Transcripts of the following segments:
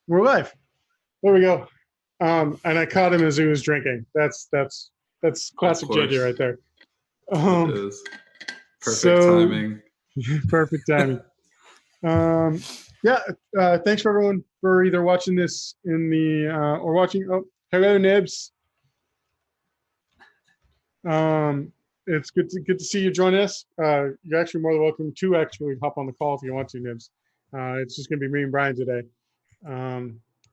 We're live. There we go. And I caught him as he was drinking. That's Of classic JJ course, right there. it is. Perfect So timing. perfect timing. Yeah. Thanks for everyone for either watching this in the or watching. Oh, hello, Nibs. It's good to see you join us. You're actually more than welcome to actually hop on the call if you want to, Nibs. It's just gonna be me and Brian today.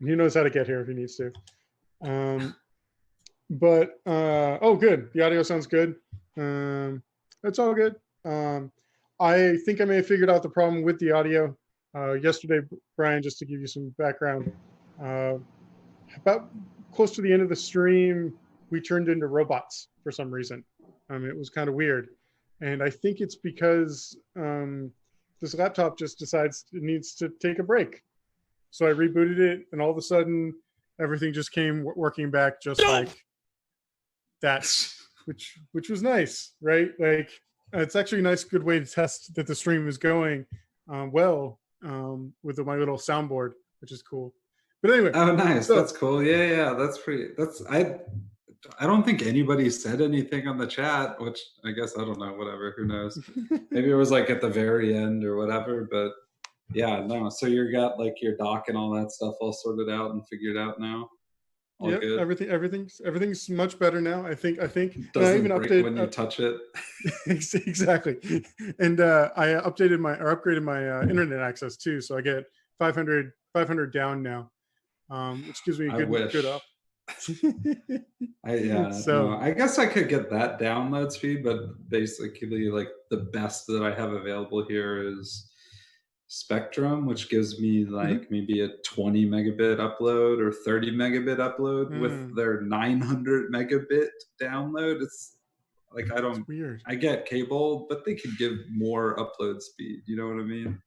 He knows how to get here if he needs to. Oh, good. The audio sounds good. It's all good. I think I may have figured out the problem with the audio. Yesterday, Brian, just to give you some background, about close to the end of the stream, we turned into robots for some reason. It was kind of weird. And I think it's because this laptop just decides it needs to take a break. So I rebooted it, and all of a sudden, everything just came working back just like that, which was nice, right? Like it's actually a nice, good way to test that the stream is going well with my little soundboard, which is cool. But anyway, Oh, nice. That's cool. Yeah. That's pretty. I don't think anybody said anything on the chat, which I guess I don't know. Whatever. Who knows? Maybe it was like at the very end or whatever. But yeah, no. So you got like your dock and all that stuff all sorted out and figured out now. All yeah, good. everything's much better now. I think. Doesn't even break when you touch it. Exactly. And I updated upgraded my internet access too, so I get 500 500 down now, which gives me a good up. I guess I could get that download speed, but basically, like the best that I have available here is Spectrum, which gives me like maybe a 20 megabit upload or 30 megabit upload with their 900 megabit download. It's like I get cable, but they could give more upload speed. You know what I mean?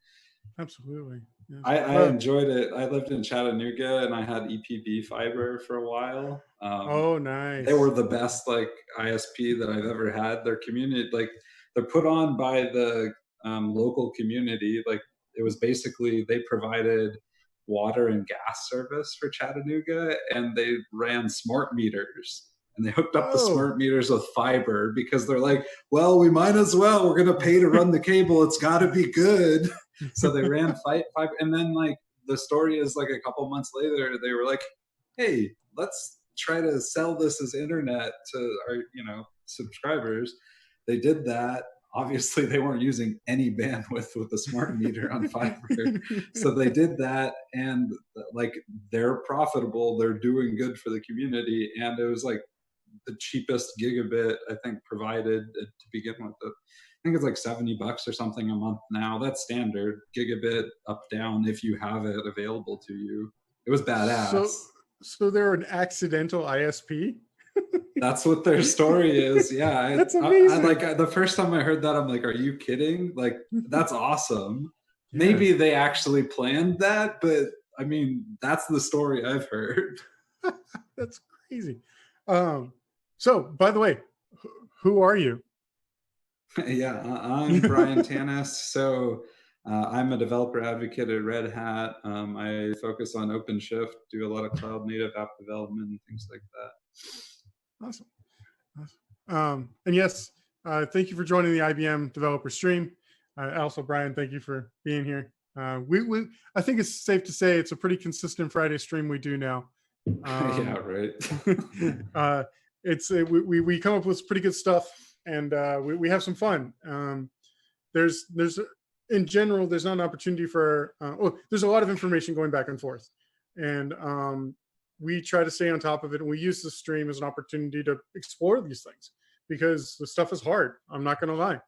Absolutely. Yes. I enjoyed it. I lived in Chattanooga and I had EPB fiber for a while. Oh, nice. They were the best like ISP that I've ever had. Their community, like they're put on by the local community. Like it was basically they provided water and gas service for Chattanooga, and they ran smart meters. And they hooked up the smart meters with fiber because they're like, well, we might as well. We're going to pay to run the cable. It's got to be good. So they ran fiber. And then, like, the story is like a couple months later, they were like, hey, let's try to sell this as internet to our, subscribers. They did that. Obviously, they weren't using any bandwidth with the smart meter on fiber. So they did that, and like they're profitable. They're doing good for the community. And it was like the cheapest gigabit, I think, provided to begin with. I think it's like $70 or something a month now. That's standard gigabit up down if you have it available to you. It was badass. So they're an accidental ISP? That's what their story is. Yeah. That's amazing. The first time I heard that, I'm like, are you kidding? Like, that's awesome. Yeah. Maybe they actually planned that, but I mean, that's the story I've heard. That's crazy. So, by the way, who are you? Yeah, I'm Brian Tanis. So I'm a developer advocate at Red Hat. I focus on OpenShift, do a lot of cloud native app development and things like that. Awesome. And yes, thank you for joining the IBM developer stream. Also, Brian, thank you for being here. I think it's safe to say it's a pretty consistent Friday stream we do now. Yeah, right. We come up with pretty good stuff, and we have some fun. There's in general, there's not an opportunity for there's a lot of information going back and forth, and we try to stay on top of it, and we use the stream as an opportunity to explore these things because the stuff is hard. I'm not going to lie.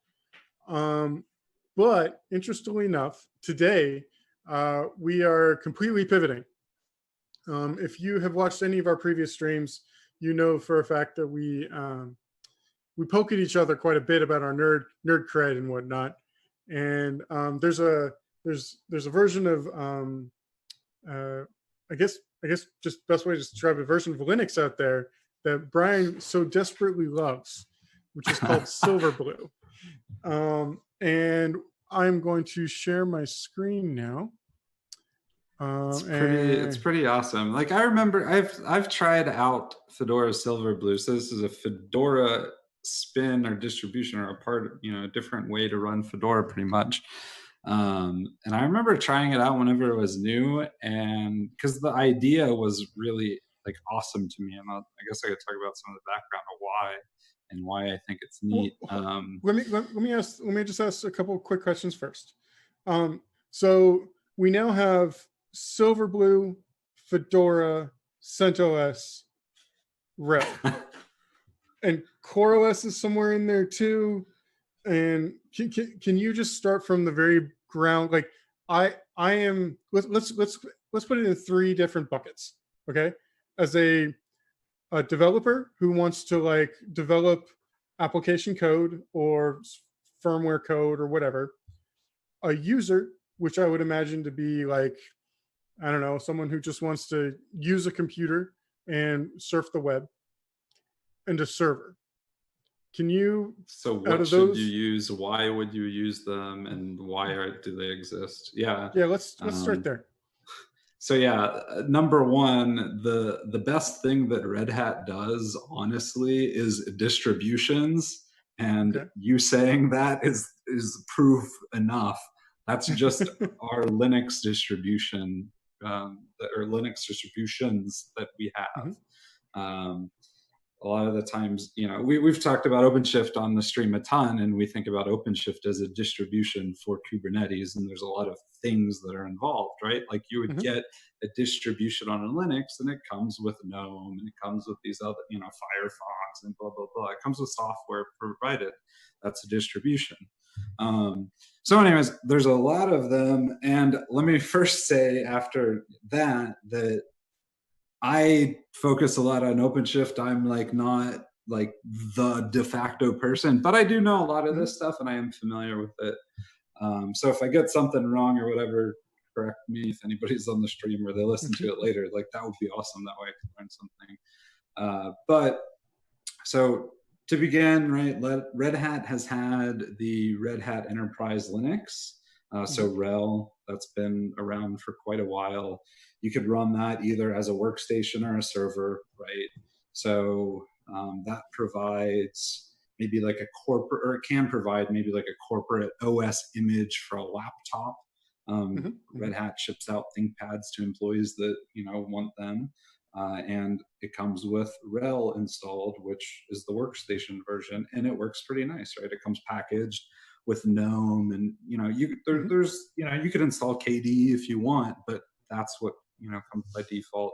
But interestingly enough, today we are completely pivoting. If you have watched any of our previous streams, you know for a fact that we poke at each other quite a bit about our nerd cred and whatnot. And there's a version of I guess just best way to describe a version of Linux out there that Brian so desperately loves, which is called Silverblue. And I'm going to share my screen now. It's And pretty awesome. Like I remember I've tried out Fedora Silverblue. So this is a Fedora spin or distribution or a part of, a different way to run Fedora pretty much. And I remember trying it out whenever it was new, and because the idea was really like awesome to me. And I guess I could talk about some of the background of why and why I think it's neat. let me just ask a couple of quick questions first. So we now have Silverblue, Fedora, CentOS, RHEL, and CoreOS is somewhere in there too. And can you just start from the very ground? Like I am. Let's put it in 3 different buckets. Okay, as a developer who wants to like develop application code or firmware code or whatever, a user, which I would imagine to be like, I don't know, someone who just wants to use a computer and surf the web, and a server. Can you, So out what of should you those, use? Why would you use them? And do they exist? Yeah. yeah, let's start Um, there. so yeah, number one, the best thing that Red Hat does, honestly, is distributions. And Okay. you saying that is proof enough. That's just our Linux distribution, or Linux distributions that we have. Mm-hmm. Um, a lot of the times, we've talked about OpenShift on the stream a ton, and we think about OpenShift as a distribution for Kubernetes, and there's a lot of things that are involved, right? Like you would Mm-hmm. get a distribution on a Linux, and it comes with GNOME, and it comes with these other, Firefox, and blah blah blah. It comes with software provided. That's a distribution. So, anyways, there's a lot of them, and let me first say after that I focus a lot on OpenShift. I'm like not like the de facto person, but I do know a lot of Mm-hmm. this stuff and I am familiar with it. So if I get something wrong or whatever, correct me if anybody's on the stream or they listen to it later. Like that would be awesome. That way I can learn something. But so to begin, right, Red Hat has had the Red Hat Enterprise Linux. So RHEL, that's been around for quite a while. You could run that either as a workstation or a server, right? So that provides maybe like a corporate, or it can provide maybe like a corporate OS image for a laptop. Red Hat ships out ThinkPads to employees that want them. And it comes with RHEL installed, which is the workstation version, and it works pretty nice, right? It comes packaged with GNOME, and there's you could install KDE if you want, but that's what comes by default,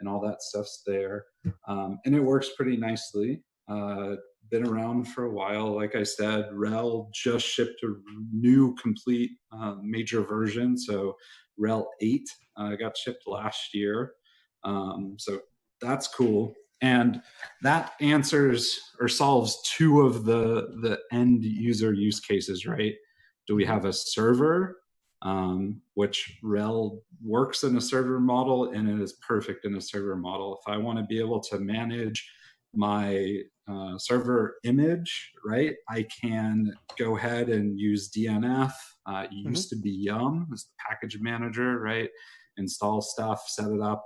and all that stuff's there, and it works pretty nicely. Been around for a while, like I said. RHEL just shipped a new complete major version, so RHEL 8 got shipped last year. So that's cool. And that answers or solves 2 of the end user use cases, right? Do we have a server, which RHEL works in a server model and it is perfect in a server model. If I want to be able to manage my server image, right, I can go ahead and use DNF. It used to be Yum as the package manager, right? Install stuff, set it up.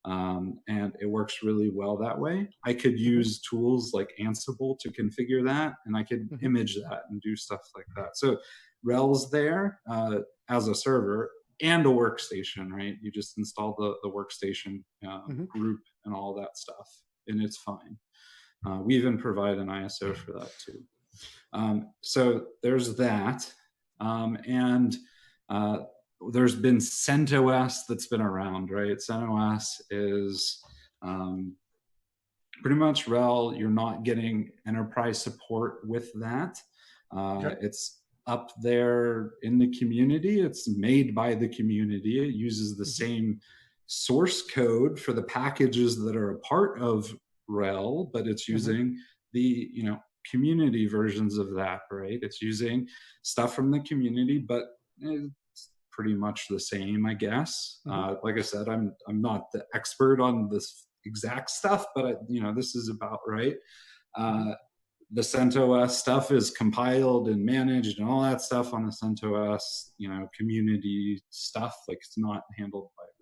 And it works really well that way. I could use tools like Ansible to configure that, and I could image that and do stuff like that. So RHEL's there as a server and a workstation, right? You just install the workstation group and all that stuff, and it's fine. We even provide an ISO for that too. So there's that. And there's been CentOS that's been around, right? CentOS is pretty much RHEL. You're not getting enterprise support with that. It's up there in the community. It's made by the community. It uses the same source code for the packages that are a part of RHEL, but it's using the community versions of that, right? It's using stuff from the community, but it's pretty much the same, I guess. Like I said, I'm not the expert on this exact stuff, but this is about right. The CentOS stuff is compiled and managed and all that stuff on the CentOS, community stuff. Like it's not handled by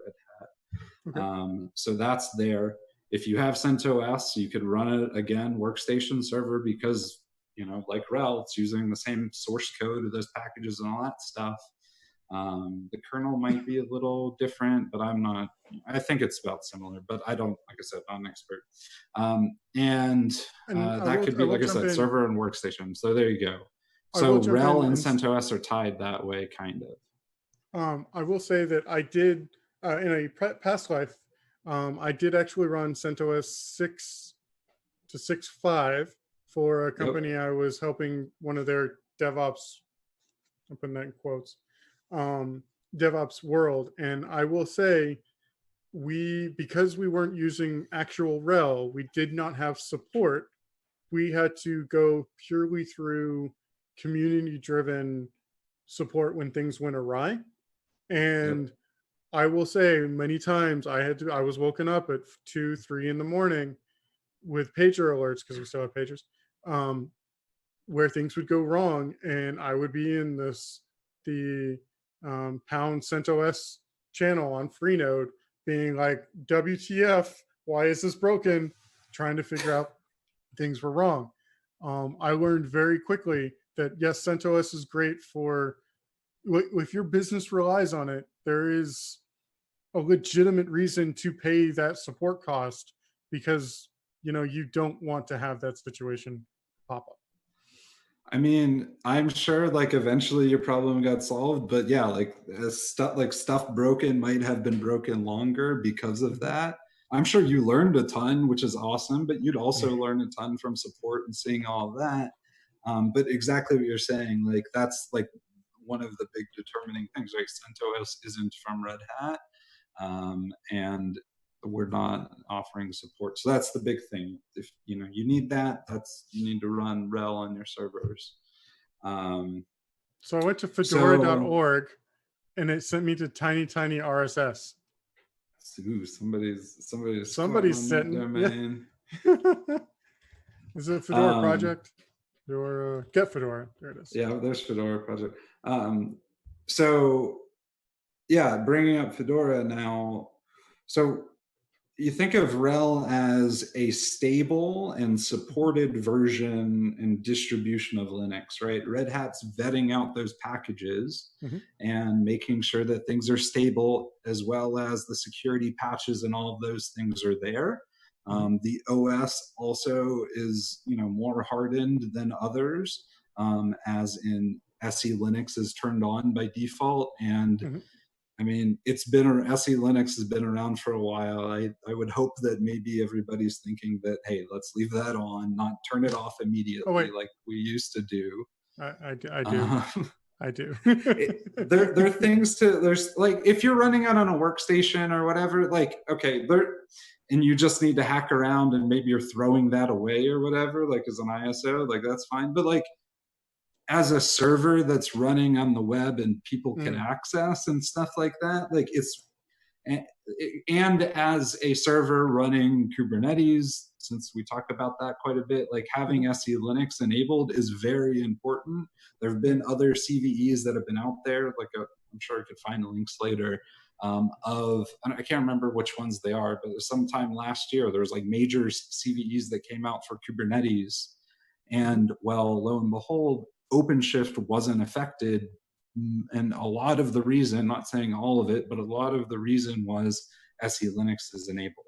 Okay. So that's there. If you have CentOS, you could run it again, Workstation server, because like RHEL, it's using the same source code of those packages and all that stuff. The kernel might be a little different, but I'm not. I think it's about similar, but I don't. Like I said, I'm an expert. And And that could I be, will like I jump said, in. server and workstation. So there you go. I will So jump RHEL in and and CentOS are tied that way, kind of. I will say that I did in a past life. I did actually run CentOS 6 to 6.5 for a Yep. company I was helping, one of their DevOps. I'm putting that in quotes. DevOps world, and I will say, because we weren't using actual RHEL, we did not have support. We had to go purely through community-driven support when things went awry. Yep. And I will say, many times I was woken up at 2, 3 in the morning with pager alerts, because we still have pagers, where things would go wrong, and I would be in the pound CentOS channel on Freenode, being like, "WTF? Why is this broken?" Trying to figure out things were wrong. I learned very quickly that yes, CentOS is great for if your business relies on it. There is a legitimate reason to pay that support cost, because you don't want to have that situation pop up. I mean, I'm sure like eventually your problem got solved, but yeah, like stuff broken might have been broken longer because of Mhm. that. I'm sure you learned a ton, which is awesome, but you'd also learn a ton from support and seeing all of that. But exactly what you're saying, like that's like one of the big determining things, right? CentOS isn't from Red Hat, and we're not offering support. So that's the big thing. If you need that, you need to run RHEL on your servers. So I went to So fedora.org, and it sent me to tiny RSS. ooh, somebody's Somebody's claiming that sitting, yeah. domain. Is it a Fedora Um, project? Or get Fedora? There it is. yeah, there's Fedora project. So yeah, bringing up Fedora now. So you think of RHEL as a stable and supported version and distribution of Linux, right? Red Hat's vetting out those packages Mm-hmm. and making sure that things are stable, as well as the security patches and all of those things are there. Mm-hmm. The OS also is, more hardened than others, as in SE Linux is turned on by default, and Mm-hmm. I mean, SE Linux has been around for a while. I would hope that maybe everybody's thinking that, hey, let's leave that on, not turn it off Oh immediately wait, like we used to do. I do. Um, I do. there are things there's like, if you're running it on a workstation or whatever, like, okay, and you just need to hack around and maybe you're throwing that away or whatever, like as an ISO, like that's fine. But like, as a server that's running on the web and people can Mm. access and stuff like that, like and as a server running Kubernetes, since we talked about that quite a bit, like having Mm-hmm. SE Linux enabled is very important. There have been other CVEs that have been out there, like I'm sure I could find the links later, I can't remember which ones they are, but sometime last year there was like major CVEs that came out for Kubernetes, Mm-hmm. and well, lo and behold, OpenShift wasn't affected. And a lot of the reason, not saying all of it, but a lot of the reason was SE Linux is enabled.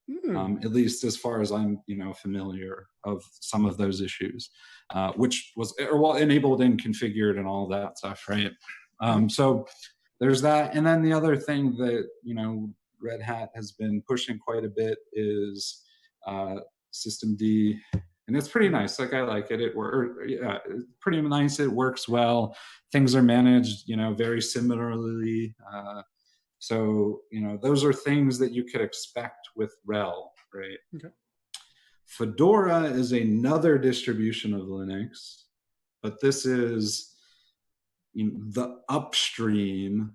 Mm. At least as far as I'm, familiar of some of those issues, which was enabled and configured and all that stuff, right? Mm-hmm. So there's that, and then the other thing that Red Hat has been pushing quite a bit is systemd, and it's pretty Mm-hmm. nice. Like I like it. Yeah, it's pretty nice. It works well. Things are managed, very similarly. So those are things that you could expect with RHEL, right? Okay. Fedora is another distribution of Linux, but this is the upstream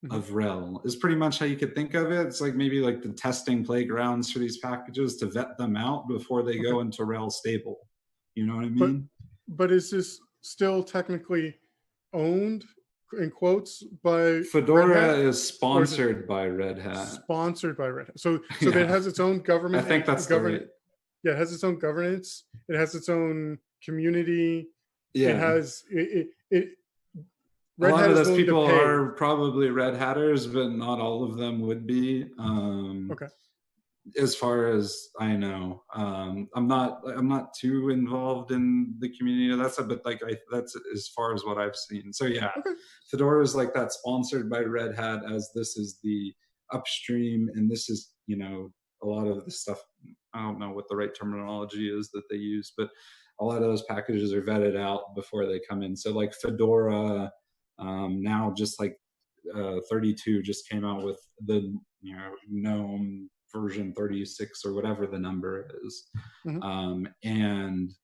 Mm-hmm. of RHEL. Is pretty much how you could think of it. It's like maybe like the testing playgrounds for these packages to vet them out before they Okay. go into RHEL stable. You know what I But mean? is this still technically owned in quotes by Red Fedora Hat, is or is it sponsored by Red Hat. sponsored by Red Hat? So that it Yeah, has its own I government think that's the right. Yeah, it has its own governance. It has its own community. It Yeah, has it a Red lot Hat of is those willing to people pay. are probably Red Hatters, but not all of them would be. Okay. As far as I know, I'm not too involved in the community of that stuff, but like that's as far as what I've seen. So yeah, Okay. Fedora is like that, sponsored by Red Hat, as this is the upstream, and this is a lot of the stuff. I don't know what the right terminology is that they use, but a lot of those packages are vetted out before they come in. So like Fedora, now just like 32 just came out with the GNOME version 36 or whatever the number is, Mm-hmm. and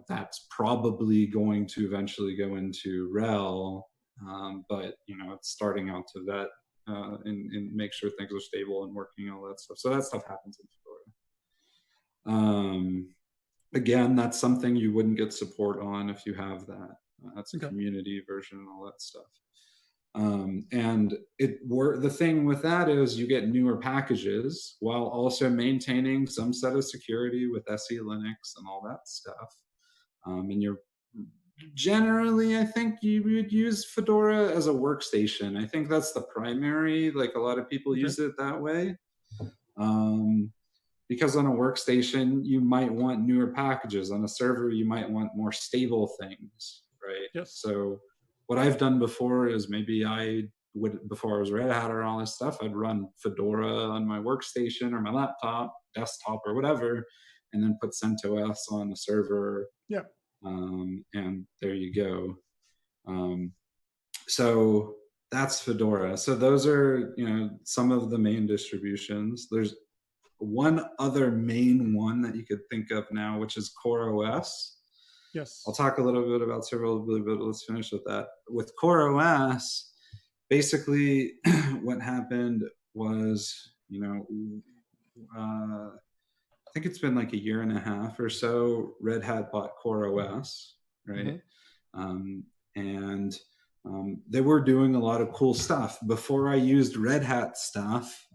that's probably going to eventually go into RHEL, but it's starting out to vet and make sure things are stable and working and all that stuff. So that stuff happens in Fedora. Again, that's something you wouldn't get support on if you have that. That's a community version and all that stuff. And the thing with that is you get newer packages while also maintaining some set of security with SE Linux and all that stuff. And you're generally, I think you would use Fedora as a workstation. I think that's the primary, like a lot of people use it that way. Because on a workstation, you might want newer packages. On a server, you might want more stable things, right? Yes. So what I've done before is maybe before I was Red Hat or all this stuff, I'd run Fedora on my workstation or my laptop, desktop or whatever, and then put CentOS on the server. Yeah. And there you go. So that's Fedora. So those are, some of the main distributions. There's one other main one that you could think of now, which is CoreOS. Yes. I'll talk a little bit about Silverblue, but let's finish with that. With CoreOS, basically what happened was, I think it's been like a year and a half or so, Red Hat bought CoreOS, right? Mm-hmm. And they were doing a lot of cool stuff. Before I used Red Hat stuff,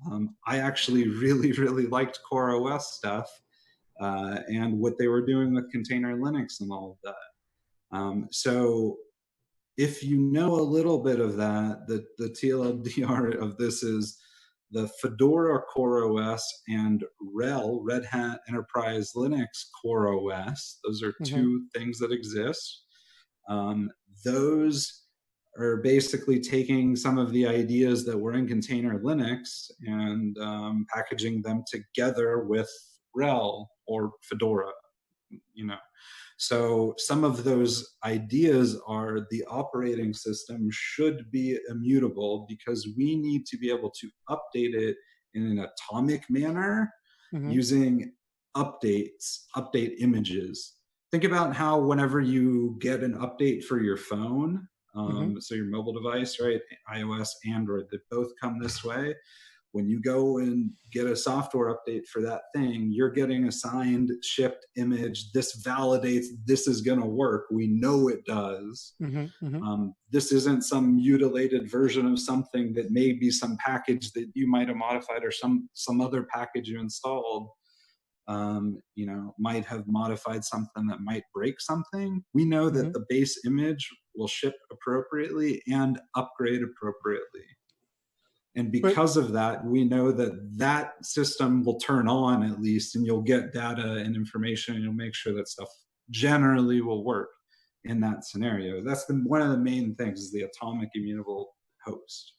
I actually really, really liked CoreOS stuff and what they were doing with container Linux and all of that. So if you know a little bit of that, the TLDR of this is the Fedora CoreOS and RHEL, Red Hat Enterprise Linux CoreOS. Those are two things that exist. Those are basically taking some of the ideas that were in container Linux and packaging them together with RHEL or Fedora, So some of those ideas are the operating system should be immutable because we need to be able to update it in an atomic manner using update images. Think about how whenever you get an update for your phone, so your mobile device, right? iOS, Android, they both come this way. When you go and get a software update for that thing, you're getting assigned shipped image. This validates this is going to work. We know it does. This isn't some mutilated version of something that may be some package that you might have modified or some other package you installed. Might have modified something that might break something. We know that the base image will ship appropriately and upgrade appropriately. And because of that, we know that system will turn on at least, and you'll get data and information, and you'll make sure that stuff generally will work in that scenario. That's one of the main things is the atomic immutable host.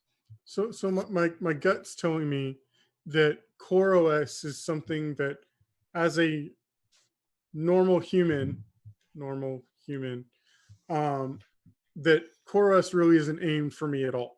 So my gut's telling me that CoreOS is something that, as a normal human, that CoreOS really isn't aimed for me at all.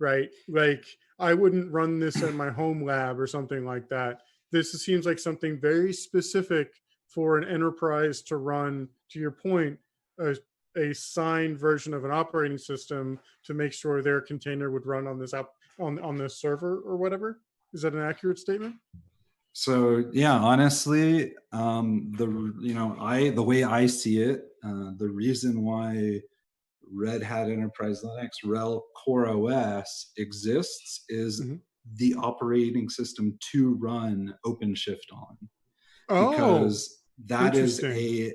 Right? Like I wouldn't run this in my home lab or something like that. This seems like something very specific for an enterprise to run, to your point, a signed version of an operating system to make sure their container would run on this on this server or whatever. Is that an accurate statement? So yeah, honestly, the way I see it, the reason why Red Hat Enterprise Linux, RHEL Core OS exists is Hmm. the operating system to run OpenShift on, Oh, because that is interesting.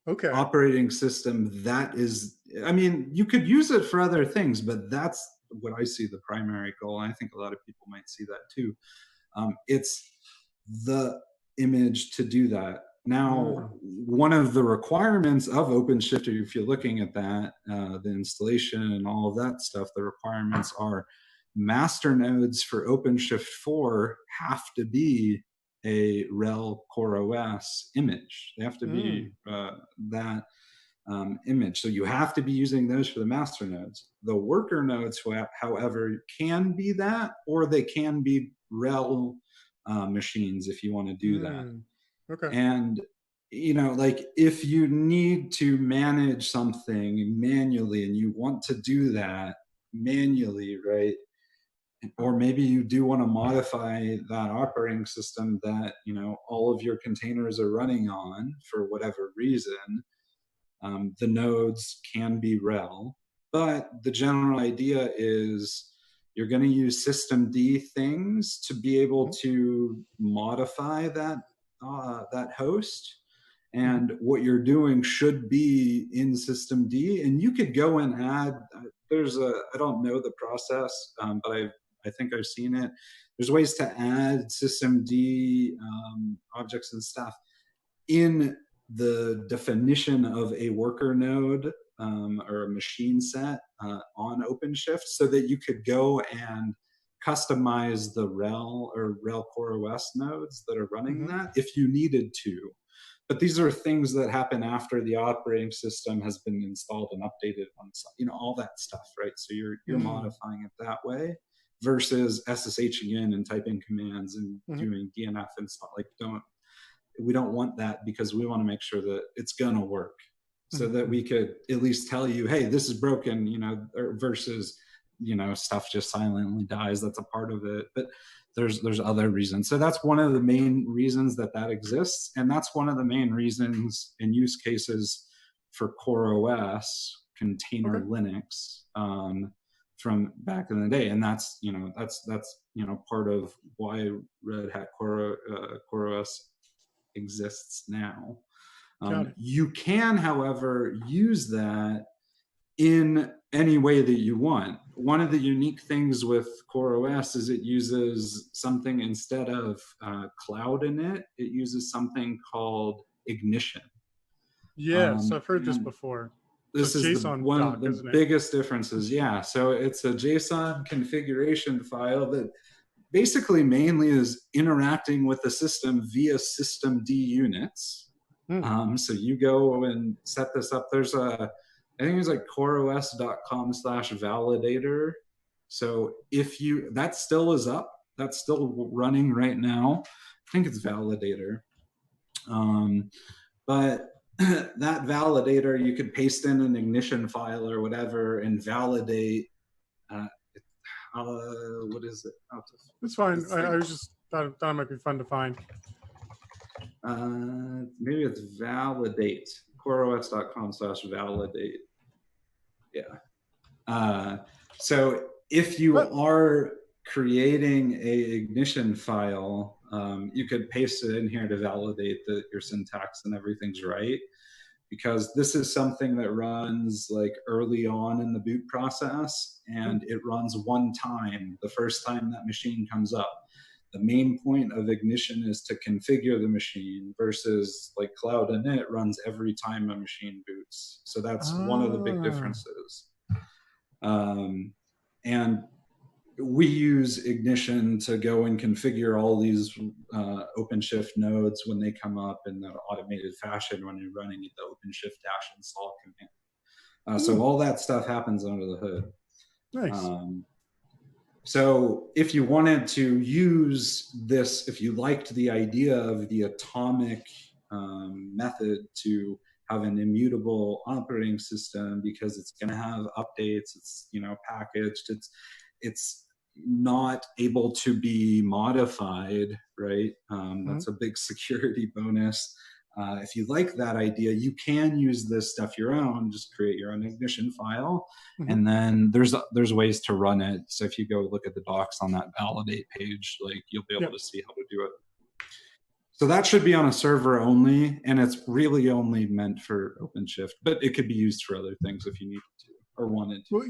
a Okay. operating system that is, I mean, you could use it for other things, but that's what I see the primary goal. And I think a lot of people might see that too. It's the image to do that. Now, Mm, one of the requirements of OpenShift, if you're looking at that, the installation and all of that stuff, the requirements are master nodes for OpenShift 4 have to be a RHEL Core OS image. They have to be mm, that image. So you have to be using those for the master nodes. The worker nodes, however, can be that, or they can be RHEL machines if you want to do that. mm. Okay. And like if you need to manage something manually and you want to do that manually, right? Or maybe you do want to modify that operating system that all of your containers are running on for whatever reason. The nodes can be RHEL, but the general idea is you're going to use systemd things to be able to modify that host. Mm-hmm. And what you're doing should be in systemd, and you could go and add. I don't know the process, but I think I've seen it. There's ways to add systemd objects and stuff in the definition of a worker node, or a machine set on OpenShift, so that you could go and customize the RHEL or RHEL Core OS nodes that are running Mm-hmm. that if you needed to. But these are things that happen after the operating system has been installed and updated on, all that stuff, right? So you're Mm, modifying it that way versus SSHing in and typing commands and mm-hmm. doing DNF and stuff. Like, we don't want that, because we want to make sure that it's gonna work, so that Mm-hmm. we could at least tell you, hey, this is broken, versus stuff just silently dies. That's a part of it, but there's other reasons. So that's one of the main reasons that exists, and that's one of the main reasons and use cases for Core OS container Okay. Linux, from back in the day. And that's part of why Red Hat Core OS exists now. Got it. You can, however, use that in any way that you want. One of the unique things with Core OS is it uses something instead of cloud in it. It uses something called Ignition. Yes, I've heard this And before. It's a this is JSON one of doc, the isn't it? biggest differences. Yeah, so it's a JSON configuration file that basically mainly is interacting with the system via systemd units. Mm. So you go and set this up. I think it's like coreos.com/validator. So that still is up, that's still running right now. I think it's validator. But that validator, you could paste in an ignition file or whatever and validate. Uh, what is it? It's fine. It's I like, was just thought it might be fun to find. maybe it's validate, coreos.com/validate. Yeah. So if you But are creating a ignition file, you could paste it in here to validate that your syntax and everything's right, because this is something that runs like early on in the boot process, and it runs one time, the first time that machine comes up. The main point of Ignition is to configure the machine, versus like Cloud Init runs every time a machine boots. So that's one of the big ah, differences. And we use Ignition to go and configure all these OpenShift nodes when they come up in that automated fashion when you're running the OpenShift-install command. So all that stuff happens under the hood. nice. So if you wanted to use this, if you liked the idea of the atomic method to have an immutable operating system, because it's going to have updates, it's packaged, it's not able to be modified, right? That's a big security bonus. if you like that idea, you can use this stuff your own, just create your own ignition file. Mhm. And then there's ways to run it. So if you go look at the docs on that validate page, like you'll be able Yeah. to see how to do it. So that should be on a server only, and it's really only meant for OpenShift, but it could be used for other things if you needed to or wanted to. Well,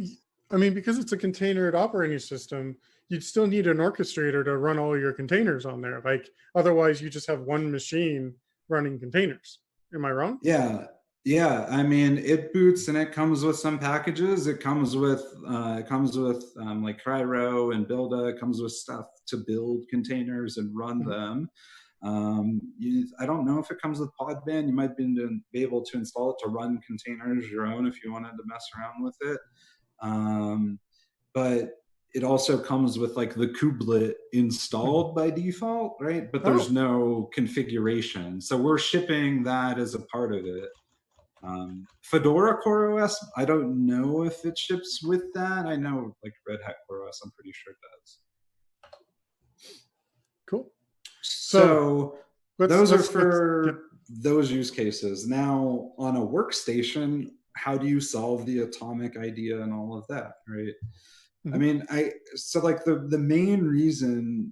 I mean, because it's a containered operating system, you'd still need an orchestrator to run all your containers on there. Like, otherwise, you just have one machine running containers. Am I wrong? Yeah, yeah. I mean, it boots and it comes with some packages. It comes with like Cryo and Builda. It comes with stuff to build containers and run Mhm. them. I don't know if it comes with Podman. You might be able to install it to run containers your own if you wanted to mess around with it. But it also comes with like the kubelet installed by default, right? But there's Oh, no configuration. So we're shipping that as a part of it. Fedora CoreOS, I don't know if it ships with that. I know like Red Hat CoreOS, I'm pretty sure it does. cool. So those are for yep. those use cases. Now on a workstation, how do you solve the atomic idea and all of that, right? I Mhm. mean, so like the main reason,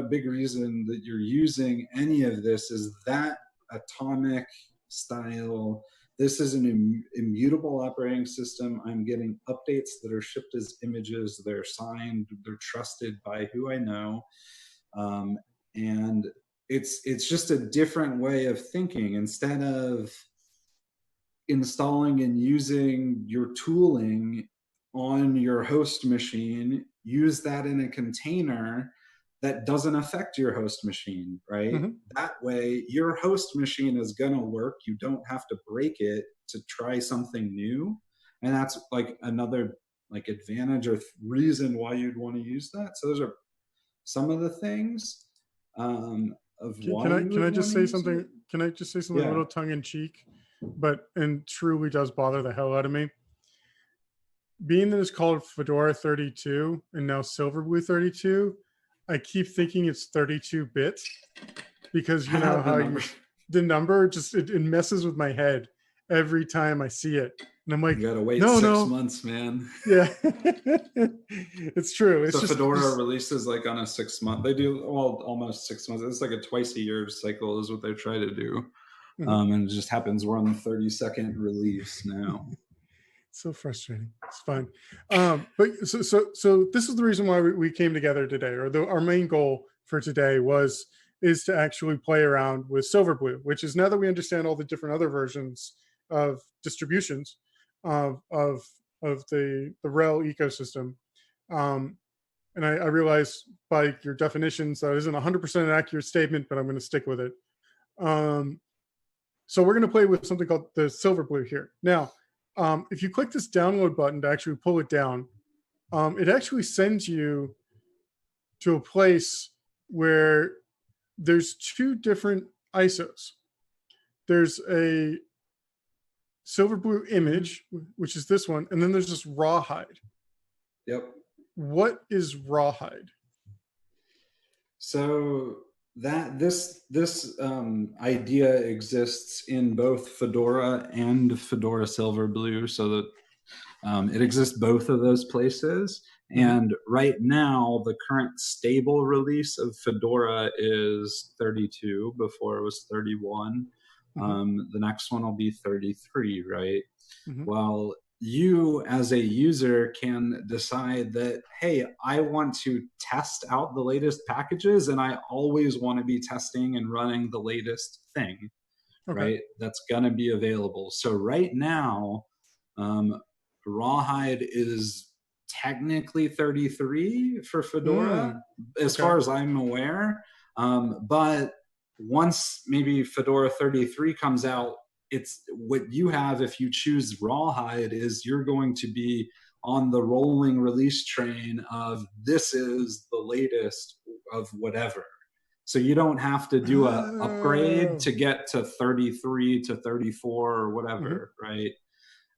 big reason that you're using any of this is that atomic style. This is an immutable operating system. I'm getting updates that are shipped as images. They're signed. They're trusted by who I know, and it's just a different way of thinking. Instead of installing and using your tooling on your host machine, use that in a container that doesn't affect your host machine, right? Mhm. That way, your host machine is going to work. You don't have to break it to try something new. And that's like another like advantage or reason why you'd want to use that. So those are some of the things of why you Can I would want just to say use it. something? Can I just say something a Yeah. little tongue in cheek, but and truly does bother the hell out of me? Being that it's called Fedora 32 and now Silverblue 32, I keep thinking it's 32 bit because you know The how number. the number just it messes with my head every time I see it, and I'm You like, gotta wait no, 6 months, man. yeah, it's true. It's So Fedora just releases like on a 6 month. They do well almost 6 months. It's like a twice a year cycle is what they try to do, mhm. and it just happens we're on the 32nd release now. So frustrating. It's fine. But so this is the reason why we came together today, or our main goal for today is to actually play around with Silverblue, which is now that we understand all the different other versions of distributions of the RHEL ecosystem. Um, and I realize by your definitions that isn't 100% an accurate statement, but I'm going to stick with it. Um, so we're going to play with something called the Silverblue here. Now, if you click this download button to actually pull it down, it actually sends you to a place where there's two different ISOs. There's a Silverblue image, which is this one, and then there's this Rawhide. Yep. What is Rawhide? So that this idea exists in both Fedora and Fedora Silverblue, so that it exists both of those places. Mm-hmm. And right now, the current stable release of Fedora is 32. Before it was 31. Mm-hmm. The next one will be 33, right? Mm-hmm. Well, you as a user can decide that, hey, I want to test out the latest packages and I always want to be testing and running the latest thing, Okay. right? That's going to be available. So right now, Rawhide is technically 33 for Fedora, as Okay. far as I'm aware. But once maybe Fedora 33 comes out, it's what you have if you choose Rawhide is you're going to be on the rolling release train of this is the latest of whatever. So you don't have to do a upgrade Oh. to get to 33 to 34 or Mm-hmm. whatever, right?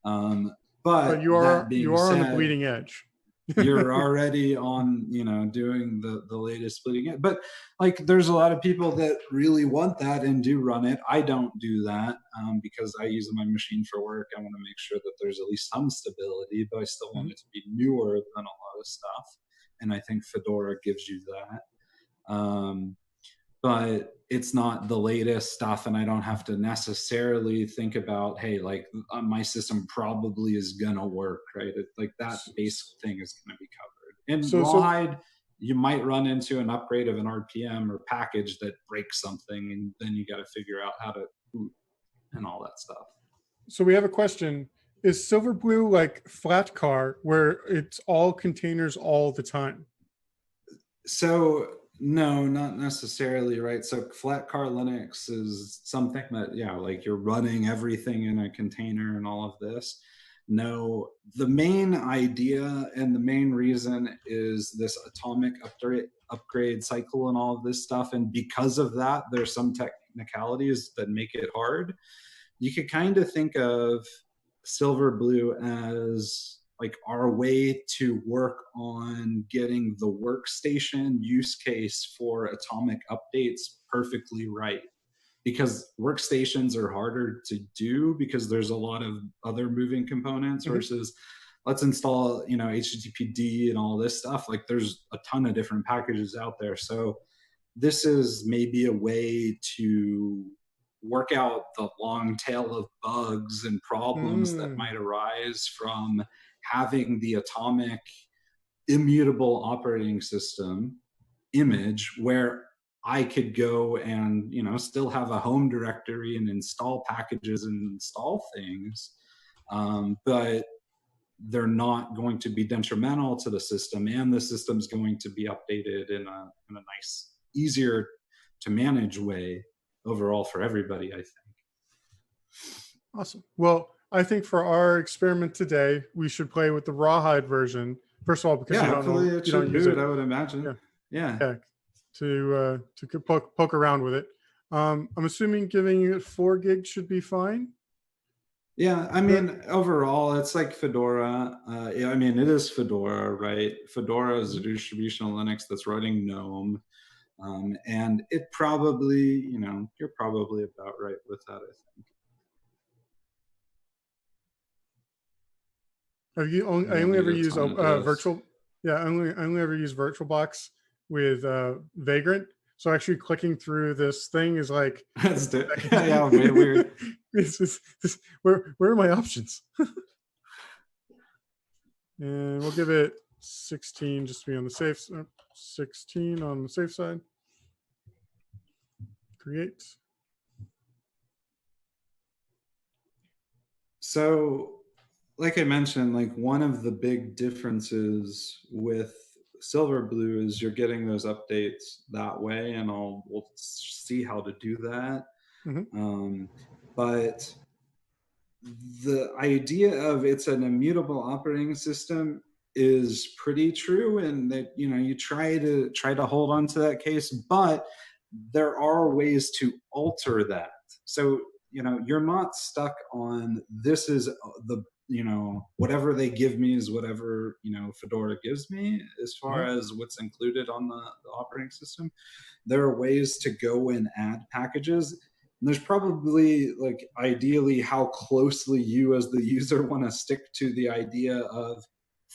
But But that you being are on the said, bleeding edge. you're already on, doing the latest splitting it. But like, there's a lot of people that really want that and do run it. I don't do that, because I use my machine for work. I want to make sure that there's at least some stability, but I still want Mhm. it to be newer than a lot of stuff. And I think Fedora gives you that. But it's not the latest stuff, and I don't have to necessarily think about, hey, like, my system probably is gonna work, right? Like, that basic thing is gonna be covered. In So Rawhide, you might run into an upgrade of an RPM or package that breaks something, and then you got to figure out how to boot and all that stuff. so we have a question. Is Silverblue like Flatcar, where it's all containers all the time? So no, not necessarily, right? So Flatcar Linux is something that, yeah, like, you're running everything in a container and all of this. No, the main idea and the main reason is this atomic upgrade cycle and all of this stuff. And because of that, there's some technicalities that make it hard. You could kind of think of Silverblue as like our way to work on getting the workstation use case for atomic updates perfectly right. Because workstations are harder to do because there's a lot of other moving components Mhm. versus, let's install, HTTPD and all this stuff. Like, there's a ton of different packages out there. So this is maybe a way to work out the long tail of bugs and problems that Mm. might arise from having the atomic immutable operating system image, where I could go and, still have a home directory and install packages and install things, but they're not going to be detrimental to the system, and the system's going to be updated in a nice, easier to manage way overall for everybody, I think. Awesome. Well, I think for our experiment today, we should play with the rawhide version. First of all, because Yeah, you don't hopefully know, it you don't should use boot, it. I would imagine. Yeah, Yeah. yeah. To poke around with it. I'm assuming giving it 4 gigs should be fine. Yeah, I Correct. mean, overall, it's like Fedora. Yeah, I mean, it is Fedora, right? Fedora is a Mhm. distribution of Linux that's running GNOME. And it probably, you're probably about right with that, I think. I You don't only need ever a use ton of disk. virtual. Yeah, I only ever use VirtualBox with Vagrant. So actually clicking through this thing is like, Yeah, way weird. where are my options? And we'll give it 16 just to be on the safe. 16 on the safe side. Create. So, like I mentioned, like, one of the big differences with Silverblue is you're getting those updates that way, and we'll see how to do that. Mm-hmm. But the idea of it's an immutable operating system is pretty true, and that, you try to hold on to that case, but there are ways to alter that. So, you're not stuck on, this is the, whatever they give me is whatever, Fedora gives me as far Mm-hmm. as what's included on the operating system. There are ways to go and add packages. And there's probably, like, ideally how closely you as the user want to stick to the idea of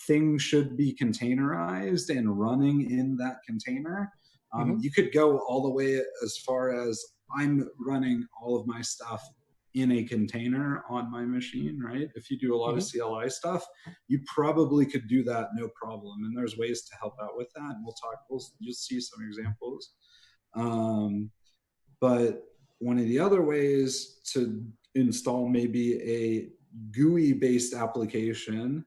things should be containerized and running in that container. Mm-hmm. You could go all the way as far as, I'm running all of my stuff in a container on my machine, right? If you do a lot of Mm-hmm. CLI stuff, you probably could do that no problem. And there's ways to help out with that. And you'll see some examples. But one of the other ways to install maybe a GUI based application,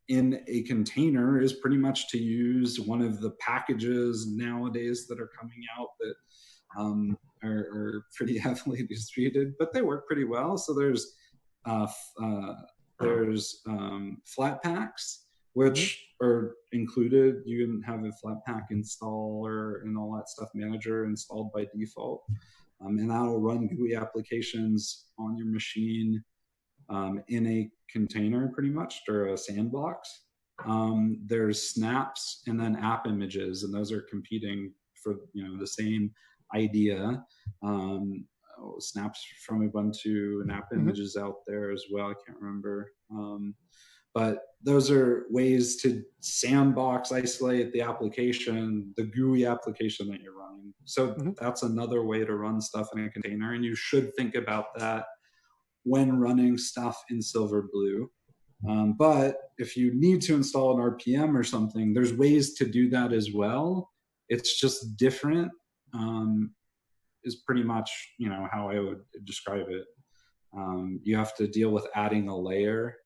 in a container, is pretty much to use one of the packages nowadays that are coming out that, are pretty heavily distributed, but they work pretty well. So uh, Flatpaks, Mm-hmm. which are included. You can have a Flatpak installer and all that stuff manager installed by default, and that'll run GUI applications on your machine, in a container, pretty much, or a sandbox. There's snaps and then app images, and those are competing for the same idea. Snaps from Ubuntu and app images out there as well. I can't remember. But those are ways to sandbox, isolate the application, the GUI application that you're running. So that's another way to run stuff in a container. And you should think about that when running stuff in Silverblue. But if you need to install an RPM or something, there's ways to do that as well. It's just different, is pretty much how I would describe it. You have to deal with adding a layer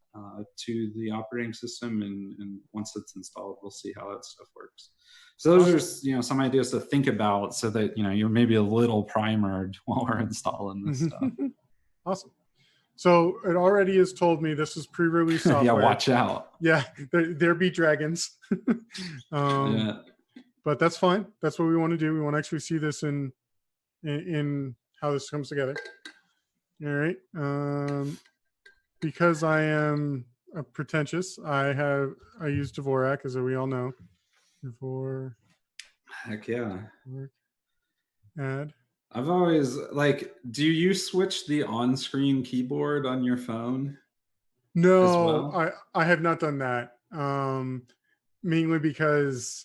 to the operating system, and once it's installed, we'll see how that stuff works. So those are some ideas to think about, so that you're maybe a little primered while we're installing this stuff. Awesome. So it already has told me this is pre-release software. Yeah, watch out. Yeah, there be dragons. Yeah. But that's fine. That's what we want to do. We want to actually see this in how this comes together. All right. Because I am pretentious, I use Dvorak, as we all know. Heck yeah. Add. I've always do you switch the on-screen keyboard on your phone? No, well? I have not done that. Mainly because.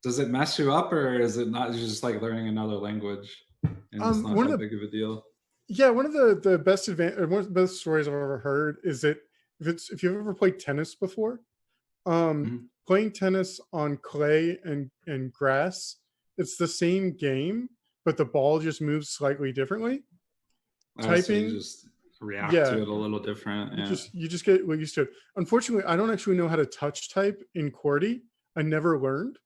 Does it mess you up, or is it not just like learning another language? And it's not that big of a deal. Yeah, one of the best one of the best stories I've ever heard is that if you've ever played tennis before, playing tennis on clay and grass, it's the same game, but the ball just moves slightly differently. Typing, so you just react to it a little different. Yeah. You just get used to it. Unfortunately, I don't actually know how to touch type in QWERTY. I never learned.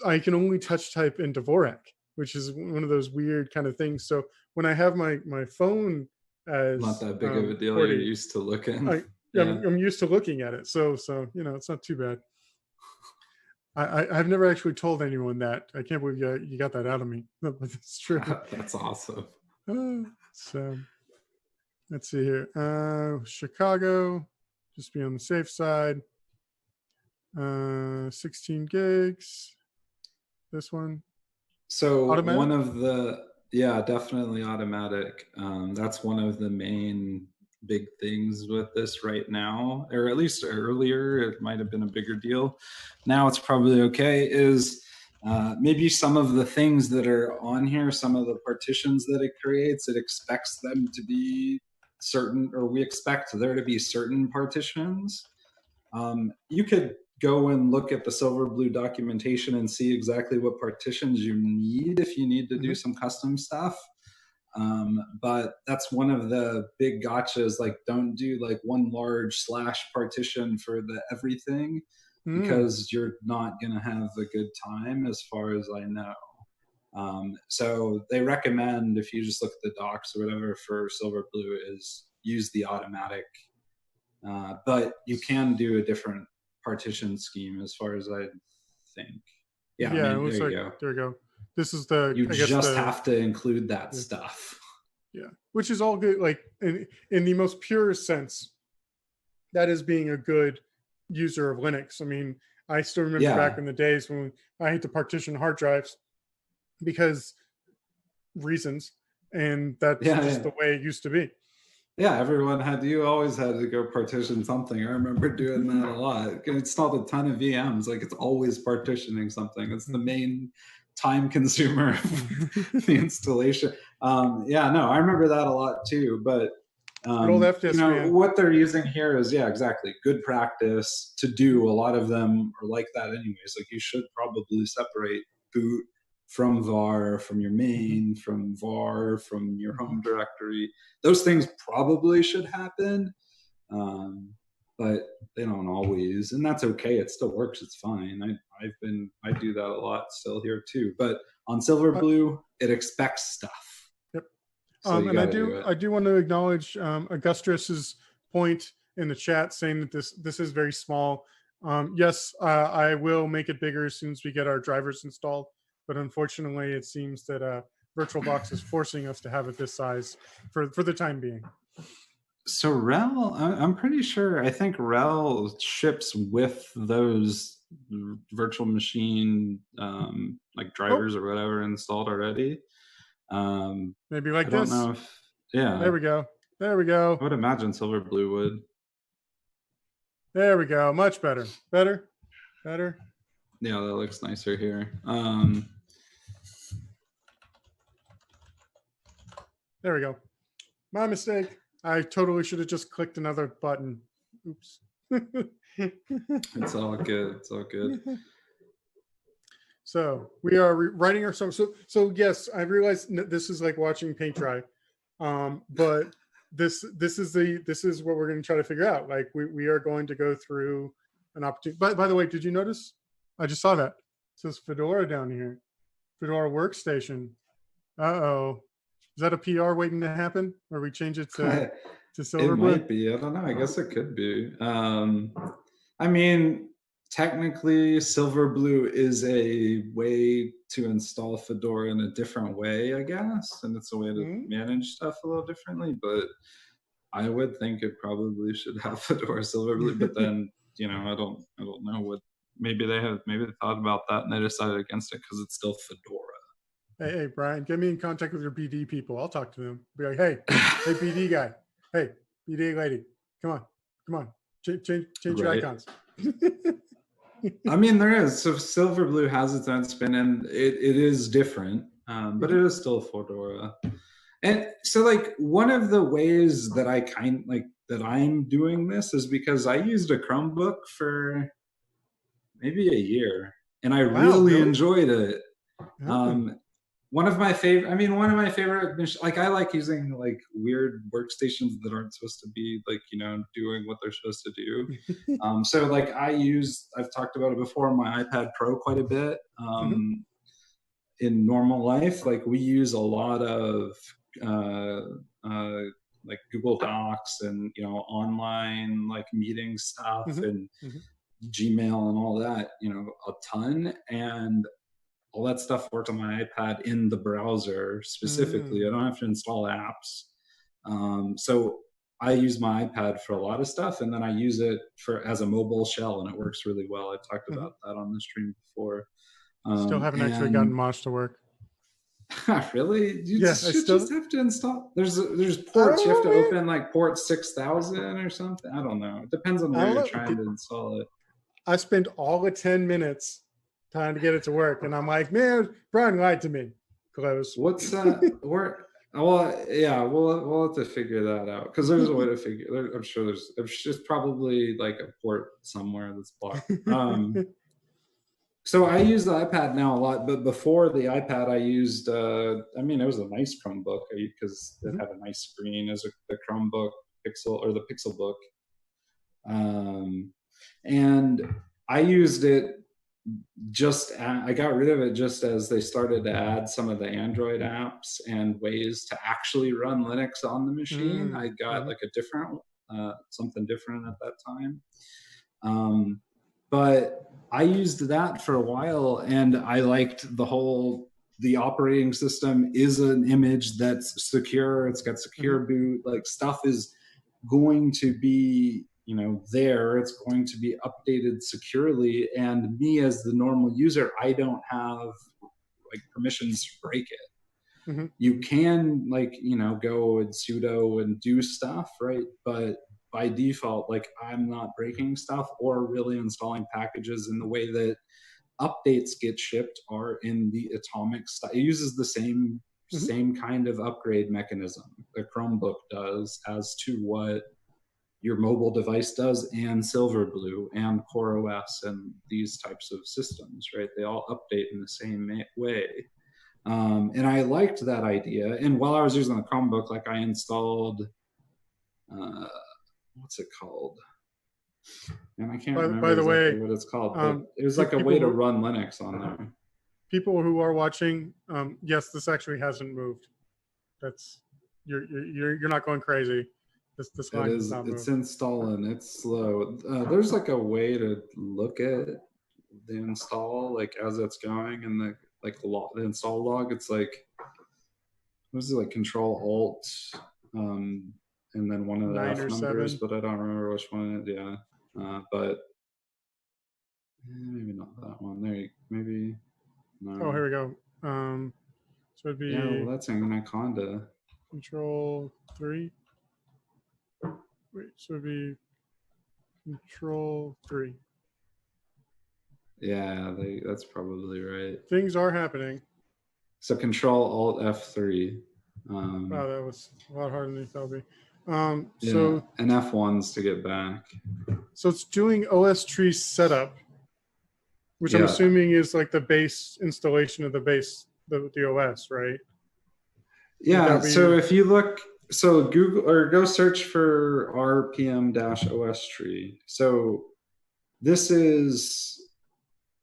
I can only touch type in Dvorak, which is one of those weird kind of things. So when I have my phone as not that big of a deal, QWERTY, you're used to looking. I'm used to looking at it. So it's not too bad. I've never actually told anyone that. I can't believe you got that out of me. But that's true. That's awesome. So let's see here. Chicago, just be on the safe side. 16 gigs. This one. So automatic? One of the definitely automatic. That's one of the main big things with this right now, or at least earlier it might have been a bigger deal. Now it's probably okay. Is maybe some of the things that are on here, some of the partitions that it creates, it expects them to be certain, or we expect there to be certain partitions. You could go and look at the Silverblue documentation and see exactly what partitions you need if you need to do some custom stuff. But that's one of the big gotchas. Don't do one large / partition for the everything, because you're not going to have a good time, as far as I know. So they recommend, if you just look at the docs or whatever for Silverblue, is use the automatic. But you can do a different partition scheme, as far as I think. Yeah, it looks like, go. There we go. This is the. You just have to include that stuff. Yeah, which is all good. In the most purest sense, that is being a good user of Linux. I mean, I still remember back in the days when I had to partition hard drives because reasons, and that's just the way it used to be. Yeah, you always had to go partition something. I remember doing that a lot. I installed a ton of VMs. It's always partitioning something. It's the main time consumer of the installation. I remember that a lot too. But what they're using here is exactly good practice to do. A lot of them are like that anyways. You should probably separate boot from var, from your main, from var, from your home directory. Those things probably should happen, but they don't always, and that's okay. It still works. It's fine. I do that a lot still here too. But on Silverblue, it expects stuff. Yep. So and I do want to acknowledge Augustus's point in the chat, saying that this is very small. Yes, I will make it bigger as soon as we get our drivers installed. But unfortunately, it seems that VirtualBox is forcing us to have it this size for the time being. So RHEL, I'm pretty sure. I think RHEL ships with those virtual machine like Oh, drivers or whatever installed already. Um, maybe I like don't this. know if, yeah, There we go. There we I go. would imagine Silverblue would. There we go. Much better. Better. Better. Yeah, that looks nicer here. There we go. My mistake. I totally should have just clicked another button. Oops. It's all good. It's all good. So we are writing our song. So yes, I realize this is like watching paint dry, but this is what we're going to try to figure out. Like we are going to go through an opportunity. By the way, did you notice? I just saw that. It says Fedora down here. Fedora Workstation. Uh-oh. Is that a PR waiting to happen? Where we change it to It Silverblue? might be. I don't know. I guess it could be. I mean, technically, Silverblue is a way to install Fedora in a different way, I guess, and it's a way to Mm-hmm. manage stuff a little differently. But I would think it probably should have Fedora Silverblue. But then, I don't know what. Maybe they thought about that and they decided against it because it's still Fedora. Hey, Brian, get me in contact with your BD people. I'll talk to them. Be like, hey, BD guy. Hey, BD lady. Come on. Change your Right. icons. I mean, there is. So Silverblue has its own spin, and it is different, but it is still Fedora. And so, like, one of the ways that that I'm doing this is because I used a Chromebook for maybe a year, and I Wow, really really? enjoyed it. Oh. Um, one of my favorite, like, I like using like weird workstations that aren't supposed to be like, doing what they're supposed to do. So like I've talked about it before, my iPad Pro quite a bit. Mhm. In normal life, like we use a lot of uh, uh, like Google Docs and, online like meeting stuff Mhm. and Mhm. Gmail and all that, a ton. And all that stuff works on my iPad in the browser specifically. I Mm. don't have to install apps. So I use my iPad for a lot of stuff, and then I use it for as a mobile shell, and it works really well. I talked Mhm. about that on the stream before. Still haven't actually gotten And Mosh to work. really, Yeah, I should just still. have to install. There's I don't ports you have know, to man. open, like port 6,000 or something. I don't know. It depends on I where don't you're know. trying to install it. I spent all of 10 minutes trying to get it to work, and I'm like, man, Brian lied to me. Close. What's where? Well, yeah, we'll have to figure that out because there's a way to figure. I'm sure there's just probably like a port somewhere that's blocked. So I use the iPad now a lot, but before the iPad, I used. I mean, it was a nice Chromebook because it had a nice screen as the Chromebook Pixel or the Pixel Book, um, and I used it I got rid of it just as they started to add some of the Android apps and ways to actually run Linux on the machine. I got like a different, something different at that time. But I used that for a while and I liked the operating system is an image that's secure. It's got secure boot, like stuff is going to be there, it's going to be updated securely, and me as the normal user, I don't have like permissions to break it. Mm-hmm. You can go and sudo and do stuff, right? But by default, like I'm not breaking stuff or really installing packages in the way that updates get shipped are in the atomic style. It uses the same kind of upgrade mechanism the Chromebook does as to what your mobile device does, and Silverblue and CoreOS and these types of systems, right? They all update in the same way. And I liked that idea. And while I was using the Chromebook, like I installed, what's it called? And I can't remember By the exactly way, what it's called, but it was like a people way to run Linux on there. people who are watching, yes, this actually hasn't moved. That's you're not going crazy. This It line does is, not it's move. installing, it's slow. There's like a way to look at the install, like as it's going, and the install log. It's like, what is it, like Control Alt, and then one of the 9 F or numbers, 7. but I don't remember which one. Yeah, but maybe not that one. Maybe no. Oh, here we go. So it'd Yeah, well, be that's Anaconda. Control 3. Wait, so it'd be Control 3. Yeah, that's probably right. Things are happening. So Control Alt F3. Wow, that was a lot harder than you thought it'd be. Yeah, and F1's to get back. So it's doing OS tree setup, which I'm Yeah. assuming is like the base installation of the OS, right? Yeah. So if you look, so Google or go search for RPM-OS tree. So this is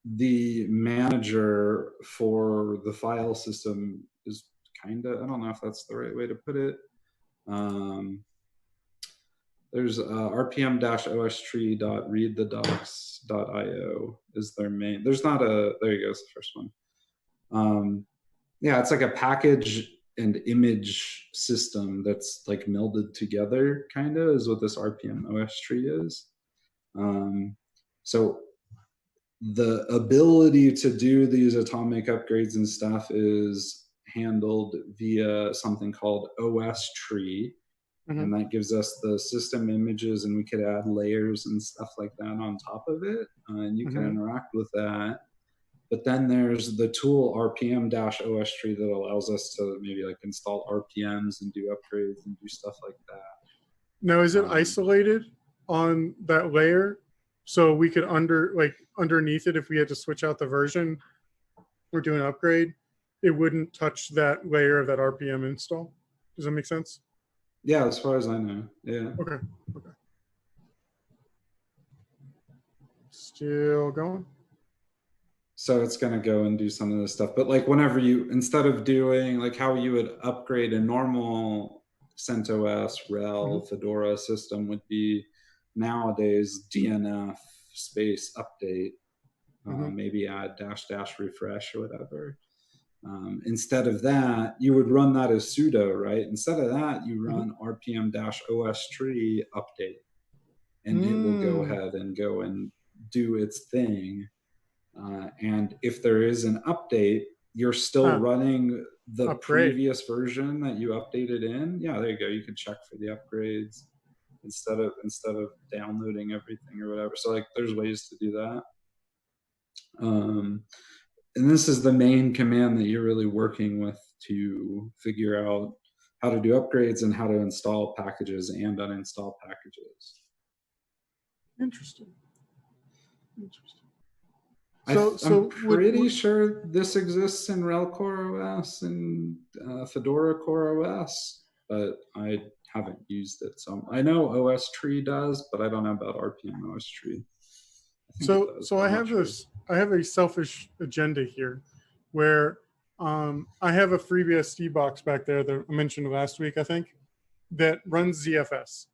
the manager for the file system. Is kind of, I don't know if that's the right way to put it. There's rpm-os tree.readthedocs.io is their main. There's not a, there you go, it's the first one. Yeah, it's like a package and image system that's like melded together, kind of, is what this RPM-OS tree is. So the ability to do these atomic upgrades and stuff is handled via something called OS tree. And that gives us the system images, and we could add layers and stuff like that on top of it, and you can interact with that. But then there's the tool rpm-os tree that allows us to maybe like install RPMs and do upgrades and do stuff like that. Now, is it isolated on that layer? So we could underneath it, if we had to switch out the version or do an upgrade, it wouldn't touch that layer of that RPM install. Does that make sense? Yeah, as far as I know. Yeah. Okay. Still going. So it's going to go and do some of this stuff. But like whenever you, instead of doing like how you would upgrade a normal CentOS, RHEL, Fedora system would be nowadays DNF space update, maybe add -- refresh or whatever. Instead of that, you would run that as sudo, right? Instead of that, you run rpm-os tree update, and it will go ahead and go and do its thing. And if there is an update, you're still running the previous version that you updated in. Yeah, there you go. You can check for the upgrades instead of downloading everything or whatever. So like, there's ways to do that. And this is the main command that you're really working with to figure out how to do upgrades and how to install packages and uninstall packages. Interesting. I'm pretty sure this exists in RHEL Core OS and Fedora Core OS, but I haven't used it. So I know OS tree does, but I don't know about RPM-OS tree. So I have this. I have a selfish agenda here, where I have a FreeBSD box back there that I mentioned last week, I think, that runs ZFS,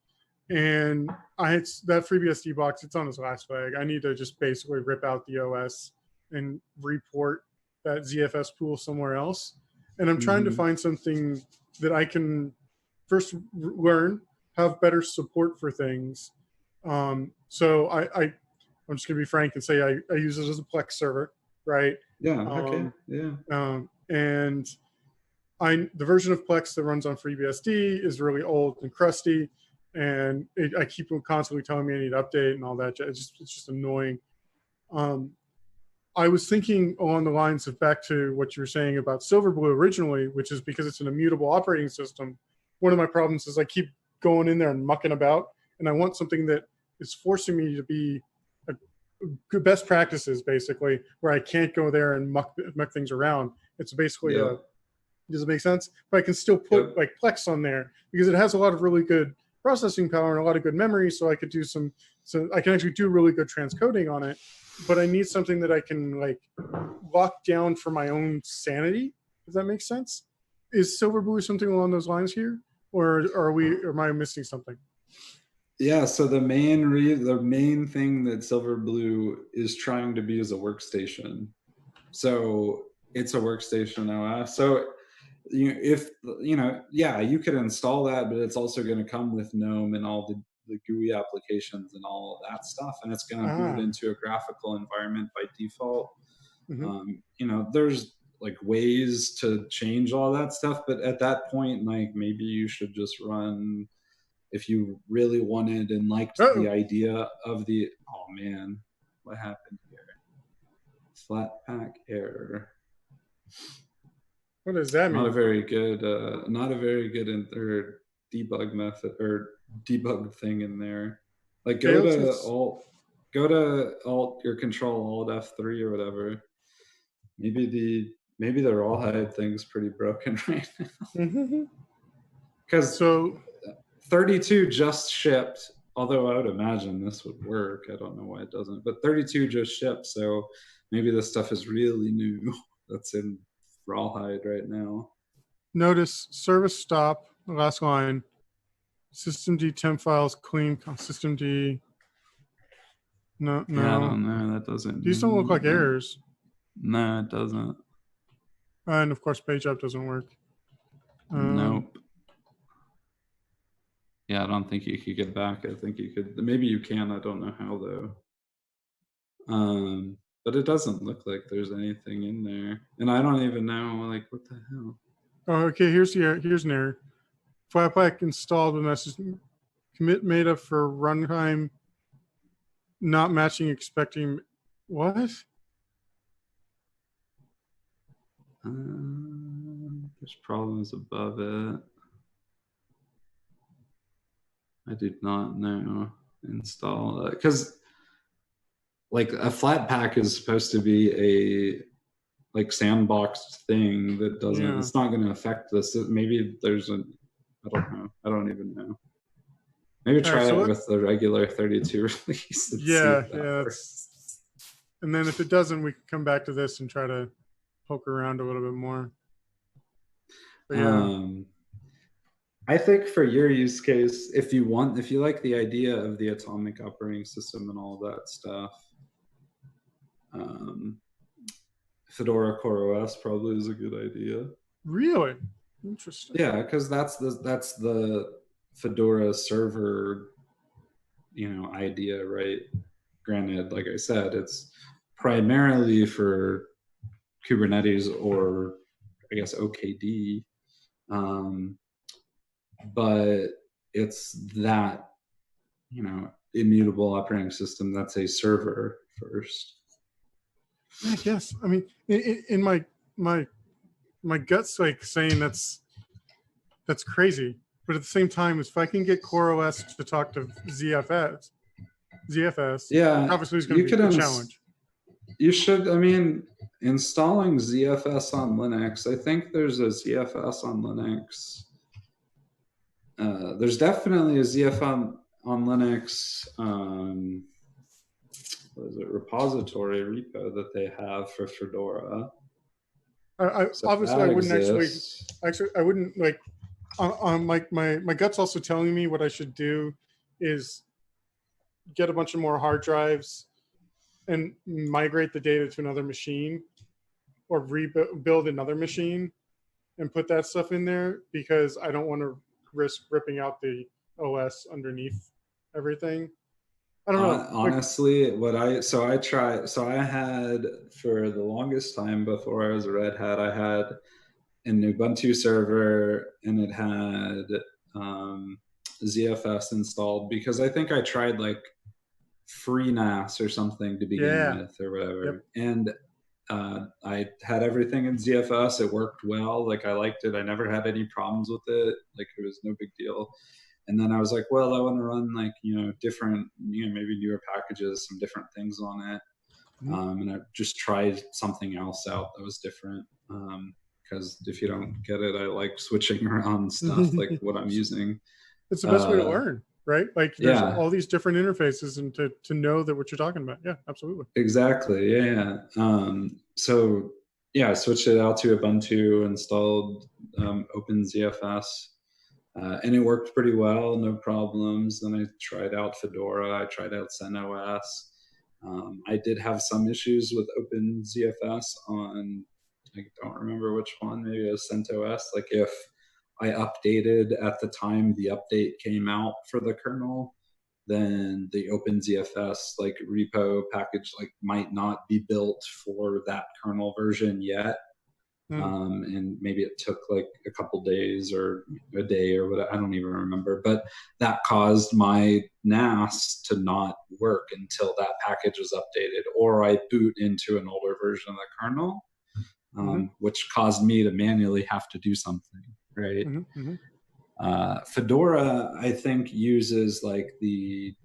and that FreeBSD box. It's on its last leg. I need to just basically rip out the OS and report that ZFS pool somewhere else. And I'm trying to find something that I can first learn, have better support for things. So I'm just gonna be frank and say I use it as a Plex server, right? Yeah. Okay. Yeah. And the version of Plex that runs on FreeBSD is really old and crusty, and I keep constantly telling me I need to update and all that. It's just annoying. I was thinking along the lines of back to what you were saying about Silverblue originally, which is because it's an immutable operating system. One of my problems is I keep going in there and mucking about, and I want something that is forcing me to be good best practices, basically, where I can't go there and muck things around. It's basically does it make sense? But I can still put like Plex on there because it has a lot of really good processing power and a lot of good memory, so I could do so I can actually do really good transcoding on it. But I need something that I can like lock down for my own sanity. Does that make sense? Is Silverblue something along those lines here, or am I missing something? Yeah, so the main thing that Silverblue is trying to be is a workstation. So it's a workstation OS. So if yeah, you could install that, but it's also going to come with GNOME and all the GUI applications and all of that stuff, and it's going to boot Ah. into a graphical environment by default. Hmm. There's like ways to change all that stuff, but at that point, like maybe you should just run, if you really wanted and liked the Oh, idea of the, oh man, what happened here? Flatpak error. what does that Not a mean? very good, or debug method or debug thing in there. Like Failed to. go to Alt or Control Alt F3 or whatever. Maybe the rawhide thing's pretty broken right now. Mm-hmm. Because So 32 just shipped. Although I would imagine this would work. I don't know why it doesn't. But 32 just shipped, so maybe this stuff is really new. That's in rawhide right now. notice service stop. The last line. Systemd temp files clean. Systemd. No, Yeah, I no. don't know. That doesn't. These don't look like errors. No, it doesn't. And of course, page up doesn't work. Nope. Yeah, I don't think you could get back. I think you could. Maybe you can. I don't know how though. But it doesn't look like there's anything in there, and I don't even know. Like, what the hell? Oh, okay. Here's an error. Flatpak installed the message commit meta for runtime not matching expecting. What? There's problems above it. I did not know. Install because like a Flatpak is supposed to be a like sandboxed thing that doesn't. Yeah. It's not going to affect this. Maybe there's a. I don't know. I don't even know. Maybe try it with the regular 32 release. Yeah. And then if it doesn't, we can come back to this and try to poke around a little bit more. But yeah. I think for your use case, if you like the idea of the atomic operating system and all that stuff, Fedora CoreOS probably is a good idea. Really? Interesting. Yeah, because that's the Fedora server, idea, right? Granted, like I said, it's primarily for Kubernetes or I guess OKD, but it's that immutable operating system that's a server first. I guess. I mean, in my gut's like saying that's crazy, but at the same time, if I can get CoreOS to talk to ZFS, yeah, obviously it's going to be a challenge. You should. I mean, installing ZFS on Linux. I think there's a ZFS on Linux. There's definitely a ZFS on Linux. What is it? Repository repo that they have for Fedora. Obviously, I wouldn't actually. I wouldn't like. My gut's also telling me what I should do is get a bunch of more hard drives and migrate the data to another machine, or rebuild another machine and put that stuff in there, because I don't want to risk ripping out the OS underneath everything. I don't know. Honestly, I had for the longest time before I was a Red Hat, I had an Ubuntu server and it had ZFS installed, because I think I tried like FreeNAS or something to begin with or whatever. Yep. And I had everything in ZFS. It worked well. Like I liked it. I never had any problems with it. Like it was no big deal. And then I was like, well, I want to run like, different, maybe newer packages, some different things on it. Mm-hmm. And I just tried something else out that was different. Because if you don't get it, I like switching around stuff like what I'm using. It's the best way to learn, right? Like there's all these different interfaces, and to know that what you're talking about. Yeah, absolutely. Exactly. Yeah. So yeah, I switched it out to Ubuntu, installed OpenZFS. And it worked pretty well, no problems. Then I tried out Fedora, I tried out CentOS. I did have some issues with OpenZFS on I don't remember which one, maybe it was CentOS. Like if I updated at the time the update came out for the kernel, then the OpenZFS like repo package like might not be built for that kernel version yet. And maybe it took like a couple days or a day or what, I don't even remember, but that caused my NAS to not work until that package was updated, or I boot into an older version of the kernel, which caused me to manually have to do something, right? Fedora, I think, uses like the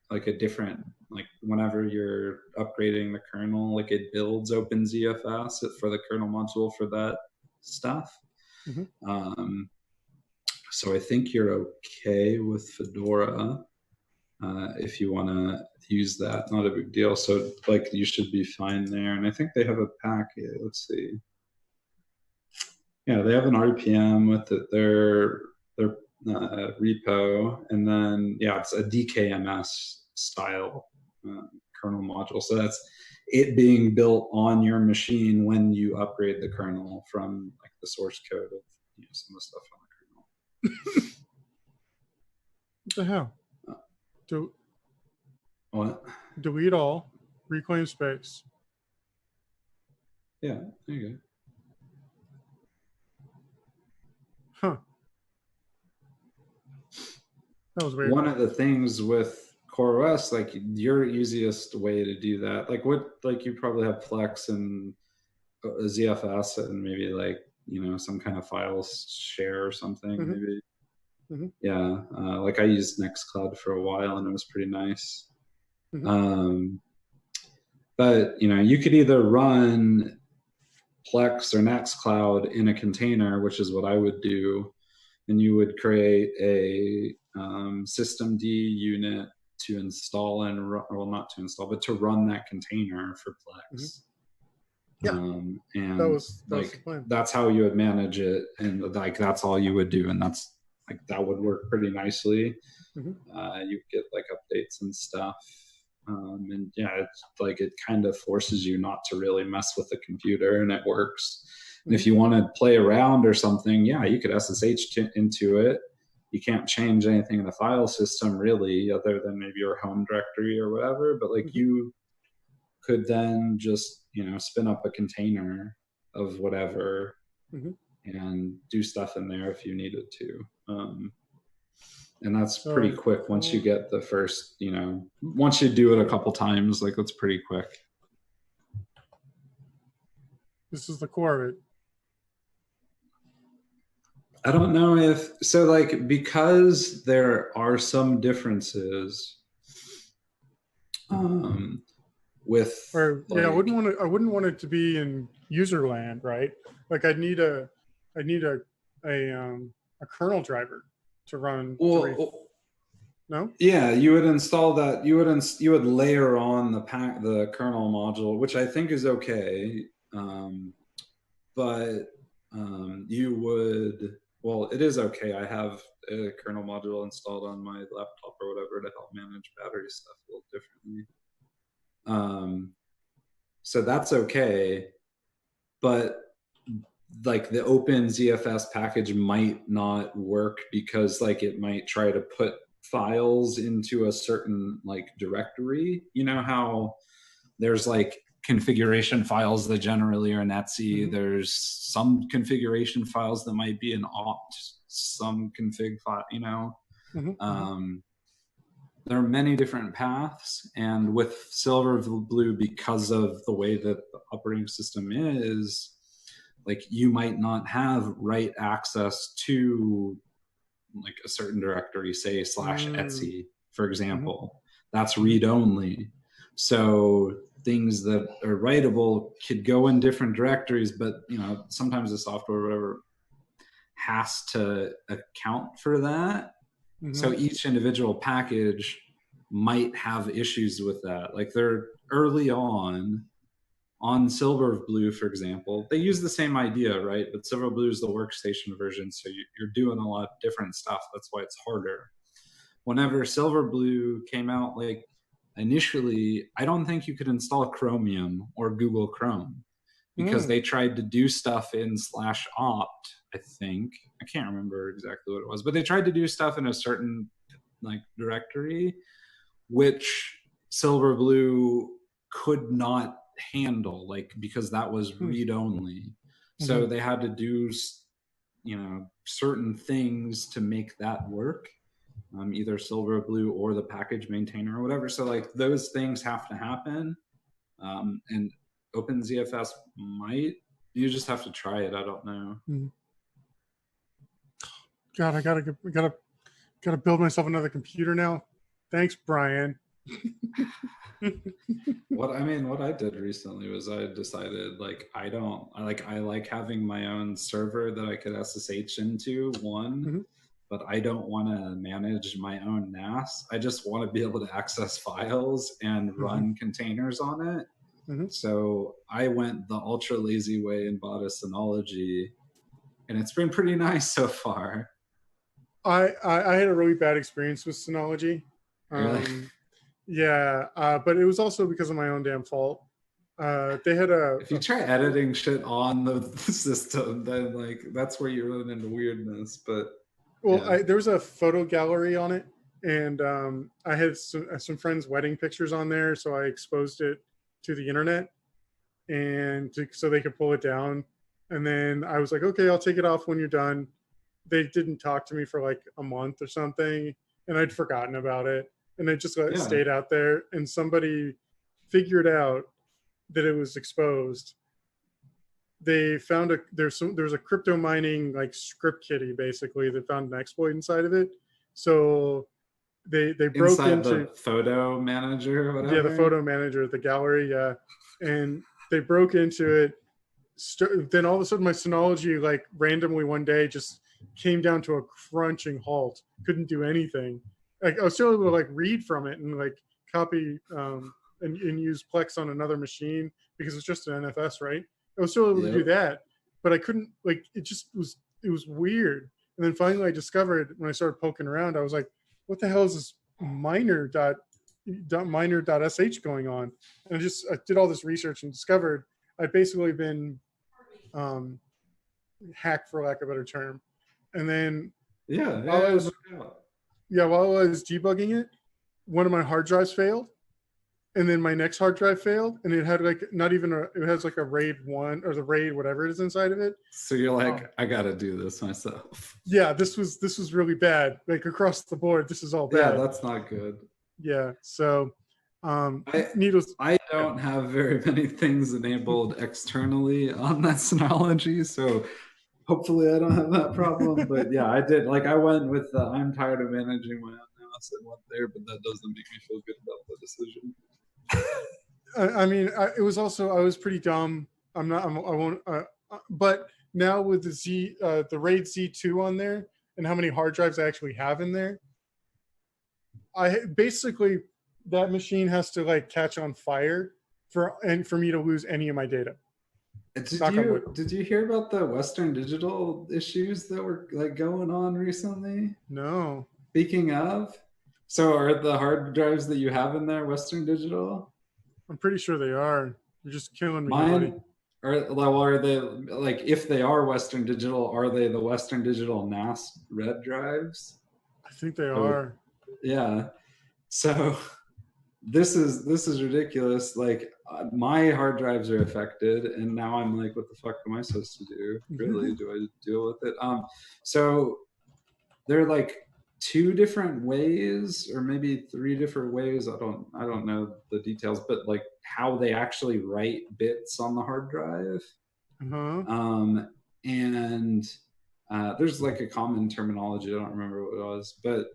like a different, like whenever you're upgrading the kernel, like it builds OpenZFS for the kernel module for that stuff. So I think you're okay with Fedora if you want to use that. Not a big deal. So like you should be fine there. And I think they have a packet. Let's see. Yeah, they have an RPM with their repo, and then yeah, it's a DKMS style kernel module. So that's it being built on your machine when you upgrade the kernel from like the source code of some of the stuff on the kernel. What the hell? What? Delete all, reclaim space. Yeah, there you go. Huh. That was weird. One of the things with CoreOS, like your easiest way to do that, like you probably have Plex and ZFS and maybe like, some kind of file share or something, maybe. Yeah. Like I used Nextcloud for a while and it was pretty nice. But, you could either run Plex or Nextcloud in a container, which is what I would do. And you would create a systemd unit to install and run, well, not to install, but to run that container for Plex. And that's how you would manage it, and like that's all you would do, and that's like that would work pretty nicely. You get like updates and stuff, and yeah, it's like it kind of forces you not to really mess with the computer, and it works. And if you want to play around or something, yeah, you could SSH into it. You can't change anything in the file system really, other than maybe your home directory or whatever. But like you could then just, spin up a container of whatever and do stuff in there if you needed to. And that's pretty quick once you get the first, once you do it a couple times, like that's pretty quick. This is the core of it. I don't know if so, like, because there are some differences with I wouldn't want it to be in user land, right? Like I need a kernel driver to run. No? Yeah, you would install that. You would layer on the kernel module, which I think is okay. But you would. Well, it is okay. I have a kernel module installed on my laptop or whatever to help manage battery stuff a little differently. So that's okay. But like the OpenZFS package might not work because like it might try to put files into a certain like directory. You know how there's like configuration files that generally are in Etsy. There's some configuration files that might be an opt, some config file, there are many different paths. And with Silverblue, because of the way that the operating system is, like you might not have write access to like a certain directory, say /Etsy, for example. That's read only. So things that are writable could go in different directories, but sometimes the software or whatever has to account for that. So each individual package might have issues with that. Like they're early on Silverblue, for example, they use the same idea, right? But Silverblue is the workstation version, so you're doing a lot of different stuff. That's why it's harder. Whenever Silverblue came out, like initially, I don't think you could install Chromium or Google Chrome. because they tried to do stuff in /opt, I think. I can't remember exactly what it was, but they tried to do stuff in a certain like directory, which Silverblue could not handle, like, because that was read only. So they had to do, you know, certain things to make that work, either Silverblue or the package maintainer or whatever. So like those things have to happen. And OpenZFS might, you just have to try it. I don't know. God, I gotta build myself another computer now. Thanks, Brian. What I did recently was I decided, like, I like having my own server that I could SSH into, but I don't want to manage my own NAS. I just want to be able to access files and run containers on it. So I went the ultra lazy way and bought a Synology, and it's been pretty nice so far. I had a really bad experience with Synology. Really? Yeah, but it was also because of my own damn fault. They had if you try editing shit on the system, then like that's where you run into weirdness. But well, there was a photo gallery on it, and I had some friends' wedding pictures on there, so I exposed it to the internet, and so they could pull it down. And then I was like, okay, I'll take it off when you're done. They didn't talk to me for like a month or something, and I'd forgotten about it, and it just stayed out there. And somebody figured out that it was exposed. They found there's a crypto mining like script kiddie basically that found an exploit inside of it. So they broke inside into the photo manager or whatever. Yeah, the photo manager, the gallery, yeah. And they broke into it. Then all of a sudden my Synology like randomly one day just came down to a crunching halt. Couldn't do anything. Like I was still able to like read from it and like copy and use Plex on another machine because it's just an NFS, right? I was still able to do that, but I couldn't, like, it was weird. And then finally I discovered when I started poking around, I was like, what the hell is this miner.sh going on? And I did all this research and discovered I'd basically been hacked, for lack of a better term. And then while I was debugging it, one of my hard drives failed. And then my next hard drive failed, and it had like it has like a RAID 1 or the RAID whatever it is inside of it. So you're like, I gotta do this myself. Yeah, this was really bad. Like across the board, this is all bad. Yeah, that's not good. Yeah, so I don't have very many things enabled externally on that Synology, so hopefully I don't have that problem. But yeah, I did. Like I went with I'm tired of managing my own NAS and went there, but that doesn't make me feel good about the decision. I mean, I was pretty dumb. I won't. But now with the RAID Z2 on there and how many hard drives I actually have in there, basically that machine has to like catch on fire for me to lose any of my data. Did you hear about the Western Digital issues that were like going on recently? No. Speaking of, so are the hard drives that you have in there Western Digital? I'm pretty sure they are. You're just killing me. Mine are they, like, if they are Western Digital, are they the Western Digital NAS red drives? I think they are. Yeah. So this is ridiculous. Like my hard drives are affected, and now I'm like, what the fuck am I supposed to do? Really, do I deal with it? So they're like 2 different ways, or maybe 3 different ways. I don't know the details, but like how they actually write bits on the hard drive. And there's like a common terminology. I don't remember what it was, but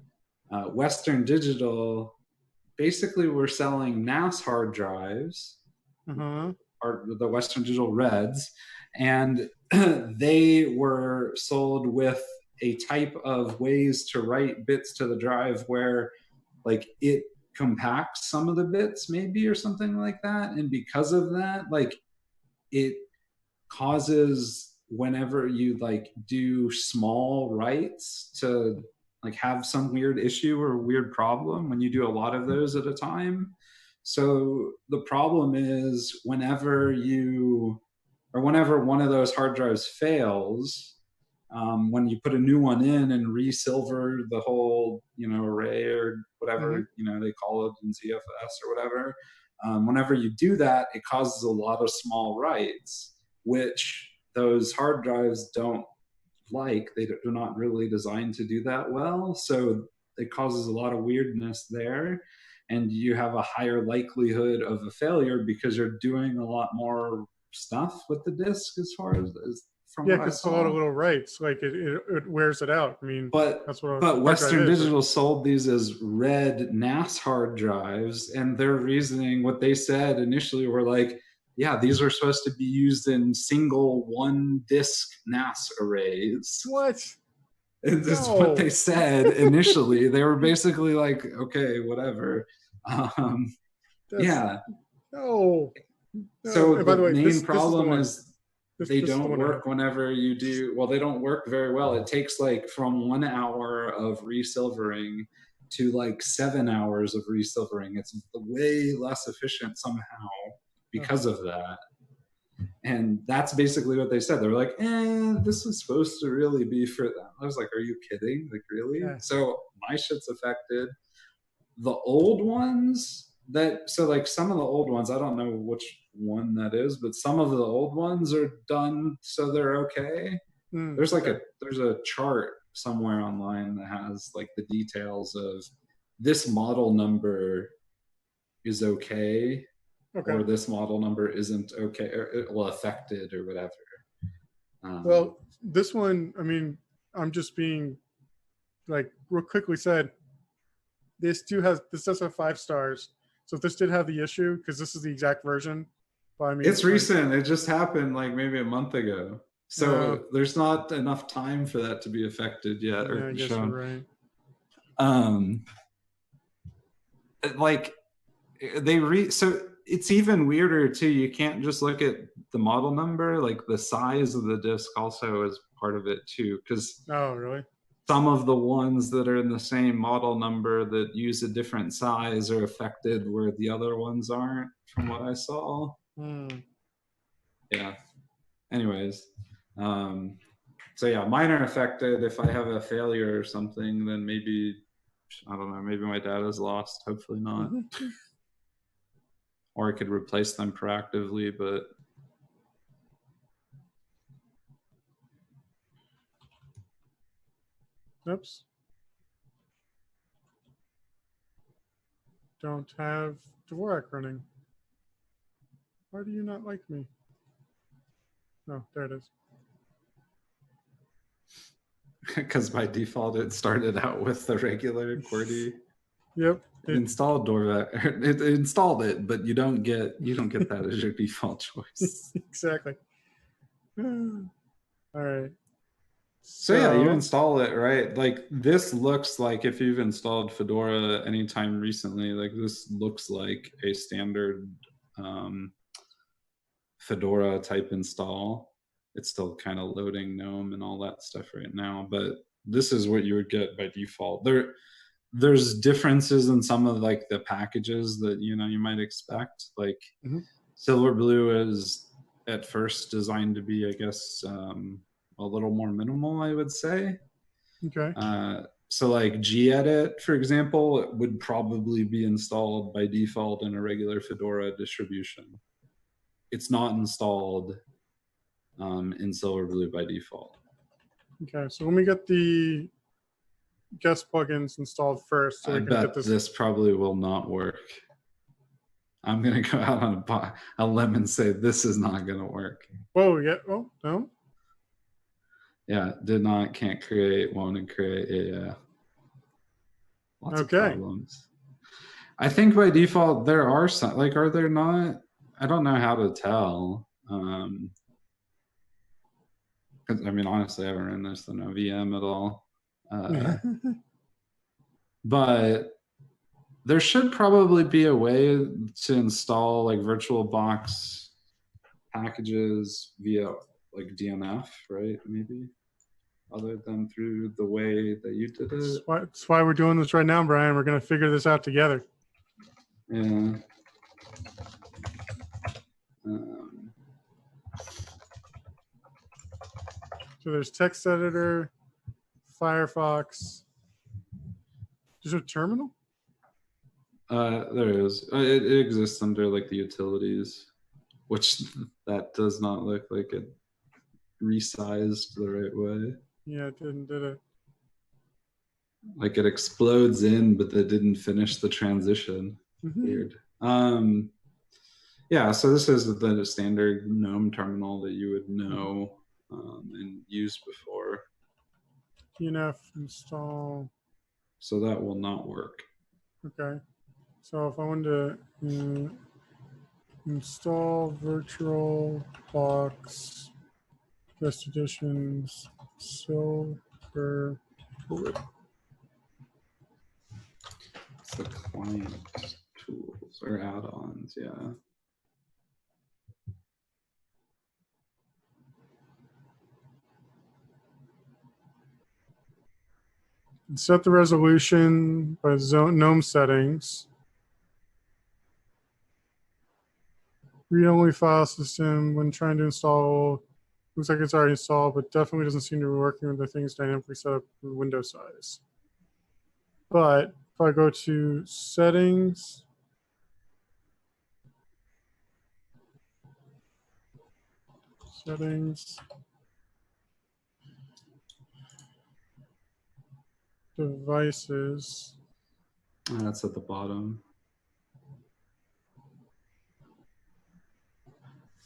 Western Digital basically were selling NAS hard drives, or the Western Digital Reds, and they were sold with a type of ways to write bits to the drive where like it compacts some of the bits maybe or something like that. And because of that, like it causes whenever you like do small writes to like have some weird issue or weird problem when you do a lot of those at a time. So the problem is whenever you or whenever one of those hard drives fails, when you put a new one in and resilver the whole, array or whatever, they call it in ZFS or whatever, whenever you do that, it causes a lot of small writes, which those hard drives don't like. They're not really designed to do that well. So it causes a lot of weirdness there. And you have a higher likelihood of a failure because you're doing a lot more stuff with the disk as far as from Yeah, what I because it's a saw. lot of little writes. Like it wears it out. I mean, that's what. But Western Digital sold these as red NAS hard drives, and their reasoning, what they said initially, were like, yeah, these are supposed to be used in single one disk NAS arrays. What? And this is what they said initially. They were basically like, okay, whatever. Yeah. No. So and by the way, main problem is they don't work one whenever you do. Well, they don't work very well. It takes like from 1 hour of resilvering to like 7 hours of resilvering. It's way less efficient somehow because of that. And that's basically what they said. They were like, this is supposed to really be for them. I was like, are you kidding? Like, really? Yeah. So my shit's affected. The old ones like some of the old ones, I don't know which one that is, but some of the old ones are done so they're okay. There's like there's a chart somewhere online that has like the details of this model number is okay. Or this model number isn't okay, or well, affected or whatever. Well, this one, I mean, I'm just being like real quickly said, this does have 5 stars. So if this did have the issue, because this is the exact version, but I mean, it's recent. It just happened like maybe a month ago. So there's not enough time for that to be affected yet. Yeah, I guess shown. You're right. Like so it's even weirder too. You can't just look at the model number. Like the size of the disk also is part of it too. Because really? Some of the ones that are in the same model number that use a different size are affected where the other ones aren't, from what I saw. Yeah. Anyways, so yeah, mine are affected. If I have a failure or something, then maybe, I don't know, maybe my data's lost. Hopefully not. Or I could replace them proactively, but oops. Don't have Dvorak running. Why do you not like me? Oh, there it is. Because by default it started out with the regular QWERTY. Yep. It installed Dvorak. It installed it, but you don't get that as your default choice. Exactly. All right. So yeah, you install it, right? Like this looks like, if you've installed Fedora anytime recently, like this looks like a standard Fedora type install. It's still kind of loading GNOME and all that stuff right now, but this is what you would get by default. There's differences in some of like the packages that you might expect. Like Silverblue is at first designed to be, I guess, a little more minimal, I would say. Okay. So like gedit, for example, it would probably be installed by default in a regular Fedora distribution. It's not installed in Silverblue by default. Okay, so let me get the guest plugins installed first. So I bet this probably will not work. I'm going to go out on a limb and say this is not going to work. Whoa, yeah. Oh, no. Yeah, can't create, won't create. Yeah. Lots of problems. I think by default there are some, like, are there not? I don't know how to tell. I mean, honestly, I haven't run this in a VM at all. But there should probably be a way to install like VirtualBox packages via like DNF, right? Maybe, other than through the way that you did it. That's why we're doing this right now, Brian. We're going to figure this out together. Yeah. So there's text editor, Firefox. There's a terminal? There is. It exists under like the utilities, which that does not look like it resized the right way. Yeah, it didn't, did it? Like it explodes in, but they didn't finish the transition. Weird. Yeah, so this is the standard GNOME terminal that you would know and use before. DNF install. So that will not work. Okay. So if I wanted to install Virtualbox Guest Editions Silverblue. It's the client tools or add-ons, yeah. Set the resolution by GNOME settings. Read-only file system when trying to install. Looks like it's already installed, but definitely doesn't seem to be working with the things dynamically set up for window size. But if I go to settings, devices. That's at the bottom.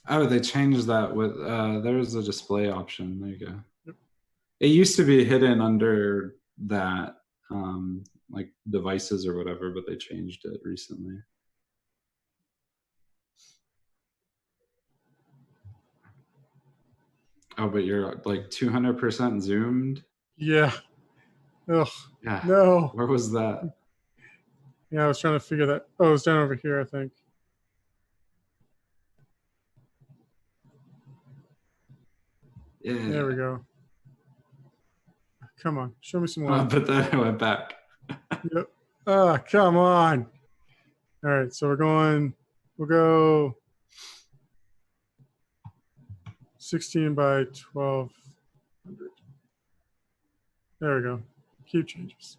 Oh, they changed that with, there's a display option. There you go. Yep. It used to be hidden under that, like devices or whatever, but they changed it recently. Oh, but you're like 200% zoomed? Yeah. Ugh. Yeah. No. Where was that? Yeah, I was trying to figure that. Oh, it's down over here, I think. Yeah. There we go. Come on, show me some love. But then I went back. Yep. Ah, come on. All right, so we'll go 16 by 1200. There we go. Keep changes.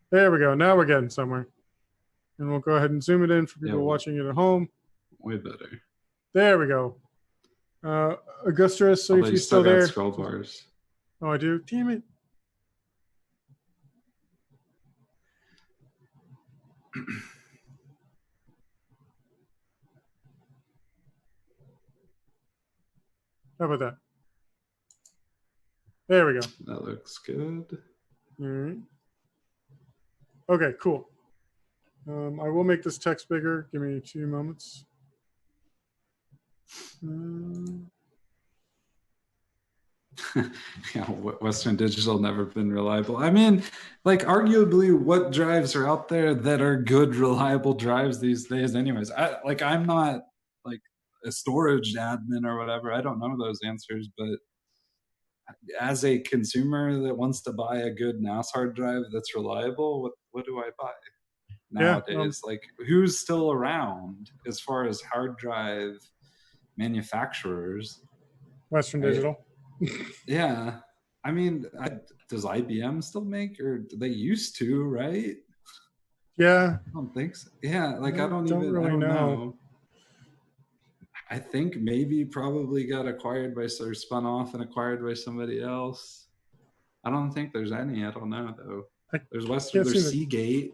There we go. Now we're getting somewhere. And we'll go ahead and zoom it in for people watching it at home. Way better. There we go. Augustus, so if you're still there. Scroll bars. Oh, I do? Damn it. How about that? There we go. That looks good. All right. Okay, cool. I will make this text bigger. Give me 2 moments. Yeah, Western Digital never been reliable. I mean, like arguably what drives are out there that are good, reliable drives these days anyways. I'm not like a storage admin or whatever. I don't know those answers, but as a consumer that wants to buy a good NAS hard drive that's reliable, what do I buy nowadays? Like who's still around as far as hard drive manufacturers? Western Digital. Yeah. I mean, does IBM still make, or do they used to, right? Yeah. I don't think so. Yeah, like I don't really know. I think maybe probably got acquired by, or spun off and acquired by somebody else. I don't think there's any. I don't know though. There's Western. There's Seagate.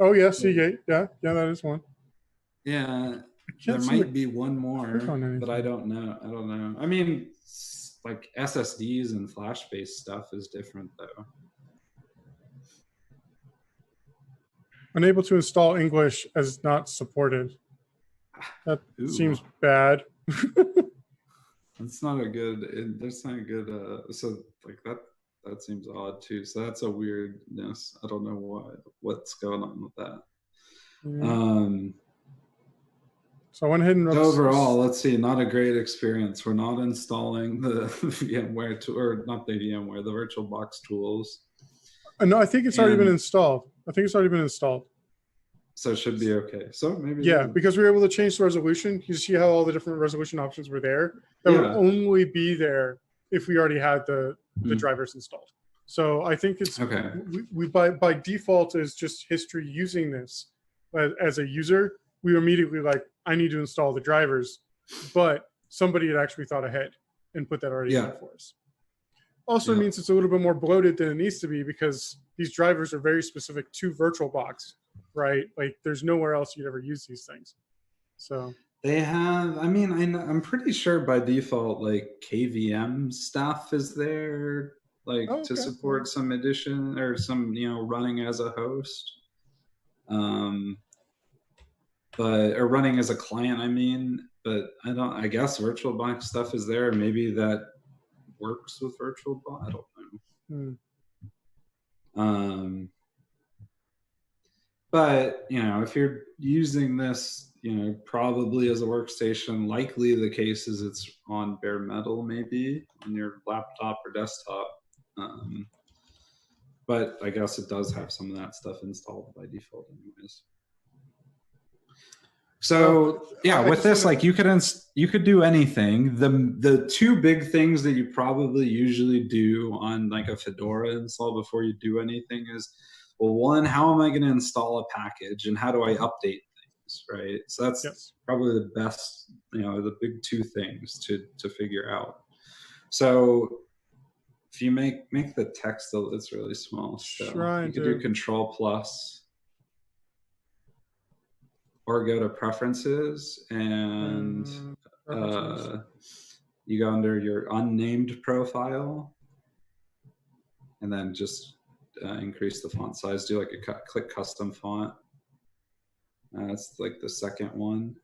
Oh yeah, Seagate. Yeah, that is one. Yeah, there might be one more, but I don't know. I mean, like SSDs and flash-based stuff is different though. Unable to install English as not supported. That seems bad. That's not a good. That's not a good. So like that seems odd too. So that's a weirdness. I don't know what's going on with that. Mm-hmm. So I went ahead and overall, let's see, not a great experience. We're not installing the VMware or not the VMware, the VirtualBox tools. No, I think it's already been installed. So it should be okay. So maybe because we were able to change the resolution. You see how all the different resolution options were there. That would only be there if we already had the drivers installed. So I think it's Okay. we by default is just history using this as a user. We were immediately like, I need to install the drivers, but somebody had actually thought ahead and put that already in for us. Also means it's a little bit more bloated than it needs to be because these drivers are very specific to VirtualBox, right? Like there's nowhere else you'd ever use these things. So they have, I mean, I'm pretty sure by default, like KVM stuff is there, like to support some edition or some, running as a host. But or running as a client, I mean, but I guess VirtualBox stuff is there. Maybe that works with VirtualBox. I don't know. But if you're using this, probably as a workstation, likely the case is it's on bare metal, maybe on your laptop or desktop. But I guess it does have some of that stuff installed by default, anyways. So with this, like you could do anything. The two big things that you probably usually do on like a Fedora install before you do anything is, well, one, how am I going to install a package, and how do I update things, right? So that's probably the best, the big two things to figure out. So if you make the text, it's really small. So you could do Control Plus. Or go to Preferences, and you go under your unnamed profile, and then just increase the font size. Do like click Custom Font. That's like the second one,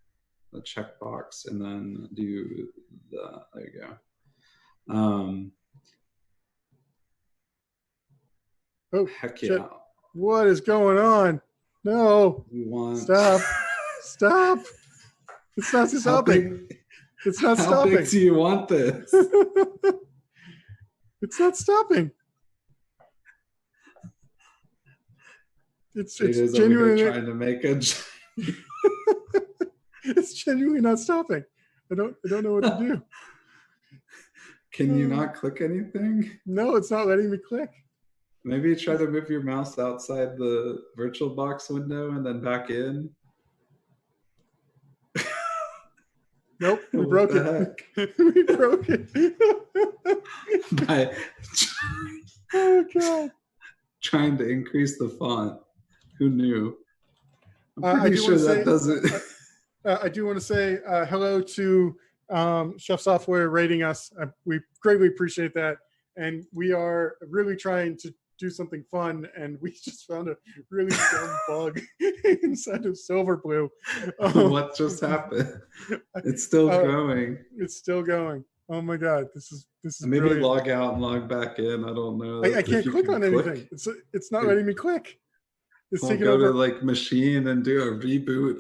the checkbox, and then do there you go. Oh, heck yeah! What is going on? No, stop. Stop! It's not stopping. It's not stopping. How big do you want this? It's not stopping. It's genuinely trying to make a. It's genuinely not stopping. I don't know what to do. Can you not click anything? No, it's not letting me click. Maybe try to move your mouse outside the VirtualBox window and then back in. Nope, we broke it. We broke it. Oh God! Trying to increase the font. Who knew? I'm pretty sure that doesn't. I do want to say hello to Chef Software rating us. We greatly appreciate that, and we are really trying to do something fun, and we just found a really dumb bug inside of Silverblue. What just happened? It's still growing. It's still going. Oh my God, this is maybe brilliant. Log out and log back in. I don't know. I can't click on anything. It's not letting me click. It's taking over. Go to like machine and do a reboot.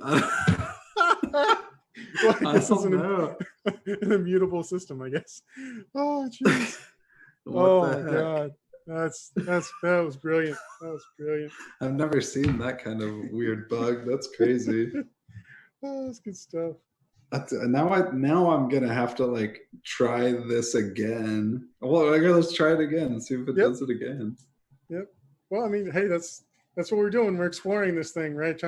Well, this is an immutable system, I guess. Oh jeez. Oh my God. That was brilliant. That was brilliant. I've never seen that kind of weird bug. That's crazy. Oh, that's good stuff. Now I'm gonna have to like try this again. Well, I gotta let's try it again and see if it does it again. Yep. Well, I mean, hey, that's what we're doing. We're exploring this thing, right?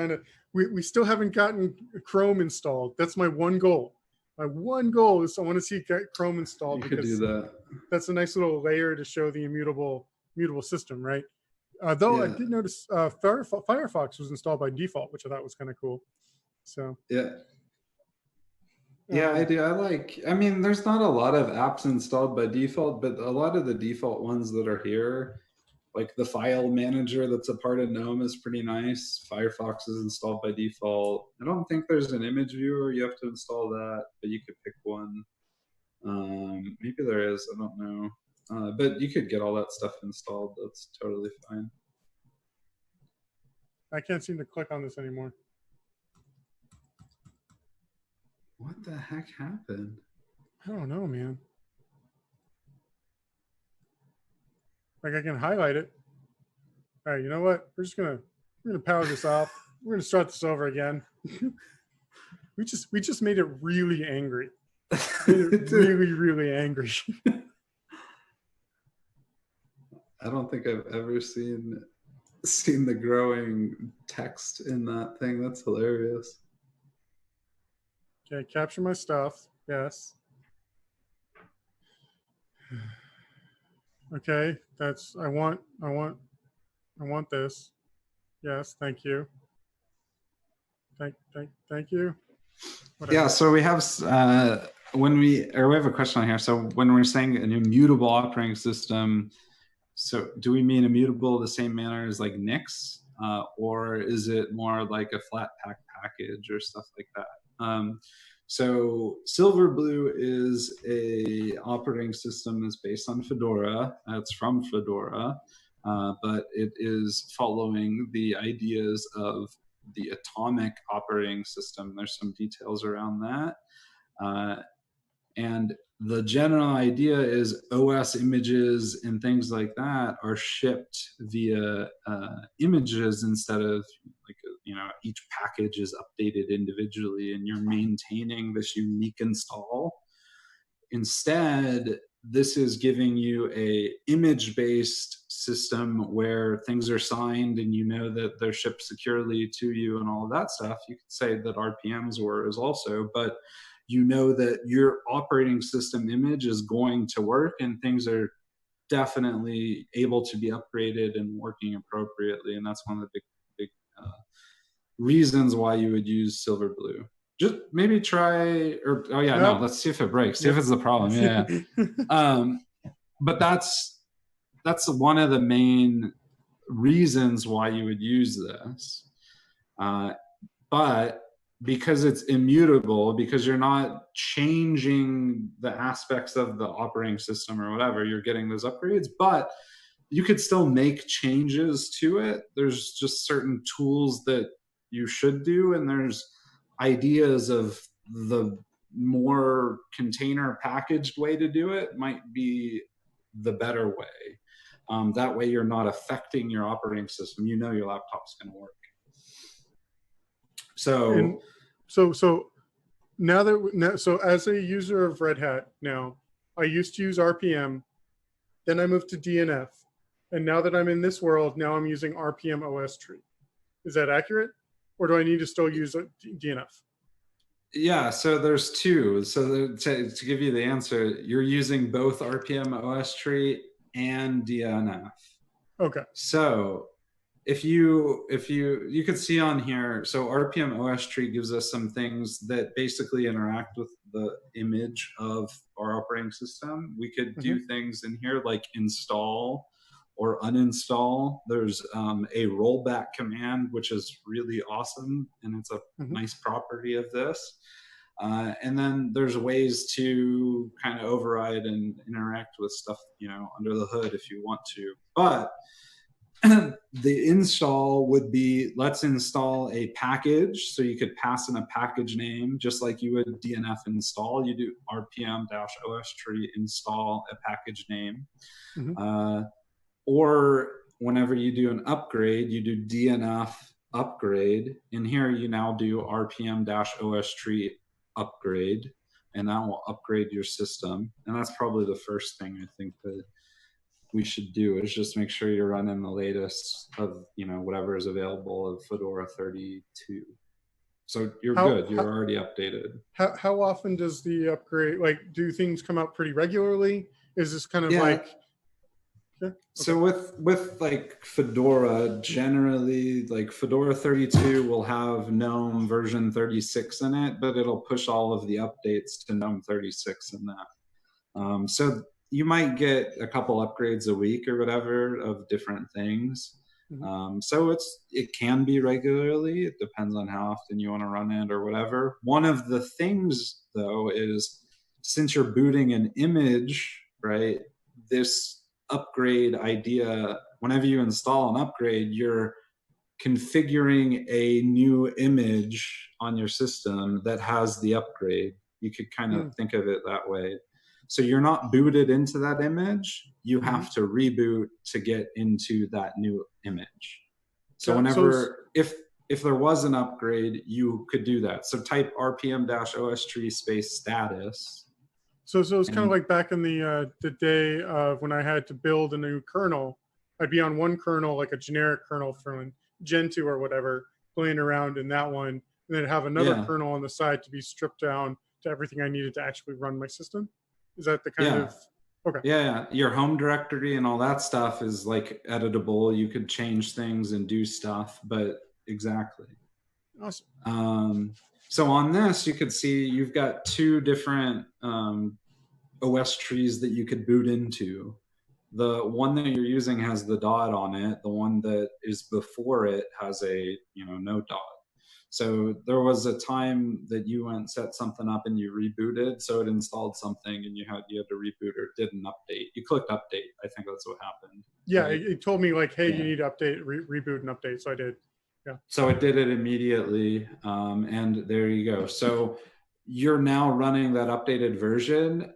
We still haven't gotten Chrome installed. That's my one goal. My one goal is I want to see Chrome installed. You could do that. That's a nice little layer to show the immutable system, right? Though I did notice Firefox was installed by default, which I thought was kind of cool. So yeah, I do. I mean, there's not a lot of apps installed by default, but a lot of the default ones that are here, like the file manager that's a part of GNOME is pretty nice. Firefox is installed by default. I don't think there's an image viewer. You have to install that, but you could pick one. Maybe there is. I don't know. But you could get all that stuff installed. That's totally fine. I can't seem to click on this anymore. What the heck happened? I don't know, man. Like I can highlight it. All right, you know what? We're gonna power this off. We're gonna start this over again. we just made it really angry. Really, really angry. I don't think I've ever seen the growing text in that thing. That's hilarious. Okay, capture my stuff. Yes. Okay, that's I want this. Yes, thank you. Thank you. Whatever. Yeah, so we have we have a question on here. So when we're saying an immutable operating system, so do we mean immutable the same manner as like Nix, or is it more like a flat pack package or stuff like that? So Silverblue is a operating system that's based on Fedora. It's from Fedora, but it is following the ideas of the atomic operating system. There's some details around that. And the general idea is OS images and things like that are shipped via images instead of like, each package is updated individually and you're maintaining this unique install. Instead, this is giving you a image-based system where things are signed and you know that they're shipped securely to you and all of that stuff. You could say that RPMs were as also, but you know that your operating system image is going to work and things are definitely able to be upgraded and working appropriately. And that's one of the big reasons why you would use Silverblue. Just maybe try, or no, let's see if it breaks. See if it's the problem. Yeah. But that's one of the main reasons why you would use this. But because it's immutable, because you're not changing the aspects of the operating system or whatever, you're getting those upgrades, but you could still make changes to it. There's just certain tools that you should do, and there's ideas of the more container packaged way to do it might be the better way. That way you're not affecting your operating system. You know your laptop's going to work. So so as a user of Red Hat now, I used to use RPM, then I moved to DNF, and now that I'm in this world, now I'm using RPM OS tree. Is that accurate? Or do I need to still use DNF? Yeah, so there's two. So to give you the answer, you're using both RPM OS tree and DNF. Okay. So if you could see on here, so RPM OS tree gives us some things that basically interact with the image of our operating system. We could do things in here like install or uninstall. There's a rollback command, which is really awesome, and it's a nice property of this. And then there's ways to kind of override and interact with stuff, under the hood if you want to. But the install would be, let's install a package. So you could pass in a package name, just like you would DNF install. You do RPM-OS tree install a package name. Or whenever you do an upgrade, you do DNF upgrade. In here, you now do RPM-OS tree upgrade, and that will upgrade your system. And that's probably the first thing I think that we should do, is just make sure you're running the latest of whatever is available of Fedora 32. So you're good. You're already updated. How often does the upgrade, like, do things come out pretty regularly? Is this kind of like... Okay. So with like Fedora, generally, like Fedora 32 will have GNOME version 36 in it, but it'll push all of the updates to GNOME 36 in that. So you might get a couple upgrades a week or whatever of different things. So it can be regularly. It depends on how often you want to run it or whatever. One of the things, though, is since you're booting an image, right, this upgrade idea, whenever you install an upgrade, you're configuring a new image on your system that has the upgrade. You could kind of think of it that way. So you're not booted into that image. You have to reboot to get into that new image. So whenever, if there was an upgrade, you could do that. So type RPM-OS tree space status. So it's kind of like back in the day of when I had to build a new kernel. I'd be on one kernel, like a generic kernel from Gentoo or whatever, playing around in that one, and then have another Yeah, kernel on the side to be stripped down to everything I needed to actually run my system. Is that the kind yeah. of okay? Yeah, your home directory and all that stuff is like editable. You could change things and do stuff, but exactly. Awesome. So on this, you could see you've got two different OS trees that you could boot into. The one that you're using has the dot on it. The one that is before it has a no dot. So there was a time that you went set something up and you rebooted, so it installed something and you had to reboot or it did an update. You clicked update. I think that's what happened. Yeah, Right? it told me like, hey, Yeah. you need to update, reboot and update. So I did. Yeah. So it did it immediately, and there you go. So you're now running that updated version,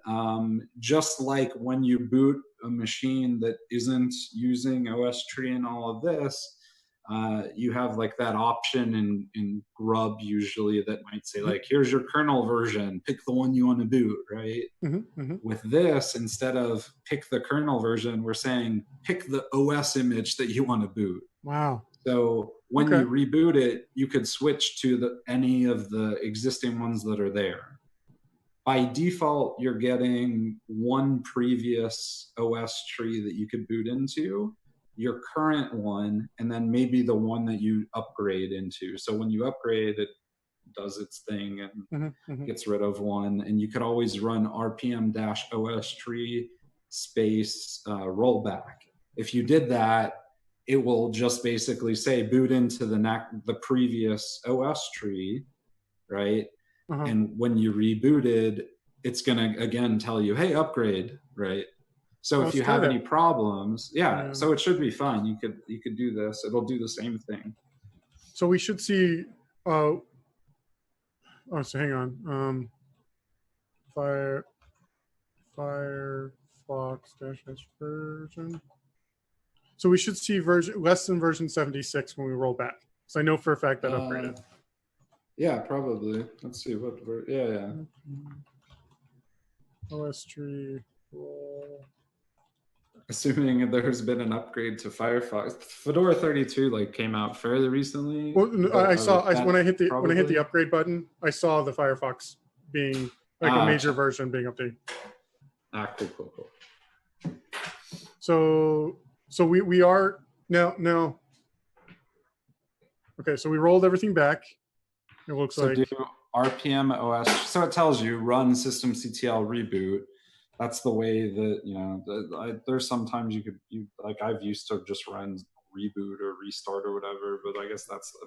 just like when you boot a machine that isn't using OS tree and all of this. You have like that option in Grub usually that might say like, here's your kernel version, pick the one you want to boot, right? With this, instead of pick the kernel version, we're saying pick the OS image that you want to boot. Wow. So when you reboot it, you could switch to any of the existing ones that are there. By default, you're getting one previous OS tree that you could boot into, your current one, and then maybe the one that you upgrade into. So when you upgrade, it does its thing and gets rid of one. And you could always run rpm-os tree space rollback. If you did that, it will just basically say boot into the previous OS tree, right? And when you rebooted, it's going to again tell you, hey, upgrade, right? So if you have any problems, so it should be fine. You could do this. It'll do the same thing. So we should see. So hang on. Firefox dash version. So we should see less than version 76 when we roll back. So I know for a fact that upgraded. Yeah, probably. Let's see what. Yeah. OS tree roll. Assuming there's been an upgrade to Firefox, Fedora 32 came out fairly recently. Well, I saw when I hit the upgrade button, I saw the Firefox being a major version being updated. Cool. So we are now. Okay, so we rolled everything back. It looks like. Do RPM OS. So it tells you run systemctl reboot. That's the way that there's sometimes I've used to just run reboot or restart or whatever, but I guess that's a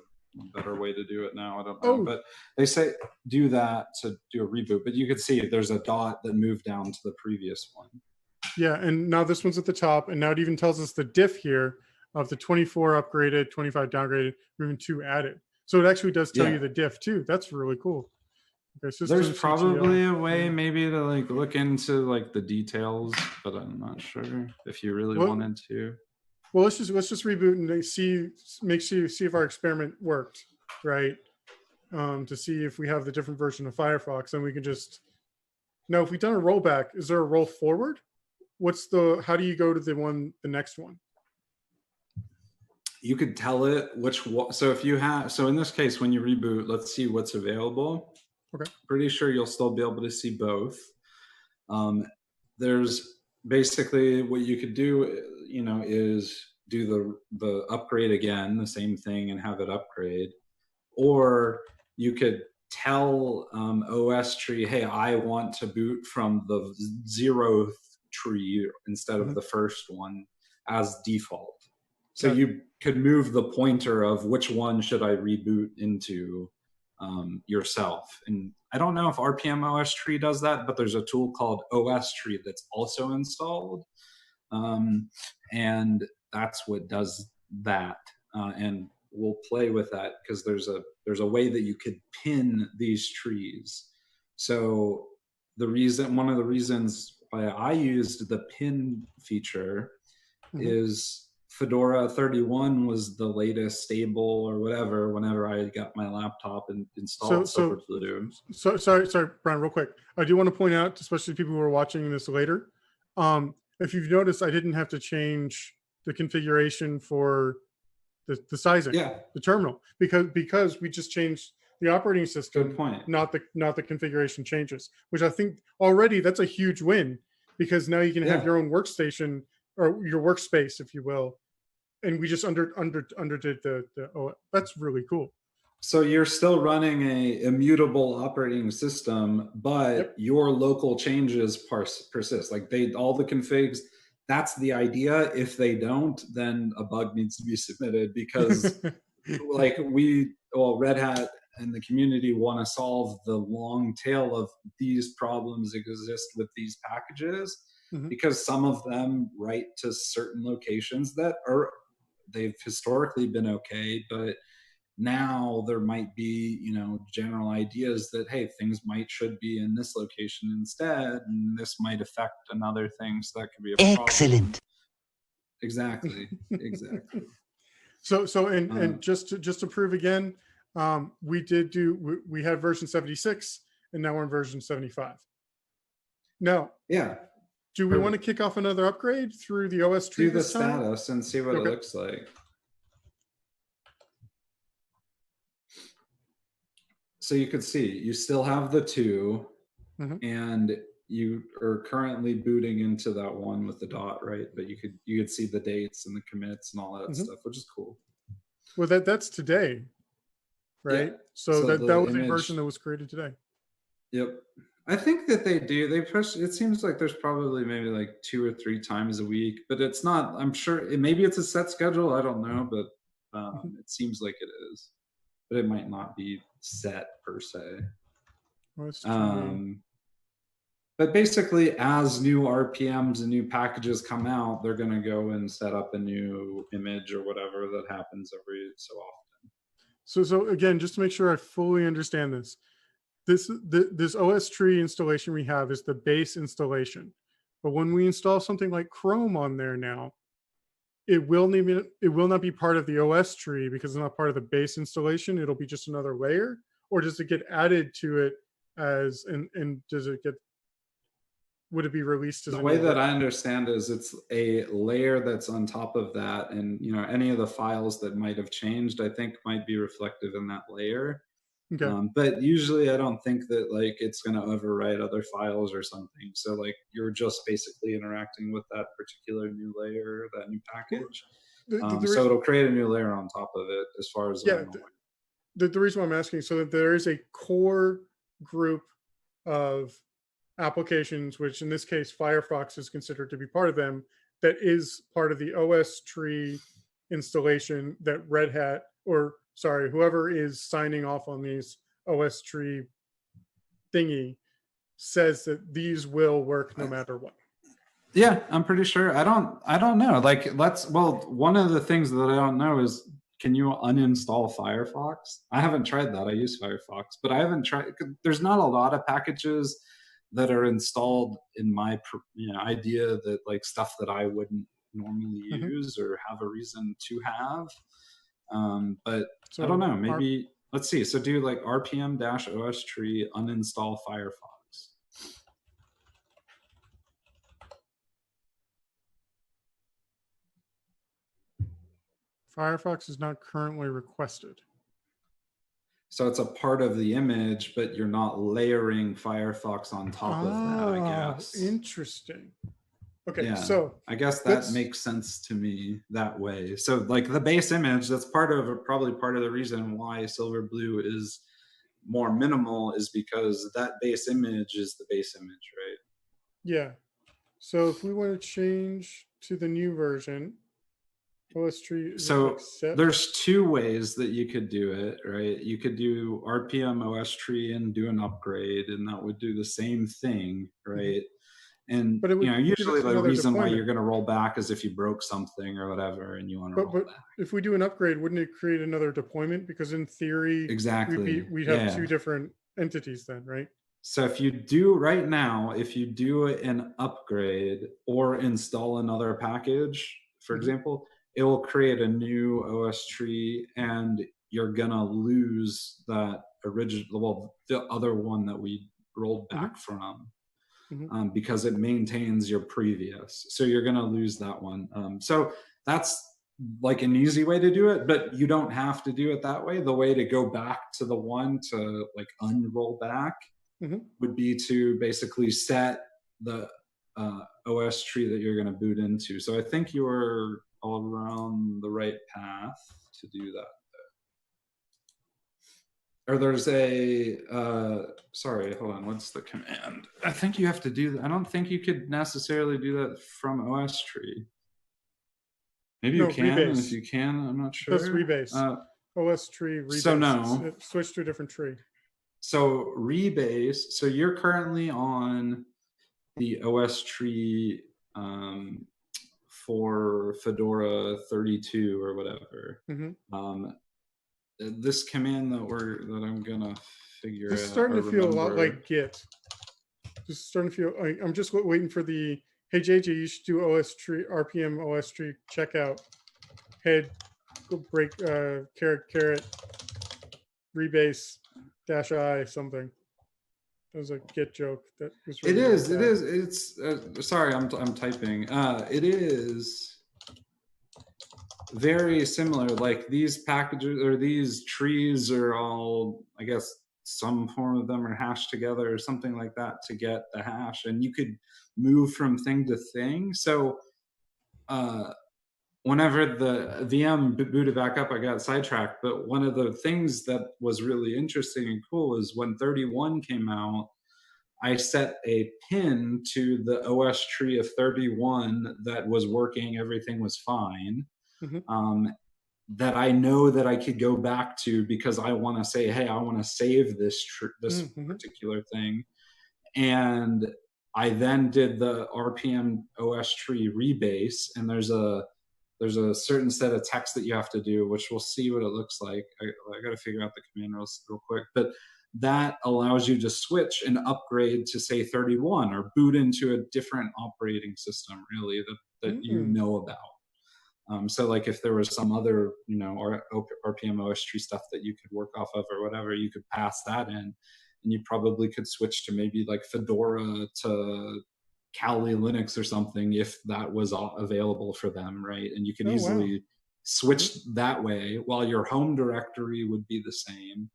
better way to do it now. I don't know, but they say do that to do a reboot. But you could see there's a dot that moved down to the previous one. Yeah, and now this one's at the top, and now it even tells us the diff here of the 24 upgraded, 25 downgraded, or even 2 added. So it actually does tell you the diff too. That's really cool. Okay, there's probably a way maybe to look into the details, but I'm not sure if you really wanted to. Well, let's just reboot and see if our experiment worked, right? To see if we have the different version of Firefox, and we can just now if we've done a rollback, is there a roll forward? How do you go to the next one? You could tell it so in this case, when you reboot, let's see what's available. Okay. Pretty sure you'll still be able to see both. There's basically what you could do, is do the upgrade again, the same thing, and have it upgrade. Or you could tell OS tree, hey, I want to boot from the 0th tree instead of the first one as default. So you could move the pointer of which one should I reboot into yourself. And I don't know if RPM OS tree does that, but there's a tool called OS tree that's also installed. And that's what does that. And we'll play with that because there's a way that you could pin these trees. So one of the reasons why I used the pin feature is Fedora 31 was the latest stable or whatever whenever I got my laptop and installed Silverblue. So sorry, Brian, real quick. I do want to point out, especially people who are watching this later, if you've noticed, I didn't have to change the configuration for the sizing, Yeah, the terminal, because we just changed the operating system, good point. not the configuration changes, which I think already that's a huge win, because now you can have Yeah. your own workstation or your workspace, if you will, and we just underdid the that's really cool. So you're still running a immutable operating system, but Yep. your local changes persist. Like all the configs, that's the idea. If they don't, then a bug needs to be submitted, because like Red Hat and the community want to solve the long tail of these problems exist with these packages, Mhm. because some of them write to certain locations that they've historically been okay, but now there might be general ideas that, hey, things should be in this location instead, and this might affect another thing, so that could be a problem. Excellent. Exactly. And just to prove again, we had version 76, and now we're in version 75. Now, yeah, do we want to kick off another upgrade through the OS tree? do the this time? status and see what it looks like. So you could see you still have the 2, and you are currently booting into that one with the dot, right? But you could see the dates and the commits and all that stuff, which is cool. Well, that's today, right? Yeah. So that was a version that was created today. Yep. I think that they push. It seems like there's probably maybe like 2 or 3 times a week, but it's not. I'm sure maybe it's a set schedule. I don't know, but it seems like it is. But it might not be set per se. But basically, as new RPMs and new packages come out, they're going to go and set up a new image or whatever that happens every so often. So again, just to make sure I fully understand this OS tree installation we have is the base installation. But when we install something like Chrome on there now, it will not be part of the OS tree because it's not part of the base installation. It'll be just another layer, or does it get added to it as and would it be released as the way that I understand is it's a layer that's on top of that, and any of the files that might have changed, I think, might be reflective in that layer. Okay. But usually I don't think that like it's going to overwrite other files or something. So like you're just basically interacting with that particular new layer, that new package. So it'll create a new layer on top of it, as far as I'm aware. The reason why I'm asking, so that there is a core group of applications, which in this case Firefox is considered to be part of them, that is part of the OS tree installation that Red Hat, or sorry, whoever is signing off on these OS tree thingy, says that these will work no matter what. Yeah, I'm pretty sure. I don't know. Like, one of the things that I don't know is, can you uninstall Firefox? I haven't tried that. I use Firefox, but I haven't tried. There's not a lot of packages that are installed in my idea that like stuff that I wouldn't normally use or have a reason to have. But so I don't know. Maybe let's see. So do like rpm-os tree uninstall Firefox. Firefox is not currently requested. So it's a part of the image, but you're not layering Firefox on top of that, I guess. Interesting. Okay, yeah, so I guess that makes sense to me that way. So like the base image, that's probably part of the reason why Silverblue is more minimal, is because that base image is the base image, right? Yeah. So if we want to change to the new version, OS tree. So there's 2 ways that you could do it, right? You could do RPM OS tree and do an upgrade, and that would do the same thing, right? And but usually the reason why you're going to roll back is if you broke something or whatever, and you want to roll back. If we do an upgrade, wouldn't it create another deployment? Because in theory, exactly, we'd have 2 different entities then, right? So if you do right now, if you do an upgrade or install another package, for example, it will create a new OS tree, and you're gonna lose that original, the other one that we rolled back from. Because it maintains your previous. So you're going to lose that one. So that's like an easy way to do it, but you don't have to do it that way. The way to go back to the one to like unroll back would be to basically set the OS tree that you're going to boot into. So I think you're all around the right path to do that. Or there's a, sorry, hold on, what's the command? I think you have to do that. I don't think you could necessarily do that from OS tree. Maybe you can, and if you can, I'm not sure. That's rebase. OS tree, rebase. So no. Switch to a different tree. So rebase, so you're currently on the OS tree for Fedora 32 or whatever. This command that I'm gonna figure out. This is starting to feel a lot like Git. Just starting to feel like I'm just waiting for the, hey JJ, you should do OS tree, RPM OS tree checkout, head, go break, caret, rebase, -I something. That was a Git joke. That was really It's sorry, I'm typing. It is very similar. Like these packages or these trees are all, I guess, some form of them are hashed together or something like that to get the hash, and you could move from thing to thing. So whenever the VM booted back up, I got sidetracked. But one of the things that was really interesting and cool is when 31 came out, I set a pin to the OS tree of 31 that was working, everything was fine. That I know that I could go back to because I want to say, hey, I want to save this particular thing. And I then did the RPM OS tree rebase, and there's a certain set of text that you have to do, which we'll see what it looks like. I got to figure out the command real quick, but that allows you to switch and upgrade to say 31 or boot into a different operating system, really, that you know about. So like if there was some other, or RPM OS tree stuff that you could work off of or whatever, you could pass that in, and you probably could switch to maybe like Fedora to Kali Linux or something if that was available for them, right? And you can easily switch that way while your home directory would be the same.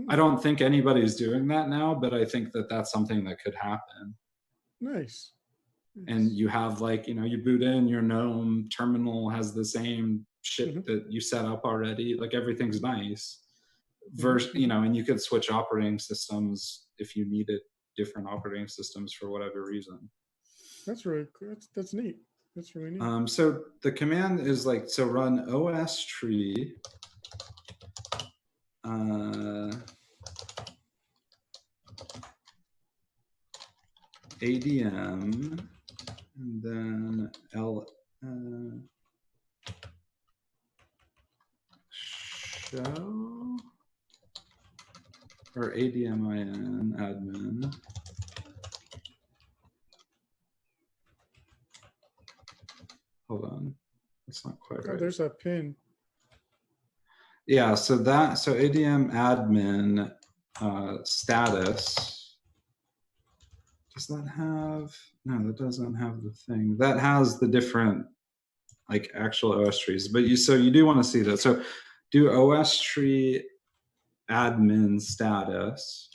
I don't think anybody's doing that now, but I think that that's something that could happen. Nice. And you have like, you boot in, your GNOME terminal has the same shit that you set up already. Like everything's nice. And you could switch operating systems if you needed different operating systems for whatever reason. That's really cool. That's neat. That's really neat. So the command is like, so run OS tree ADM and then show or ADMIN admin. Hold on, that's not quite right. There's a pin. Yeah, so ADM admin status. Does that have, no, that doesn't have the thing. That has the different like actual OS trees, but you do want to see that. So do OS tree admin status.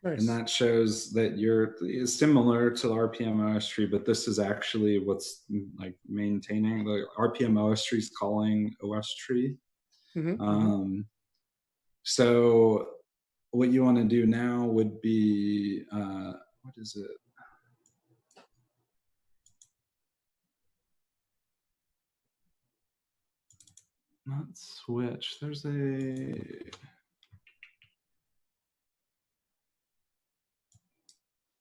Nice. And that shows that you're similar to the RPM OS tree, but this is actually what's like maintaining the RPM OS tree is calling OS tree. So what you want to do now would be, what is it? Not switch, there's a,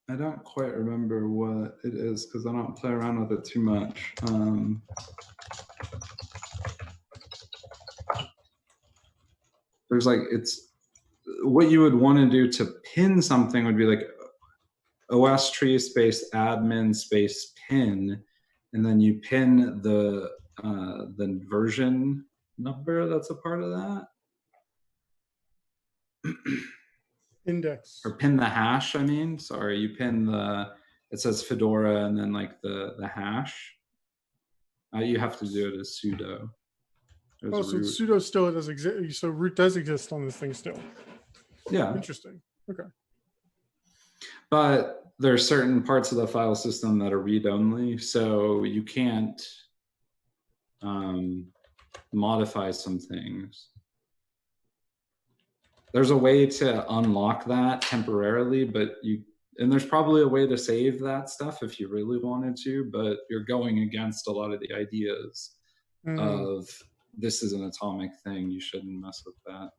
I don't quite remember what it is because I don't play around with it too much. There's like, it's, what you would want to do to pin something would be like OS tree space admin space pin, and then you pin the version number that's a part of that. Index. Or pin the hash, I mean. Sorry, you pin the it says Fedora and then like the hash. You have to do it as sudo. Oh, so sudo still does exist. So root does exist on this thing still. Yeah. Interesting. Okay. But there are certain parts of the file system that are read-only, so you can't modify some things. There's a way to unlock that temporarily, but and there's probably a way to save that stuff if you really wanted to, but you're going against a lot of the ideas of this is an atomic thing. You shouldn't mess with that.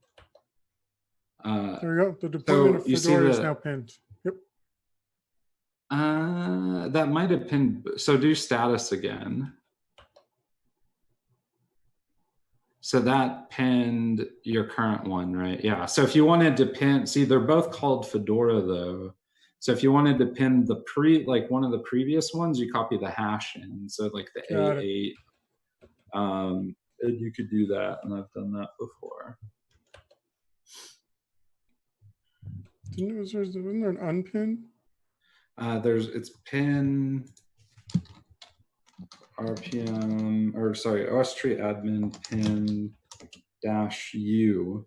There you go. The deployment of Fedora is now pinned. Yep. That might have pinned. So do status again. So that pinned your current one, right? Yeah. So if you wanted to pin, see, they're both called Fedora though. So if you wanted to pin the like one of the previous ones, you copy the hash in. So like the A8, and you could do that. And I've done that before. Wasn't there an unpin? It's pin RPM, or sorry, OS tree admin pin -u.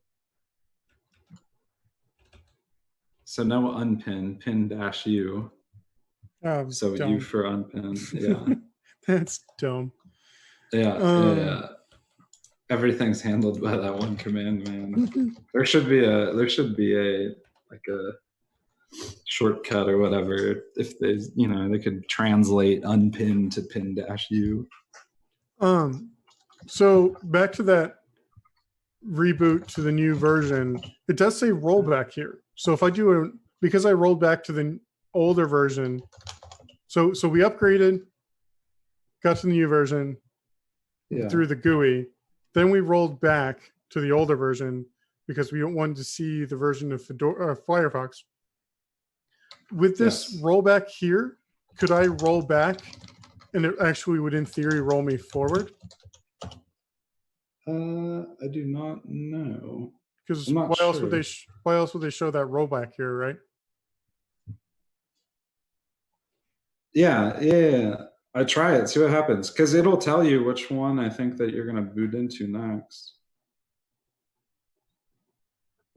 So no unpin, pin -u. Oh, so dumb. U for unpin, yeah. That's dumb. Yeah. Everything's handled by that one command, man. there should be a like a shortcut or whatever if they could translate unpin to pin -u. So back to that reboot to the new version, it does say rollback here. So if I do because I rolled back to the older version, so we upgraded, got to the new version through the GUI, then we rolled back to the older version because we wanted to see the version of Fedora, Firefox. With this rollback here, could I roll back and it actually would, in theory, roll me forward? I do not know. Because why else would they show that rollback here, right? Yeah. I try it, see what happens, because it'll tell you which one I think that you're going to boot into next.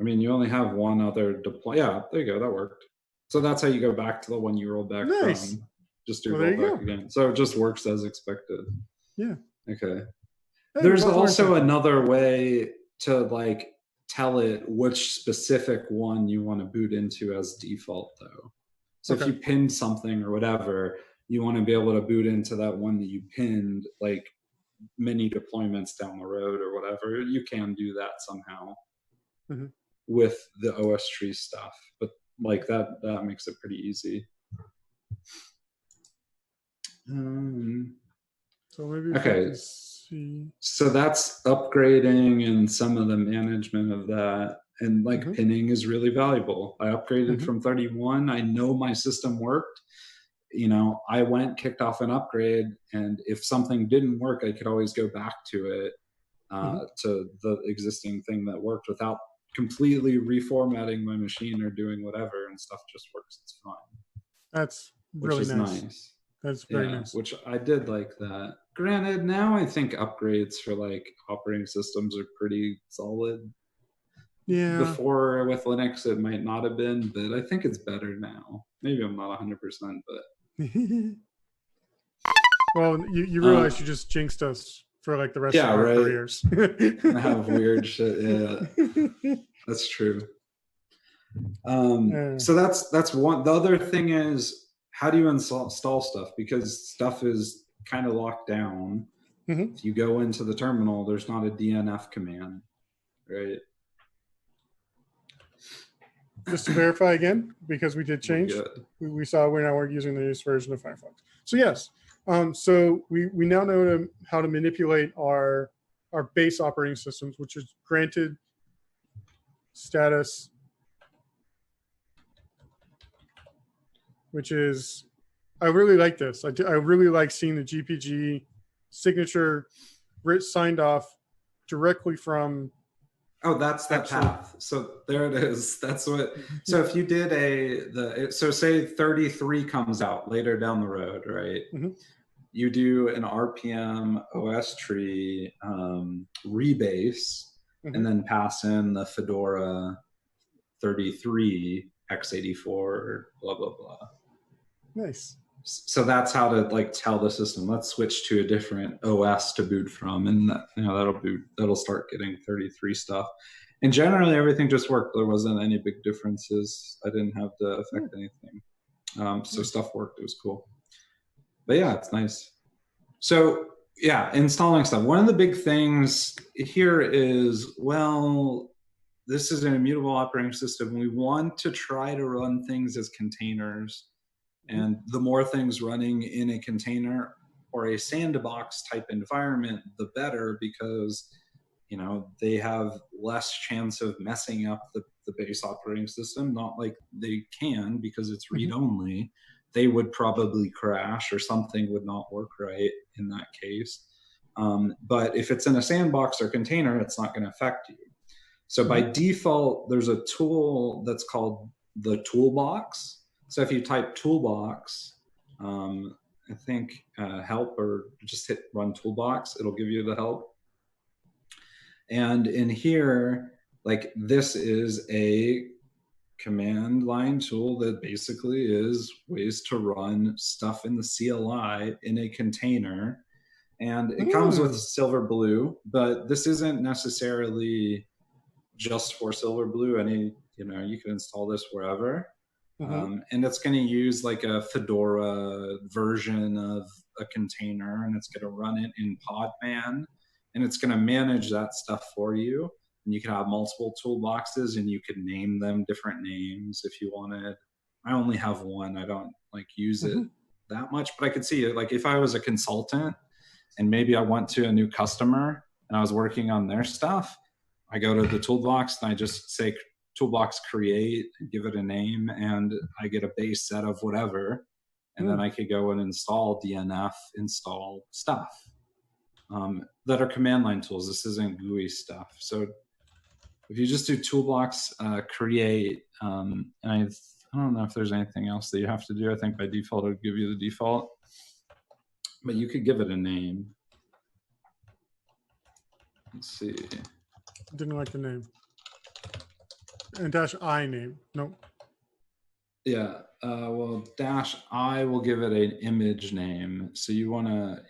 I mean, you only have one other deploy. Yeah, there you go. That worked. So that's how you go back to the one you rolled back from. Just do rollback again. So it just works as expected. Yeah. Okay. Hey, there's also another way to like tell it which specific one you want to boot into as default, though. So if you pinned something or whatever, you want to be able to boot into that one that you pinned, like many deployments down the road or whatever. You can do that somehow with the OS tree stuff, but like that makes it pretty easy. So maybe so that's upgrading and some of the management of that, and like pinning is really valuable. I upgraded from 31. I know my system worked. I kicked off an upgrade, and if something didn't work, I could always go back to it, to the existing thing that worked without completely reformatting my machine or doing whatever, and stuff just works. It's fine. That's really nice. That's very nice. Which I did like that. Granted, now I think upgrades for like operating systems are pretty solid. Yeah. Before with Linux, it might not have been, but I think it's better now. Maybe I'm not 100%, but. Well, you realize you just jinxed us for like the rest of our careers. I have weird shit. Yeah, that's true. So that's one. The other thing is, how do you install stuff? Because stuff is kind of locked down. If you go into the terminal, there's not a DNF command, right? Just to verify again, because we did change. We saw we're now using the newest version of Firefox. So yes, so we now know how to manipulate our base operating systems, which is granted, status, which is, I really like this. I really like seeing the GPG signature signed off directly from Oh, that's that actually. path. So there it is. That's what. So if you did so say 33 comes out later down the road, right? Mm-hmm. You do an RPM OS tree rebase, Mm-hmm. and then pass in the Fedora 33 x84 blah blah blah. Nice. So that's how to like tell the system, let's switch to a different OS to boot from, and that, that'll start getting 33 stuff. And generally everything just worked. There wasn't any big differences. I didn't have to affect anything. So stuff worked. It was cool. But yeah, it's nice. So yeah, installing stuff. One of the big things here is, well, this is an immutable operating system. We want to try to run things as containers. And the more things running in a container or a sandbox type environment, the better, because they have less chance of messing up the base operating system. Not like they can, because it's read-only. They would probably crash or something would not work right in that case. But if it's in a sandbox or container, it's not going to affect you. So by default, there's a tool that's called the toolbox. So if you type toolbox, I think help, or just hit run toolbox, it'll give you the help. And in here, like, this is a command line tool that basically is ways to run stuff in the CLI in a container. And it comes with Silverblue, but this isn't necessarily just for Silverblue. You can install this wherever. And it's going to use like a Fedora version of a container, and it's going to run it in Podman, and it's going to manage that stuff for you. And you can have multiple toolboxes, and you can name them different names if you wanted. I only have one. I don't like use it that much, but I could see it. Like, if I was a consultant and maybe I went to a new customer and I was working on their stuff, I go to the toolbox and I just say toolbox create, give it a name, and I get a base set of whatever. And then I could go and install DNF, install stuff that are command line tools. This isn't GUI stuff. So if you just do toolbox create, and I don't know if there's anything else that you have to do. I think by default it'll give you the default, but you could give it a name. Let's see. Didn't like the name. And -I name. Nope. Yeah. Well, -I will give it an image name. So you wanna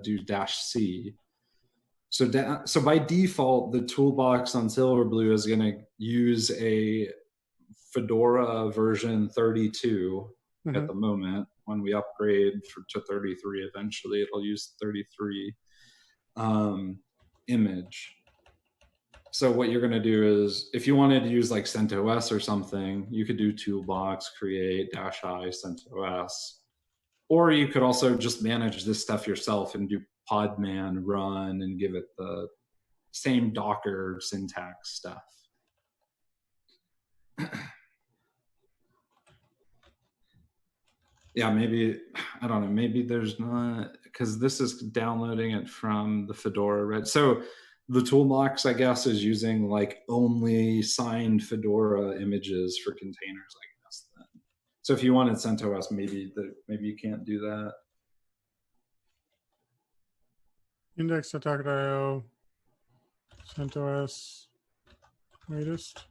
do -C. So by default, the toolbox on Silverblue is gonna use a Fedora version 32 at the moment. When we upgrade to 33 eventually, it'll use 33 image. So what you're going to do is, if you wanted to use like CentOS or something, you could do toolbox create -I CentOS, or you could also just manage this stuff yourself and do podman run and give it the same Docker syntax stuff. Yeah, maybe, I don't know, maybe there's not, because this is downloading it from the Fedora, right? So the toolbox, I guess, is using like only signed Fedora images for containers, I guess. Then. So if you wanted CentOS, maybe you can't do that. Index.docker.io, CentOS, latest.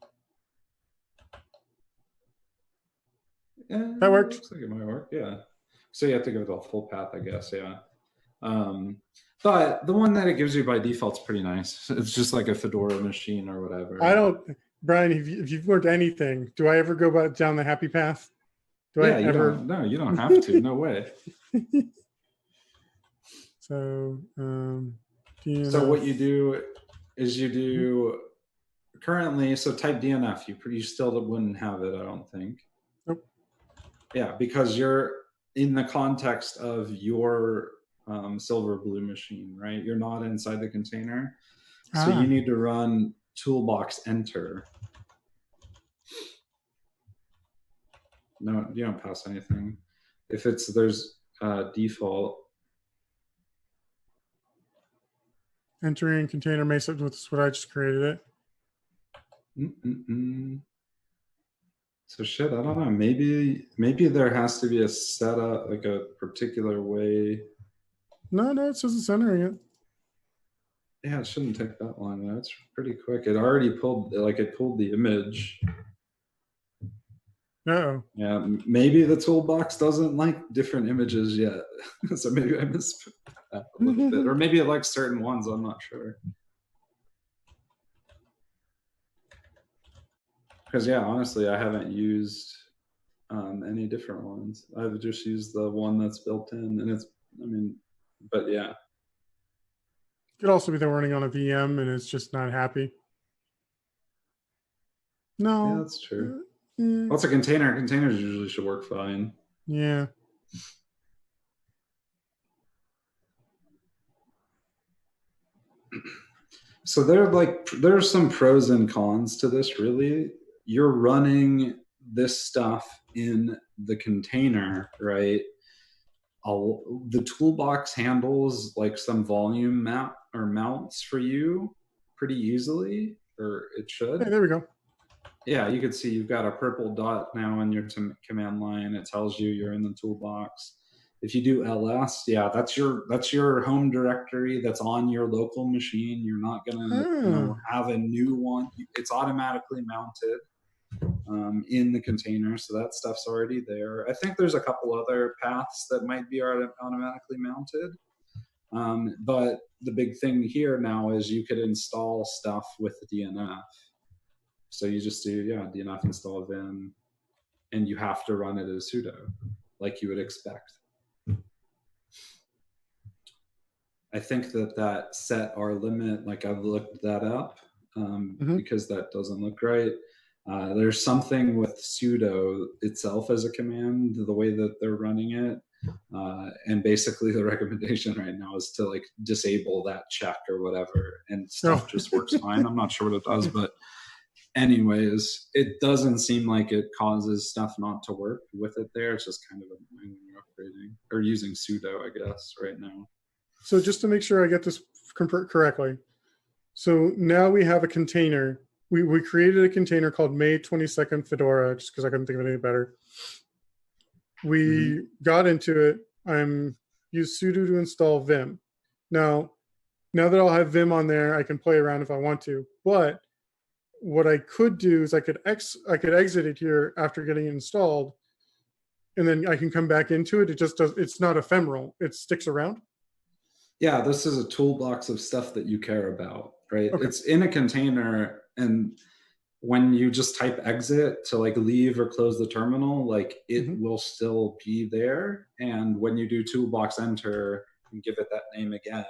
Yeah, That worked. Looks like it might work. Yeah. So you have to go the full path, I guess. Yeah. But the one that it gives you by default is pretty nice. It's just like a Fedora machine or whatever. I don't, Brian, if you've learned anything, do I ever go down the happy path? You don't have to. No way. So, so what you do is you do currently, so type DNF, you still wouldn't have it, I don't think. Nope. Yeah, because you're in the context of your Silverblue machine, right? You're not inside the container. So you need to run toolbox enter. No, you don't pass anything. If there's default. Entering container makes it with what I just created it. Mm-mm-mm. So shit, I don't know. Maybe there has to be a setup, like a particular way. No, it says it's entering it. Yeah, it shouldn't take that long. That's pretty quick. It already pulled, like it pulled the image. Uh-oh. Yeah, maybe the toolbox doesn't like different images yet. So maybe I missed that a little bit. Or maybe it likes certain ones, I'm not sure. Because yeah, honestly, I haven't used any different ones. I've just used the one that's built in, and but yeah. Could also be they're running on a VM and it's just not happy. No. Yeah, that's true. Well, it's a container. Containers usually should work fine. Yeah. So there's some pros and cons to this, really. You're running this stuff in the container, right? The toolbox handles like some volume mount or mounts for you pretty easily, or it should. Hey, there we go. Yeah, you can see you've got a purple dot now in your command line. It tells you you're in the toolbox. If you do ls, yeah, that's your home directory that's on your local machine. You're not gonna have a new one. It's automatically mounted in the container, so that stuff's already there. I think there's a couple other paths that might be automatically mounted, but the big thing here now is you could install stuff with DNF. So you just do DNF install vim, and you have to run it as sudo, like you would expect. I think that set our limit, like I've looked that up because that doesn't look right. There's something with sudo itself as a command, the way that they're running it. And basically the recommendation right now is to like disable that check or whatever, and stuff just works fine. I'm not sure what it does, but anyways, it doesn't seem like it causes stuff not to work with it there. It's just kind of annoying when you're upgrading or using sudo, I guess, right now. So just to make sure I get this correctly. So now we have a container. We created a container called May 22nd Fedora, just because I couldn't think of it any better. We got into it. I'm used sudo to install vim. Now that I'll have vim on there, I can play around if I want to. But what I could do is I could exit it here after getting it installed, and then I can come back into it. It just does. It's not ephemeral. It sticks around. Yeah, this is a toolbox of stuff that you care about, right? Okay. It's in a container, and when you just type exit to like leave or close the terminal, like it will still be there. And when you do toolbox enter and give it that name again,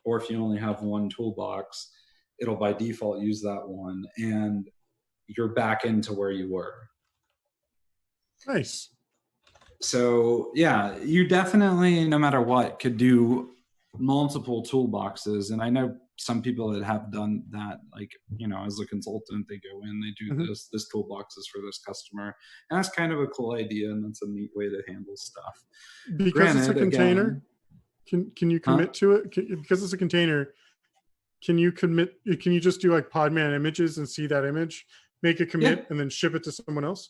or if you only have one toolbox, it'll by default use that one, and you're back into where you were. Nice. So yeah, you definitely, no matter what, could do multiple toolboxes. And I know some people that have done that, like, as a consultant, they go in, they do this toolbox is for this customer. And that's kind of a cool idea, and that's a neat way to handle stuff. Because it's a container, can you commit to it? Because it's a container, can you just do like Podman images and see that image, make a commit, and then ship it to someone else?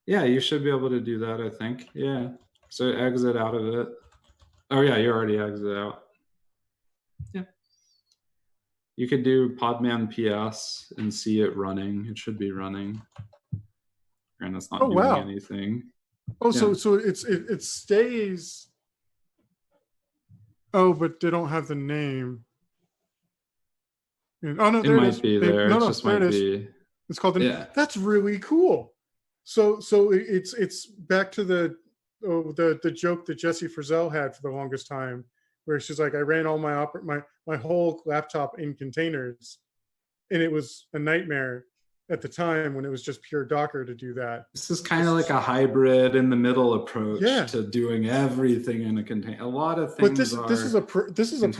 Yeah, you should be able to do that, I think. Yeah. So exit out of it. Oh yeah, you already exited out. Yeah. You could do Podman PS and see it running. It should be running. And it's not doing anything. Oh, yeah. So it stays. Oh, but they don't have the name. Oh no, there it is. There it is. It's called That's really cool. So it's back to the joke that Jesse Frizzell had for the longest time, where she's like, I ran all my whole laptop in containers, and it was a nightmare at the time when it was just pure Docker to do that. This is kind of like a hybrid in the middle approach to doing everything in a container. A lot of things. But this is a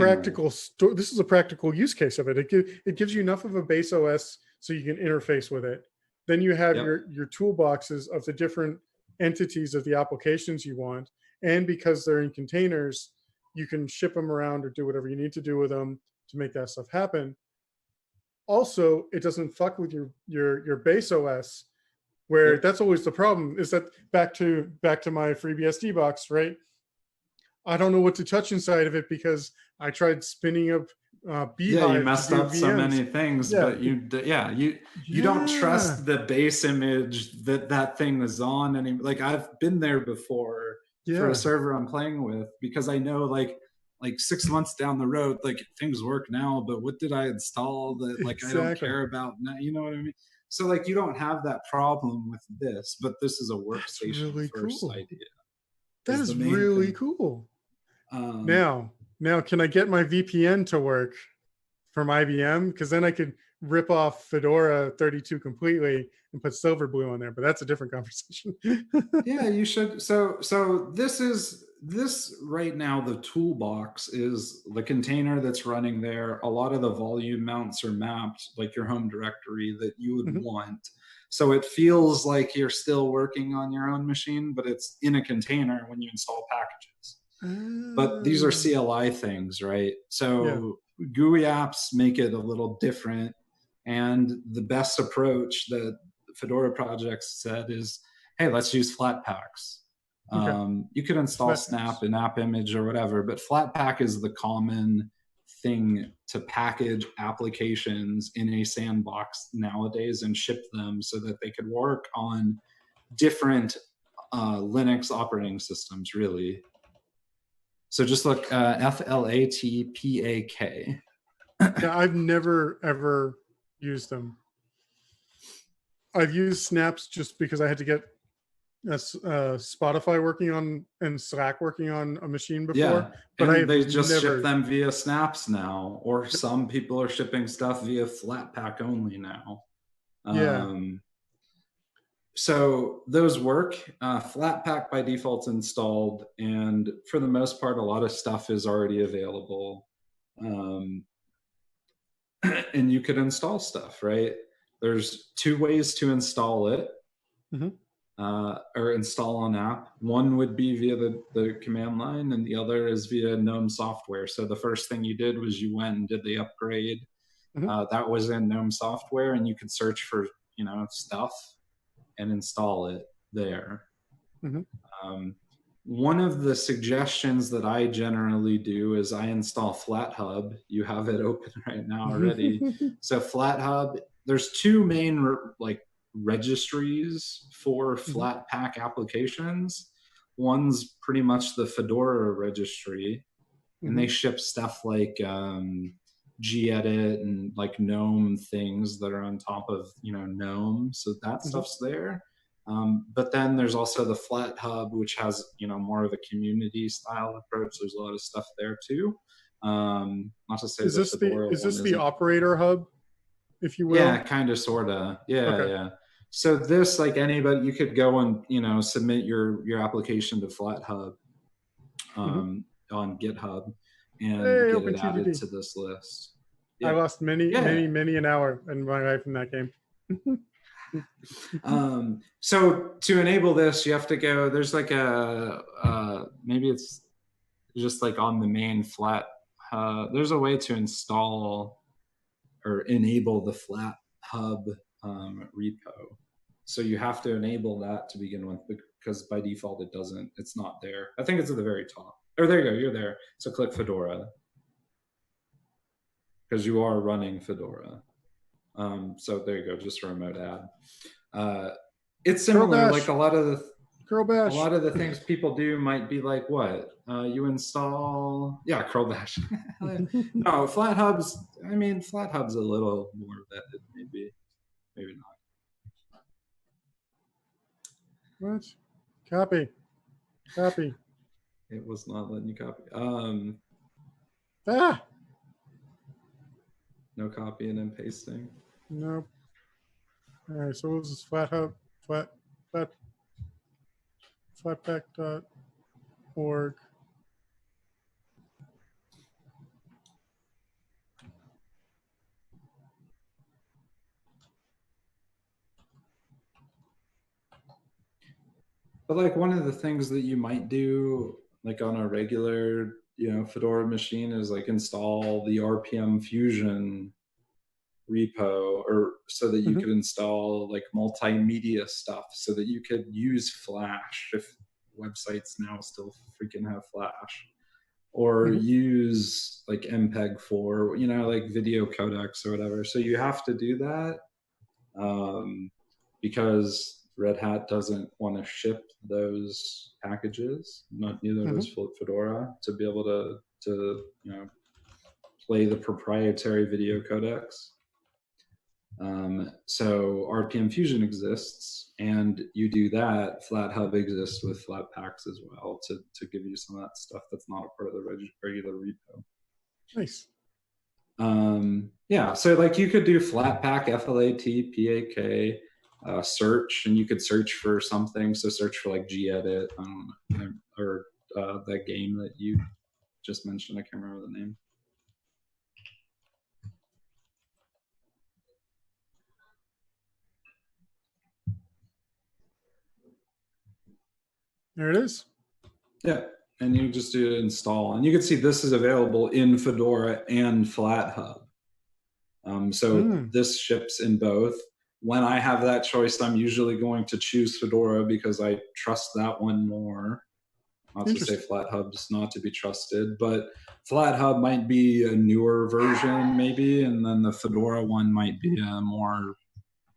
practical use case of it. It gives you enough of a base OS so you can interface with it. Then you have your toolboxes of the different entities of the applications you want, and because they're in containers, you can ship them around or do whatever you need to do with them to make that stuff happen. also it doesn't fuck with your base OS, where Yep. that's always the problem. Is that back to my FreeBSD box, right? I don't know what to touch inside of it because I tried spinning up Yeah, you Beehive to messed do up so VMs. many things, Yeah, but you don't yeah, trust the base image that thing is on any, like I've been there before for a yeah, server I'm playing with, because I know like 6 months down the road, like things work now, but what did I install that like I don't exactly. care about now? You know what I mean? So like you don't have that problem with this, but this is a That's workstation really first cool. idea That is the is main really thing. cool. Um, Now, can I get my VPN to work from IBM? Because then I could rip off Fedora 32 completely and put Silverblue on there. But that's a different conversation. Yeah, you should. So this right now, the toolbox is the container that's running there. A lot of the volume mounts are mapped like your home directory that you would Mhm. want. So it feels like you're still working on your own machine, but it's in a container when you install packages. But these are Ah, CLI things, right? yeah. So GUI apps make it a little different. And the best approach that Fedora projects said is, hey, let's use Flatpaks. Okay. You could install Snap Flatpaks. and App Image or whatever, but Flatpak is the common thing to package applications in a sandbox nowadays and ship them so that they could work on different Linux operating systems, really. So just look Flatpak. Yeah, I've never ever used them. I've used Snaps just because I had to get Spotify working on and Slack working on a machine before, Yeah, but and I've they just ship never. them via snaps now, or some people are shipping stuff via Flatpak only now. Yeah. Um, so those work. Flatpak by default's installed, and for the most part, a lot of stuff is already available. Um, and you could install stuff, right? There's two ways to install it. Mhm. Or install an app. One would be via the command line, and the other is via GNOME software. So the first thing you did was you went and did the upgrade. Mhm. That was in GNOME software, and you could search for stuff and install it there. Mhm. Um, one of the suggestions that I generally do is I install FlatHub. You have it open right now already. So FlatHub, there's two main like registries for Mhm. Flatpak applications. One's pretty much the Fedora registry, and they Mhm. ship stuff like gedit and like GNOME things that are on top of GNOME. So that Mhm. stuff's there. But then there's also the Flat Hub, which has more of a community style approach. There's a lot of stuff there too. Not to say Is the this the Fedora is one this the isn't. operator hub, if you Yeah, will? kind of, sorta. Yeah, Okay. yeah. So this, like anybody, you could go and submit your application to Flat Hub Mhm. on GitHub and Hey, get it added OpenTDD. to this list. I Yeah, lost many, yeah. many, many an hour in my life in that game. So to enable this, you have to go. There's like a maybe it's just like on the main flat. There's a way to install or enable the Flat Hub repo. So you have to enable that to begin with, because by default it doesn't. It's not there. I think it's at the very top. Or there you go. You're there. So click Fedora, because you are running Fedora. So there you go. Just a remote add. Uh, it's Curl similar. Like bash. Curl a bash. lot of the things people do might be like, what you install, yeah, curl bash. No, flat hubs. I mean, flat hubs a little more vetted, maybe not. What? Copy. Copy. It was not letting you copy. Ah. No copying and pasting. Nope. All right. So what was this flat hub? Flat. Flat. Flatpak.org. But like one of the things that you might do, like on a regular, Fedora machine, is like install the RPM Fusion repo, or so that you could install like multimedia stuff, so that you could use Flash if websites now still freaking have Flash, or use like MPEG-4, like video codecs or whatever. So you have to do that because Red Hat doesn't want to ship those packages. Neither does Fedora, to be able to play the proprietary video codecs. So RPM Fusion exists, and you do that. FlatHub exists with Flatpaks as well to give you some of that stuff that's not a part of the regular repo. Nice. Yeah, so like you could do Flatpak, FLAT, PAK, search, and you could search for something. So search for like gedit, I don't know, or that game that you just mentioned. I can't remember the name. There it is. Yeah, and you just do install, and you can see this is available in Fedora and FlatHub. This ships in both. When I have that choice, I'm usually going to choose Fedora because I trust that one more. Not to say FlatHub's not to be trusted, but FlatHub might be a newer version maybe, and then the Fedora one might be a more,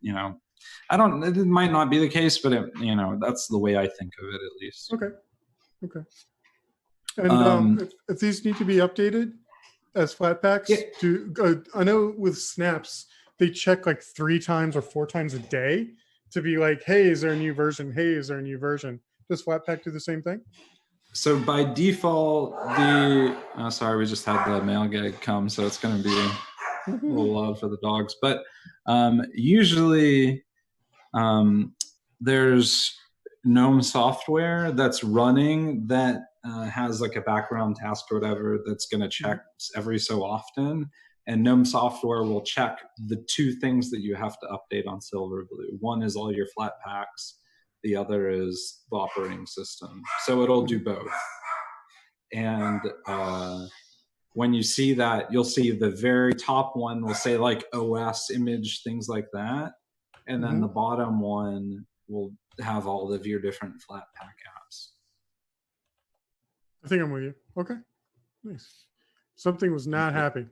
it might not be the case, but that's the way I think of it, at least. Okay. And if these need to be updated as Flatpaks, I know with snaps, they check like 3 times or 4 times a day to be like, hey, is there a new version? Hey, is there a new version? Does Flatpak do the same thing? So by default, sorry, we just had the mail gag come, so it's going to be a little loud for the dogs. But usually there's GNOME software that's running that has like a background task or whatever that's going to check every so often. And GNOME software will check the 2 things that you have to update on Silverblue. One is all your Flatpaks. The other is the operating system. So it'll do both. And when you see that, you'll see the very top one will say like OS, image, things like that. And then the bottom one will have all of your different Flatpak apps. I think I'm with you. Okay. Nice. Something was not happy.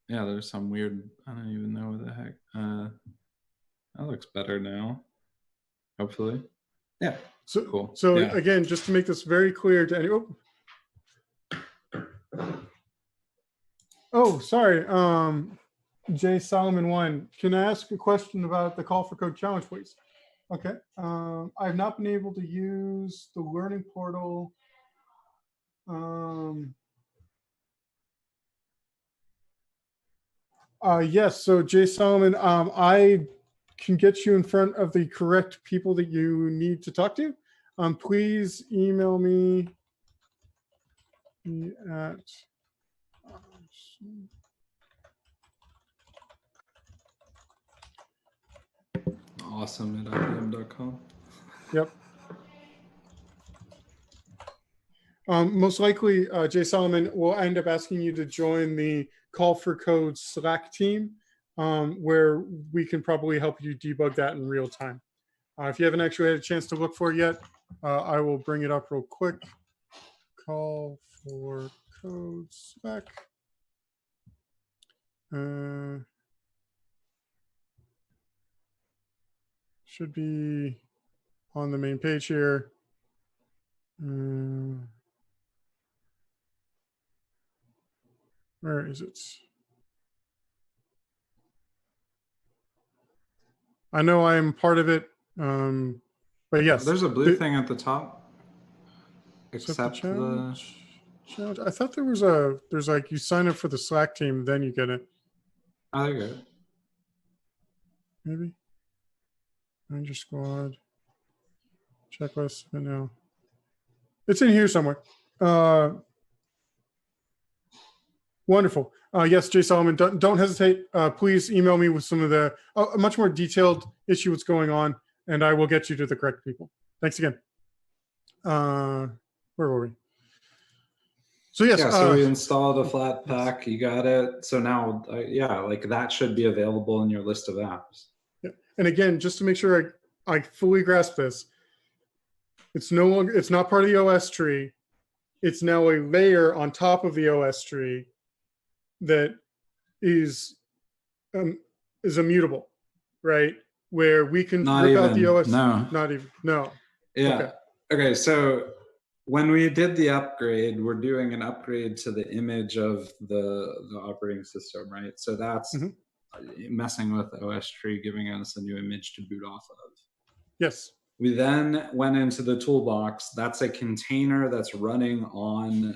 Yeah, there's some weird, I don't even know what the heck. That looks better now. Hopefully. Yeah. So cool. So again, just to make this very clear to anyone. Oh, sorry. Jay Solomon 1. Can I ask a question about the Call for Code challenge, please? Okay. I've not been able to use the learning portal. Yes. So Jay Solomon, I can get you in front of the correct people that you need to talk to. Please email me at awesome@IBM.com. Yep. Most likely, Jay Solomon will end up asking you to join the Call for Code Slack team, where we can probably help you debug that in real time. If you haven't actually had a chance to look for it yet, I will bring it up real quick. Call for Code Slack. Should be on the main page here. Where is it? I know I am part of it, but yes. There's a blue thing at the top. Accept the challenge. I thought there's like you sign up for the Slack team, then you get it. I think it. Maybe. Find your squad. Checklist, but no. It's in here somewhere. Wonderful. Yes, Jay Solomon, don't hesitate. Please email me with some of the a much more detailed issue what's going on, and I will get you to the correct people. Thanks again. Where were we? So yes, Yeah, so we installed a yes. Flatpak. You got it. So now, yeah, like that should be available in your list of apps. Yeah. And again, just to make sure I fully grasp this, it's no longer, it's not part of the OS tree. It's now a layer on top of the OS tree that is um, is immutable, right? Where we can Not rip out the even. OS. No. Not even. No. Okay. Yeah. Okay. So when we did the upgrade, we're doing an upgrade to the image of the operating system, right? So that's Hmm. messing with the OS tree, giving us a new image to boot off of. Yes. We then went into the toolbox. That's a container that's running on,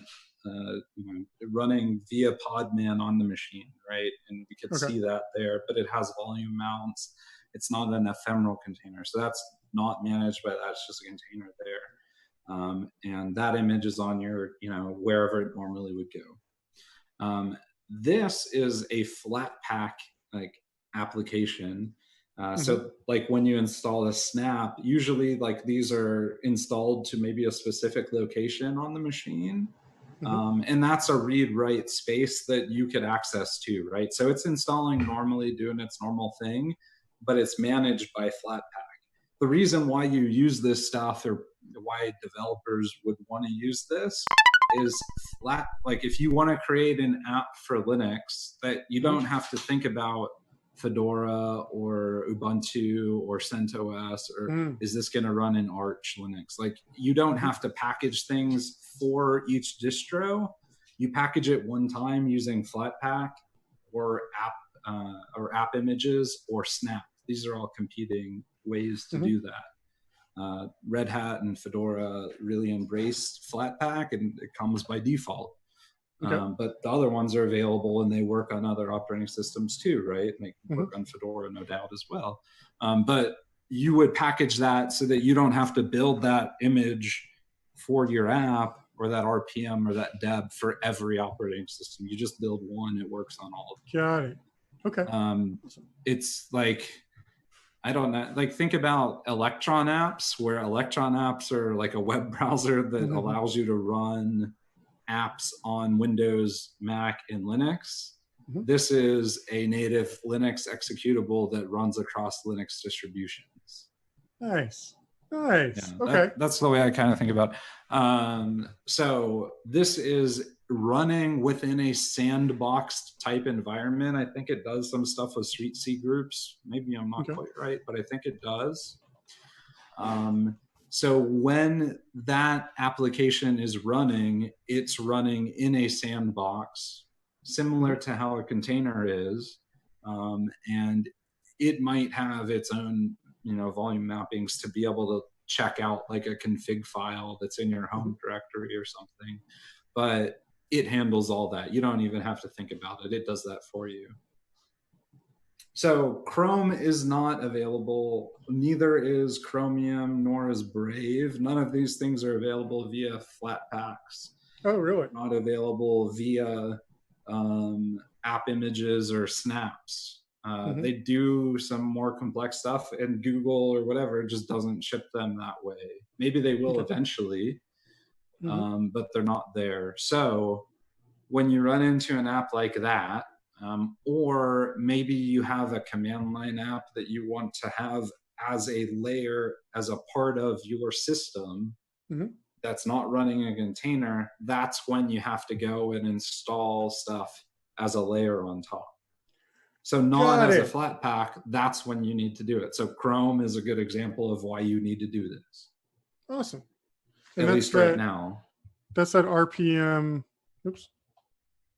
running via Podman on the machine, right? And we could Okay. see that there, but it has volume mounts. It's not an ephemeral container. So that's not managed by that. It's just a container there. And that image is on your, wherever it normally would go. This is a Flatpak like application. Hmm. So like when you install a snap, usually like these are installed to maybe a specific location on the machine. Hmm. And that's a read write space that you could access to, right? So it's installing normally, doing its normal thing, but it's managed by Flatpak. The reason why you use this stuff, or why developers would want to use this, is flat. Like if you want to create an app for Linux, that you Hmm. don't have to think about Fedora or Ubuntu or CentOS, or Hmm. is this going to run in Arch Linux? Like you don't Hmm. have to package things for each distro. You package it one time using Flatpak or app images or Snap. These are all competing ways to Hmm. do that. Red Hat and Fedora really embraced Flatpak, and it comes by default. Okay. But the other ones are available, and they work on other operating systems too, right? And they Hmm. work on Fedora, no doubt, as well. But you would package that so that you don't have to build that image for your app, or that RPM or that deb for every operating system. You just build one; it works on all Got it. Okay. of them. It's like, I don't know. Like think about Electron apps, where Electron apps are like a web browser that Hmm. allows you to run apps on Windows, Mac, and Linux. Hmm. This is a native Linux executable that runs across Linux distributions. Nice. Nice. Yeah, Okay. that's the way I kind of think about. So this is running within a sandboxed type environment. I think it does some stuff with Sweet C groups. Maybe I'm not Okay. quite right, but I think it does. So when that application is running, it's running in a sandbox, Hmm. similar to how a container is, and it might have its own, volume mappings to be able to check out like a config file that's in your Hmm. home directory or something. But it handles all that. You don't even have to think about it. It does that for you. So Chrome is not available. Neither is Chromium, nor is Brave. None of these things are available via Flatpaks. Oh, really? Not available via app images or snaps. Hmm. They do some more complex stuff, and Google or whatever just doesn't ship them that way. Maybe they will Okay. eventually, Hmm. but they're not there. So when you run into an app like that, or maybe you have a command line app that you want to have as a layer, as a part of your system Hmm. that's not running a container, that's when you have to go and install stuff as a layer on top. So not Got as a it. Flatpak, that's when you need to do it. So Chrome is a good example of why you need to do this, Awesome. And at that's least right that. now. That's that RPM. Oops.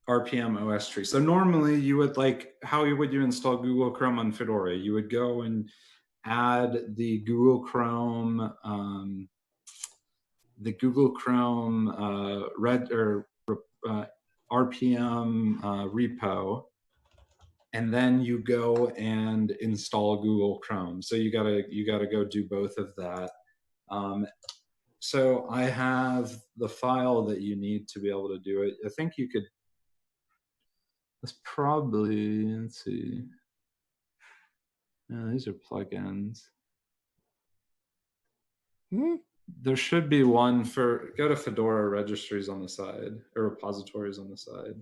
RPM OS tree. So normally you would how would you install Google Chrome on Fedora? You would go and add the Google Chrome red or RPM repo, and then you go and install Google Chrome. So you gotta go do both of that. So I have the file that you need to be able to do it. I think you could. That's probably, let's see. These are plugins. Hmm. There should be one for, go to Fedora registries on the side, or repositories on the side.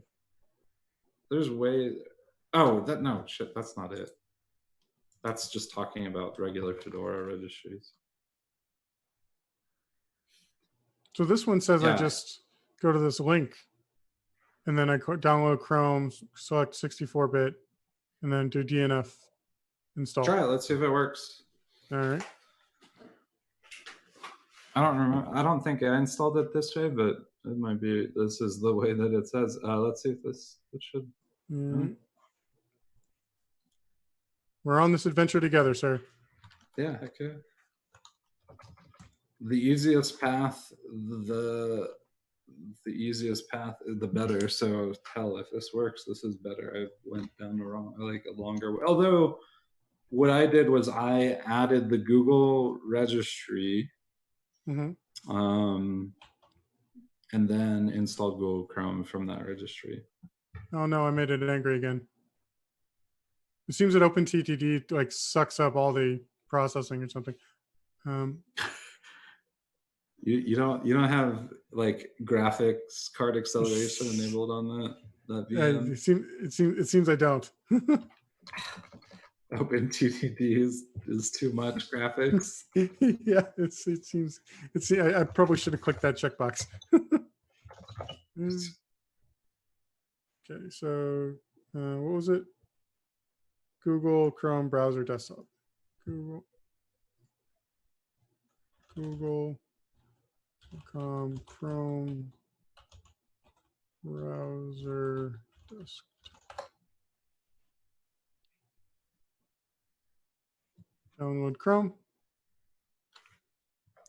There's no, shit, that's not it. That's just talking about regular Fedora registries. So this one says I just go to this link and then I download Chrome, select 64-bit, and then do DNF install. Try it. Let's see if it works. All right. I don't remember. I don't think I installed it this way, but it might be. This is the way that it says. Let's see if this should. We're on this adventure together, sir. Yeah. Okay. The easiest path, the easiest path, the better. So hell, if this works, this is better. I went down the wrong, like a longer way. Although, what I did was I added the Google registry. And then installed Google Chrome from that registry. Oh no, I made it angry again. It seems that OpenTTD like sucks up all the processing or something. You don't have like graphics card acceleration enabled on that VM? It seems I don't. OpenTTD is too much graphics. Yeah, it seems. I probably should have clicked that checkbox. Okay, so what was it? Google Chrome browser desktop. Google Chrome browser desktop. Download Chrome.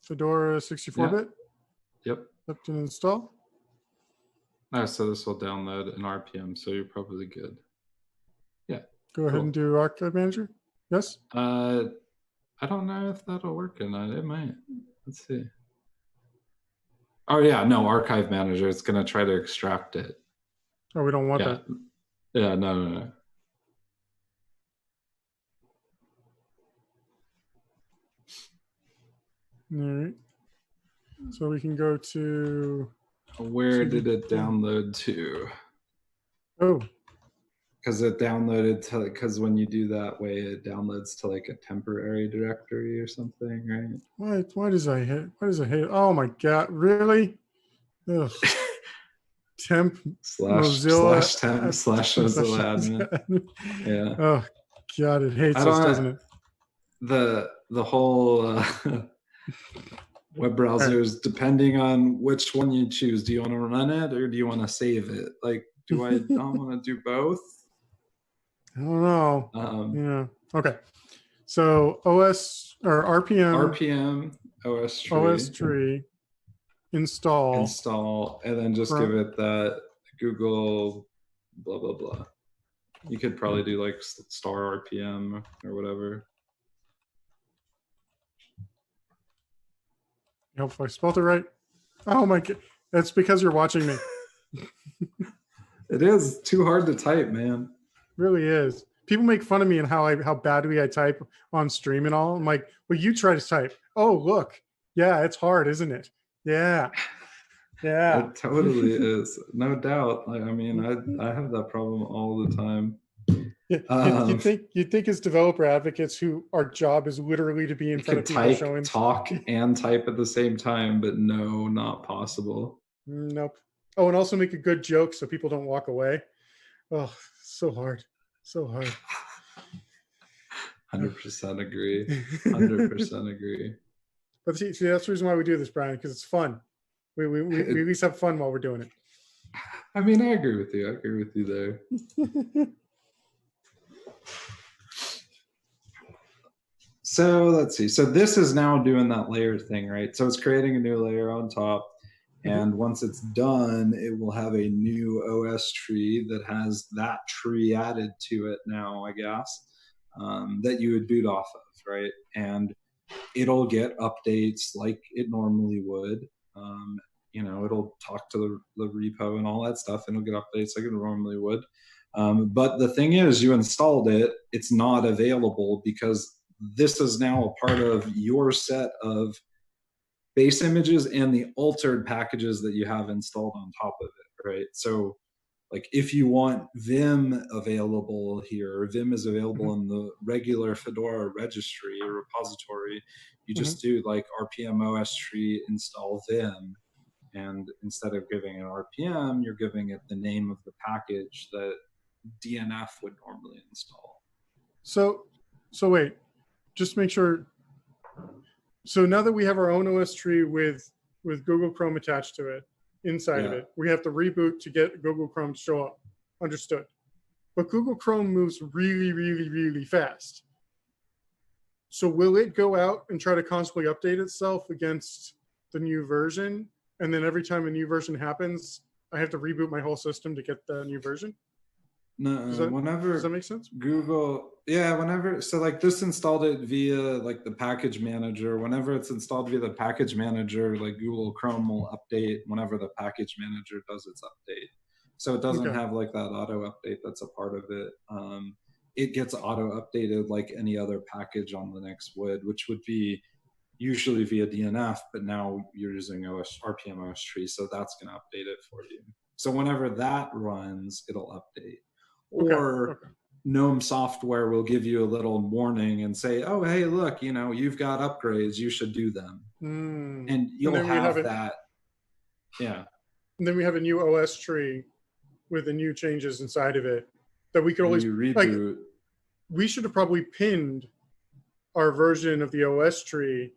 Fedora 64-bit. Yep. Accept and install. So this will download an RPM, so you're probably good. Yeah. Go ahead and do Archive Manager. Yes? I don't know if that'll work or not. It might. Let's see. Oh, yeah. No, Archive Manager. It's going to try to extract it. Oh, we don't want that. Yeah, no. All right. So we can go to... Where did it download to? Oh. Because it downloaded to, because when you do that way, it downloads to like a temporary directory or something, right? Why does I hate? Oh my God, really? Ugh. Temp Mozilla / temp / Mozilla admin. Yeah. Oh God, it hates us, doesn't it? The whole web browsers, depending on which one you choose, do you want to run it or do you want to save it? Like, do I not want to do both? I don't know. Yeah. Okay. So OS or RPM OS tree install, and then just give it that Google blah blah blah. You could probably do like star RPM or whatever. I hope I spelled it right. Oh my God, that's because you're watching me. It is too hard to type, man. Really is. People make fun of me and how badly I type on stream and all. I'm like, well, you try to type. Oh, look. Yeah, it's hard, isn't it? Yeah. It totally is. No doubt. I mean, I have that problem all the time. You'd think as developer advocates who our job is literally to be in front of people showing... talk and type at the same time, but no, not possible. Nope. Oh, and also make a good joke so people don't walk away. Oh, so hard. So hard. 100% agree. 100% agree. But see, that's the reason why we do this, Brian, because it's fun. We at least have fun while we're doing it. I mean, I agree with you. I agree with you there. So let's see. So this is now doing that layer thing, right? So it's creating a new layer on top. And once it's done, it will have a new OS tree that has that tree added to it now, I guess, that you would boot off of, right? And it'll get updates like it normally would. It'll talk to the repo and all that stuff, and it'll get updates like it normally would. But the thing is, you installed it, it's not available because this is now a part of your set of base images and the altered packages that you have installed on top of it, right? So like if you want Vim available here, Vim is available in the regular Fedora registry or repository. You just do like rpm-ostree tree install Vim. And instead of giving it RPM, you're giving it the name of the package that DNF would normally install. So wait, just make sure. So now that we have our own OS tree with Google Chrome attached to it, inside of it, we have to reboot to get Google Chrome to show up. Understood. But Google Chrome moves really, really, really fast. So will it go out and try to constantly update itself against the new version? And then every time a new version happens, I have to reboot my whole system to get the new version? No, does that make sense? Google, whenever, so like this installed it via like the package manager. Whenever it's installed via the package manager, like Google Chrome will update whenever the package manager does its update. So it doesn't have like that auto update that's a part of it. It gets auto updated like any other package on the next wood, which would be usually via DNF, but now you're using rpm-ostree tree, so that's going to update it for you. So whenever that runs, it'll update. Or GNOME software will give you a little warning and say, oh, hey, look, you've got upgrades, you should do them. And you'll have that. Yeah. And then we have a new OS tree with the new changes inside of it that we could always reboot. Like, we should have probably pinned our version of the OS tree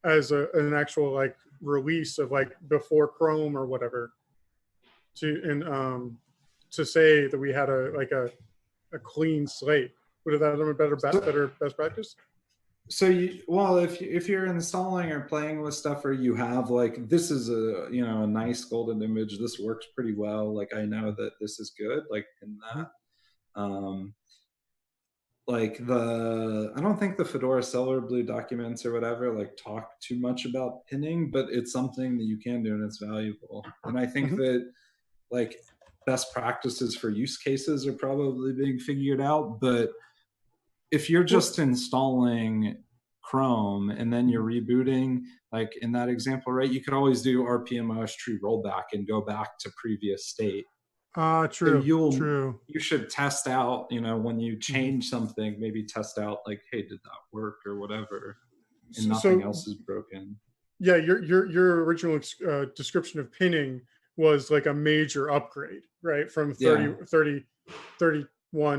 as an actual like release of like before Chrome or whatever to say that we had a clean slate. Would that have been better best practice? So if you're installing or playing with stuff, or you have like, this is a nice golden image, this works pretty well, like I know that this is good, like in that. I don't think the Fedora Silverblue documents or whatever like talk too much about pinning, but it's something that you can do and it's valuable. And I think that like best practices for use cases are probably being figured out. But if you're just installing Chrome and then you're rebooting, like in that example, right, you could always do rpm-ostree rollback and go back to previous state. True. So true. You should test out, when you change something, maybe test out like, hey, did that work or whatever, and nothing else is broken. Yeah, your original description of pinning was like a major upgrade, right? From 31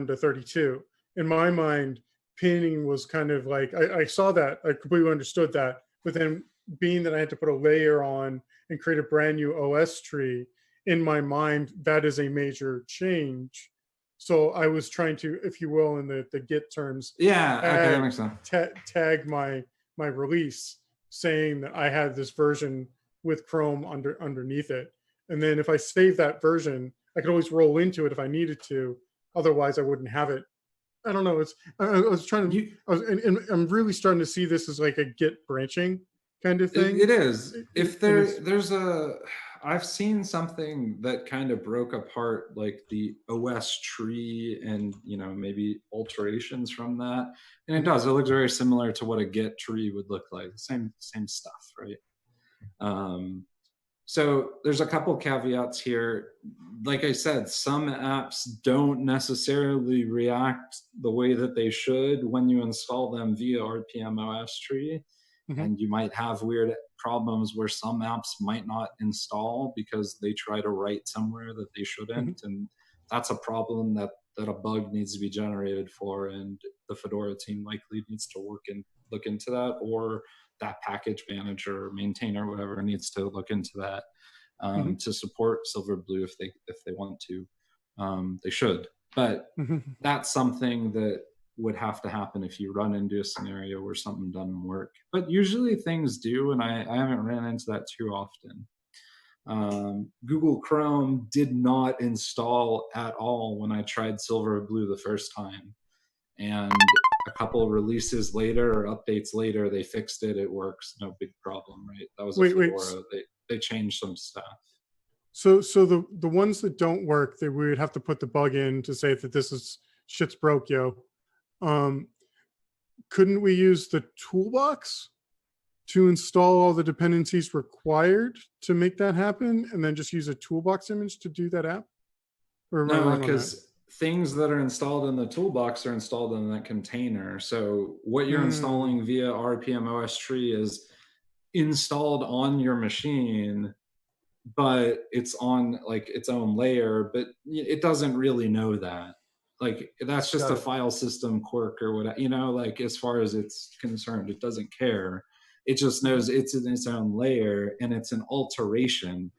to 32. In my mind, pinning was kind of like, I saw that, I completely understood that, but then being that I had to put a layer on and create a brand new OS tree, in my mind, that is a major change. So I was trying to, if you will, in the Git terms, that makes sense. Tag my release saying that I had this version with Chrome underneath it. And then if I save that version, I could always roll into it if I needed to. Otherwise, I wouldn't have it. I don't know. I'm really starting to see this as like a Git branching kind of thing. It is. I've seen something that kind of broke apart like the OS tree and maybe alterations from that, and it does. It looks very similar to what a Git tree would look like. Same stuff, right? So there's a couple caveats here. Like I said, some apps don't necessarily react the way that they should when you install them via rpm-ostree. And you might have weird problems where some apps might not install because they try to write somewhere that they shouldn't. And that's a problem that a bug needs to be generated for. And the Fedora team likely needs to look into that, or that package manager or maintainer, whatever, needs to look into that to support Silverblue if they want to. They should. But that's something that would have to happen if you run into a scenario where something doesn't work. But usually things do, and I haven't ran into that too often. Google Chrome did not install at all when I tried Silverblue the first time. And a couple releases later or updates later, they fixed it. It works. No big problem, right? That was Fedora. They changed some stuff. So the ones that don't work, we would have to put the bug in to say that this is shit's broke, yo. Couldn't we use the toolbox to install all the dependencies required to make that happen, and then just use a toolbox image to do that app? Or am I No, wrong on that? because things that are installed in the toolbox are installed in that container. So what you're installing via RPM OS tree is installed on your machine, but it's on like its own layer, but it doesn't really know that. Like that's just a file system quirk or whatever, you know, like as far as it's concerned, it doesn't care. It just knows it's in its own layer and it's an alteration.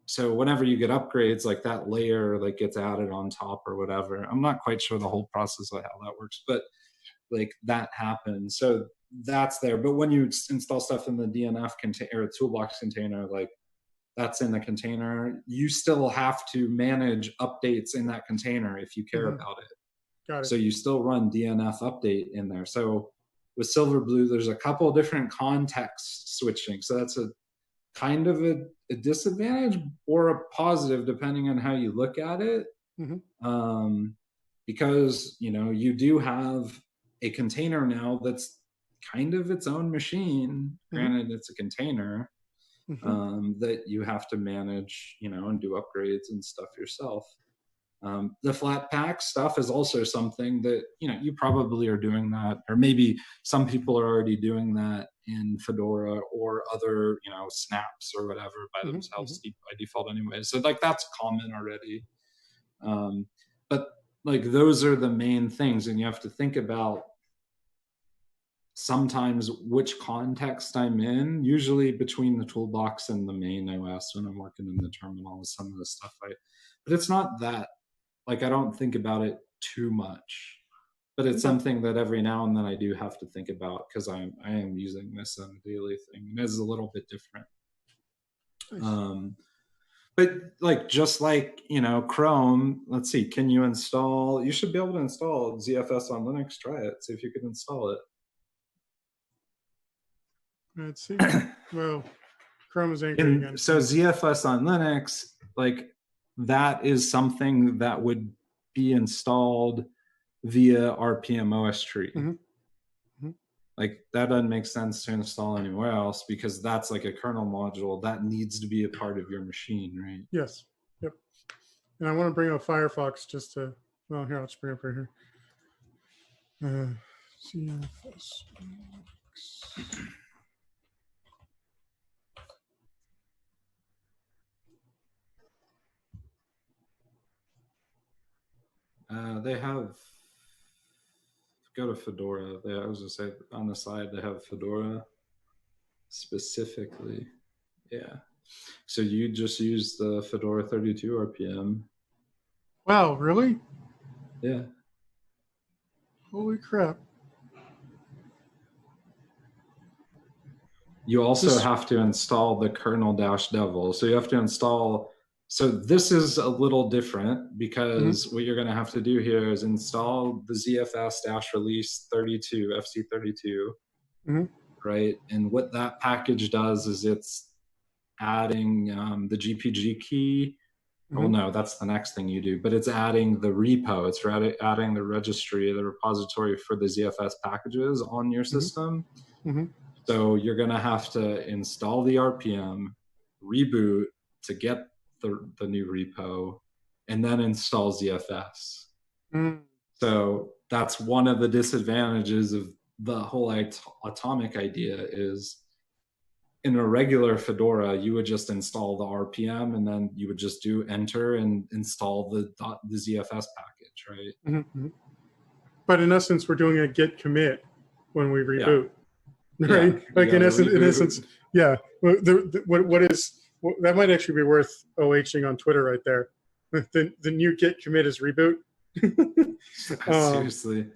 So whenever you get upgrades, like that layer like gets added on top or whatever. I'm not quite sure the whole process of how that works, but like that happens. So that's there. But when you install stuff in the DNF container or toolbox container, like that's in the container, you still have to manage updates in that container if you care about it. Got it. So you still run DNF update in there. So with Silverblue, there's a couple of different context switching. So that's a kind of a disadvantage or a positive depending on how you look at it. Because, you know, you do have a container now that's kind of its own machine. Granted, it's a container. That you have to manage, you know, and do upgrades and stuff yourself. The Flatpak stuff is also something that, you know, you probably are doing that, or maybe some people are already doing that in Fedora or other, you know, snaps or whatever by themselves by default anyway. So like that's common already. But like those are the main things, and you have to think about sometimes which context I'm in, usually between the toolbox and the main OS when I'm working in the terminal is some of the stuff but it's not that, like I don't think about it too much, but it's something that every now and then I do have to think about because I am using this on a daily thing, and it's a little bit different. But like, just like, you know, Chrome, let's see, can you install, you should be able to install ZFS on Linux. Try it, see if you can install it. Let's see. Well, Chrome is anchored again. So ZFS on Linux, like that is something that would be installed via RPM OS tree. Like that doesn't make sense to install anywhere else because that's like a kernel module that needs to be a part of your machine, right? Yes. Yep. And I want to bring up Firefox just to, well, here, I'll just bring it up right here. ZFS. They have, go to Fedora. I was gonna say on the side they have Fedora specifically. Yeah. So you just use the Fedora 32 RPM. Wow, really? Yeah. Holy crap. You also have to install the kernel-devil. So you have to install, so this is a little different because what you're going to have to do here is install the ZFS-release 32, FC32, right? And what that package does is it's adding the GPG key. Oh no, that's the next thing you do, but it's adding the repo. It's adding the registry, the repository for the ZFS packages on your system. So you're going to have to install the RPM, reboot to get the new repo, and then install ZFS. So that's one of the disadvantages of the whole atomic idea is in a regular Fedora, you would just install the RPM and then you would just do enter and install the ZFS package, right? But in essence, we're doing a git commit when we reboot. Right, like in essence, yeah. What that might actually be worth OHing on Twitter right there. The new git commit is reboot. Seriously.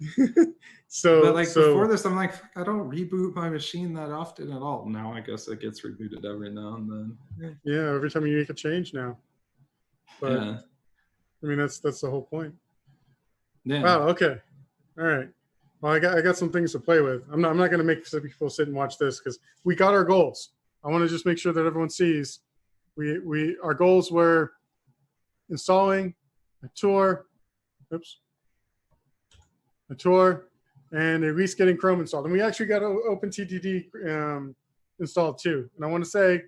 But like before this, I'm like, I don't reboot my machine that often at all. Now I guess it gets rebooted every now and then. Yeah, every time you make a change now. But I mean, that's the whole point. Yeah. Wow. Okay. All right. Well, I got some things to play with. I'm not going to make people sit and watch this because we got our goals. I want to just make sure that everyone sees our goals were installing a tour, and at least getting Chrome installed. And we actually got OpenTTD installed too. And I want to say,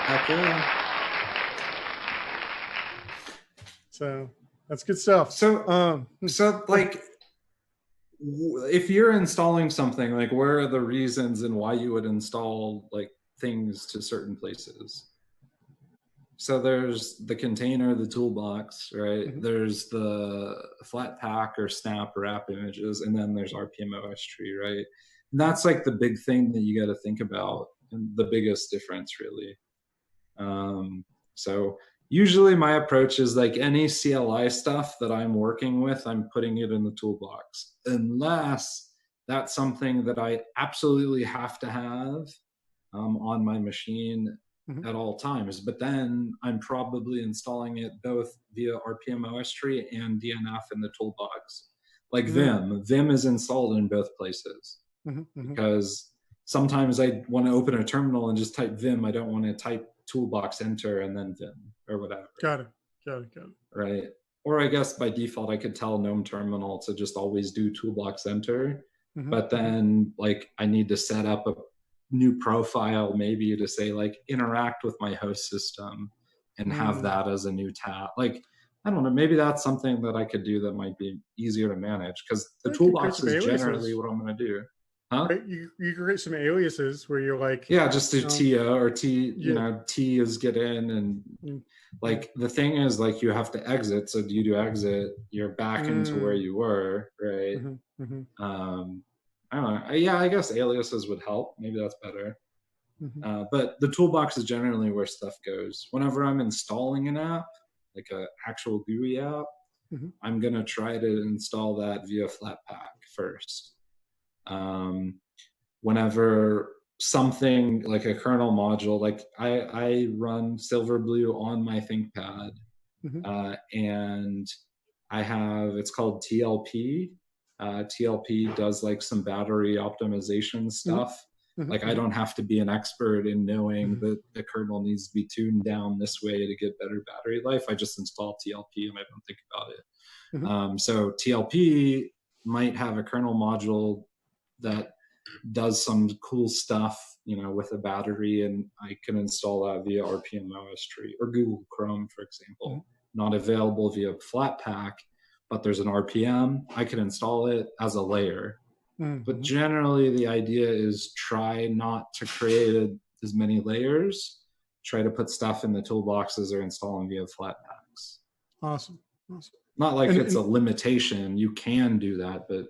Heck yeah. So that's good stuff. So like, if you're installing something, like, where are the reasons and why you would install like things to certain places? So there's the container, the toolbox, right? Mhm. There's the Flatpak or Snap or app images, and then there's RPMOS tree, right? And that's like the big thing that you got to think about, and the biggest difference, really. So usually my approach is like, any CLI stuff that I'm working with, I'm putting it in the toolbox, unless that's something that I absolutely have to have on my machine at all times. But then I'm probably installing it both via RPMOS tree and DNF in the toolbox. Like Vim is installed in both places, because sometimes I want to open a terminal and just type Vim. I don't want to type toolbox enter and then Vim or whatever. Got it. Right. Or I guess by default I could tell GNOME terminal to just always do toolbox enter. But then like I need to set up a new profile maybe to say like interact with my host system and have that as a new tab. Like, I don't know, maybe that's something that I could do that might be easier to manage, because the toolbox is generally what I'm going to do. Huh? Right? You create some aliases where you're like, yeah, just do TO or T, you know, T is get in, and like the thing is like you have to exit. So you do exit, you're back into where you were, right? I don't know. Yeah, I guess aliases would help. Maybe that's better. But the toolbox is generally where stuff goes. Whenever I'm installing an app, like an actual GUI app, I'm going to try to install that via Flatpak first. Whenever something like a kernel module, like I run Silverblue on my ThinkPad, and I have, it's called TLP. TLP does like some battery optimization stuff. Like, I don't have to be an expert in knowing that the kernel needs to be tuned down this way to get better battery life. I just install TLP and I don't think about it. So TLP might have a kernel module that does some cool stuff, you know, with a battery, and I can install that via RPMOS tree or Google Chrome, for example. Not available via Flatpak, but there's an RPM. I can install it as a layer. But generally the idea is try not to create as many layers. Try to put stuff in the toolboxes or install them via Flatpaks. Awesome. Not like it's a limitation. You can do that, but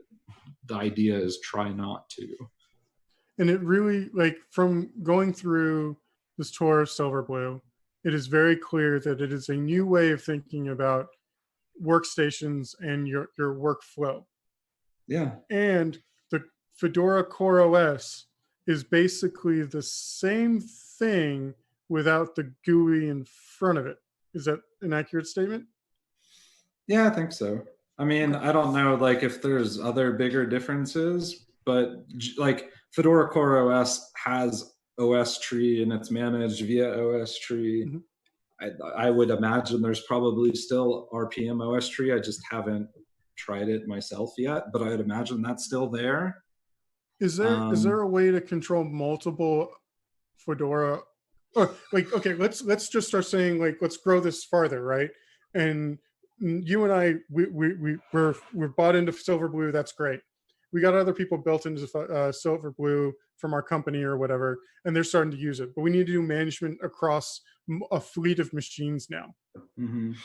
the idea is try not to. And it really, like, from going through this tour of Silverblue, it is very clear that it is a new way of thinking about workstations and your workflow. Yeah. And the Fedora Core OS is basically the same thing without the GUI in front of it. Is that an accurate statement? Yeah, I think so. I mean, I don't know, like, if there's other bigger differences, but like Fedora Core OS has OS tree and it's managed via OS tree. I would imagine there's probably still RPM OS tree. I just haven't tried it myself yet, but I would imagine that's still there. Is there a way to control multiple Fedora? Or like, okay, let's just start saying, like, let's grow this farther, right? And you and I, we're bought into Silverblue. That's great. We got other people built into Silverblue from our company or whatever, and they're starting to use it. But we need to do management across a fleet of machines now.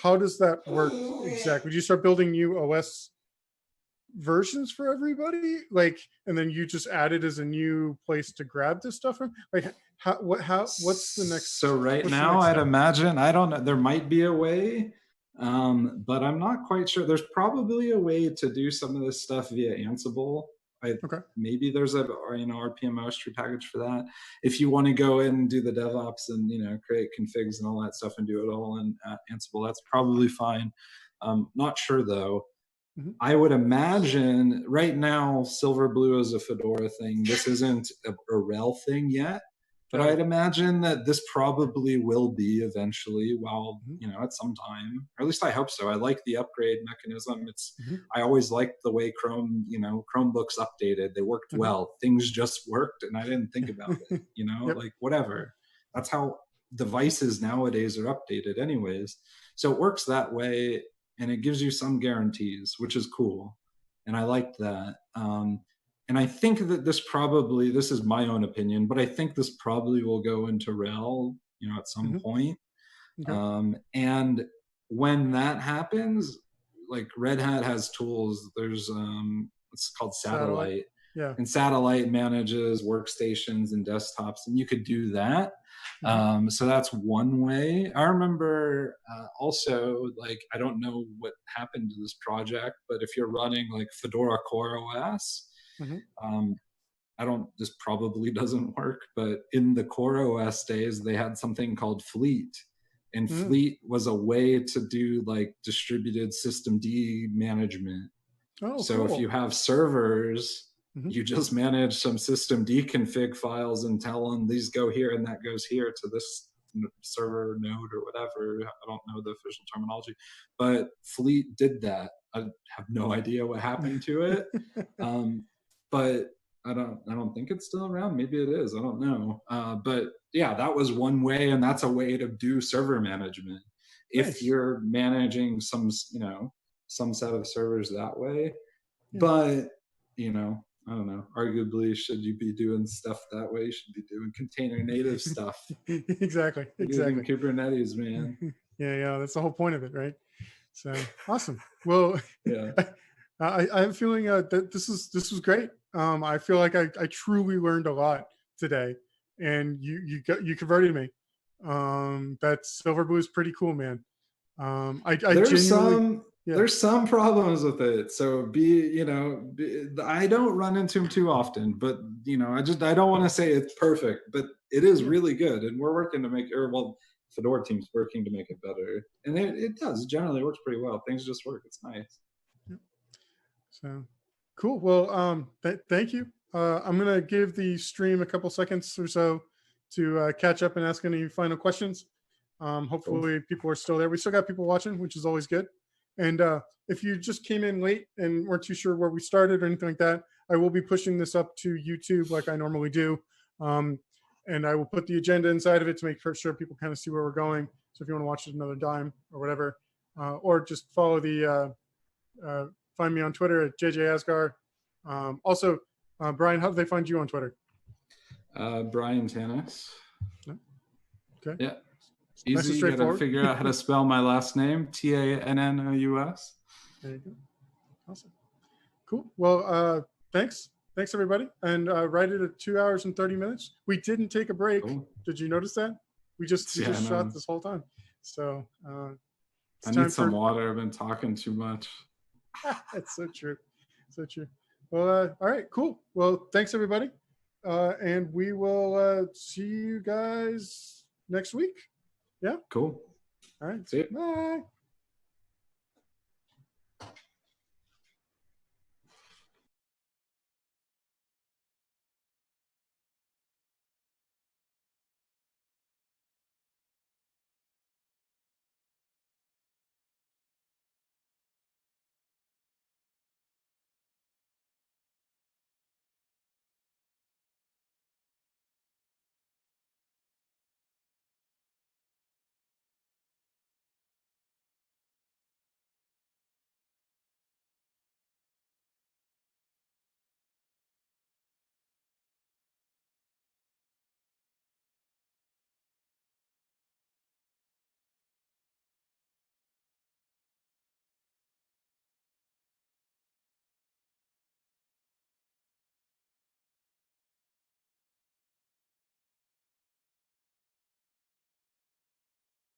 How does that work exactly? Would you start building new OS versions for everybody, like, and then you just add it as a new place to grab this stuff from? Like, what's the next? So right now, I'd imagine, I don't know, there might be a way, but I'm not quite sure. There's probably a way to do some of this stuff via Ansible. Maybe there's a RPM tree package for that. If you want to go in and do the DevOps and create configs and all that stuff and do it all in Ansible, that's probably fine. Not sure though. I would imagine right now Silverblue is a Fedora thing. This isn't a RHEL thing yet. But Got it. I'd imagine that this probably will be eventually, Mhm. at some time, or at least I hope so. I like the upgrade mechanism. Mhm. I always liked the way Chromebooks updated. They worked Mhm. well. Things just worked, and I didn't think about it. Yep. Like Yep. whatever. That's how devices nowadays are updated, anyways. So it works that way, and it gives you some guarantees, which is cool, and I liked that. And I think that this is my own opinion, but I think this probably will go into RHEL, at some Mhm. point. Okay. And when that happens, like Red Hat has tools. There's it's called Satellite. Satellite, Yeah. and Satellite manages workstations and desktops, and you could do that. Mhm. So that's one way. I remember also, like, I don't know what happened to this project, but if you're running like Fedora Core OS, Mhm. um, I don't, this probably doesn't work, but in the Core OS days, they had something called Fleet. And Mm. Fleet was a way to do like distributed system D management. Oh, So if you cool. have servers, Mhm. you just manage some system config files and tell them these go here and that goes here to this server node or whatever. I don't know the official terminology, but Fleet did that. I have no idea what happened to it, but I don't think it's still around. Maybe it is. I don't know. But yeah, that was one way, and that's a way to do server management. If Nice. you're managing some set of servers that way, Yeah. but I don't know. Arguably, should you be doing stuff that way? You should be doing container native stuff Exactly. using Exactly. Kubernetes, man. Yeah. Yeah. That's the whole point of it, right? So awesome. Well, Yeah. I'm feeling that this was great. I feel like I truly learned a lot today, and you converted me. That Silverblue is pretty cool, man. I there's genuinely, some yeah. there's some problems with it, so I don't run into them too often, but I don't want to say it's perfect, but it is Yeah. really good, and we're working to make, or well, Fedora team's working to make it better, and it does generally works pretty well. Things just work. It's nice. Yeah. So cool. Well, thank you. I'm gonna give the stream a couple seconds or so to catch up and ask any final questions. Cool. Hopefully, people are still there. We still got people watching, which is always good. And if you just came in late and weren't too sure where we started or anything like that, I will be pushing this up to YouTube like I normally do. And I will put the agenda inside of it to make sure people kind of see where we're going. So if you want to watch it another dime or whatever, or just follow find me on Twitter at JJ Asgar. Also, Brian, how do they find you on Twitter? Brian Tanis. No? Okay. Yeah, Nice and easy. You got to straightforward. figure out how to spell my last name, Tannous. There you go. Awesome. Cool. Well, thanks. Thanks, everybody. And right at 2 hours and 30 minutes. We didn't take a break. Cool. Did you notice that? We just Yeah, shot no, this whole time. So it's I need time some for water. I've been talking too much. That's so true. So true. Well, all right, cool. Well, thanks everybody. And we will see you guys next week. Yeah. Cool. All right. See you. Bye.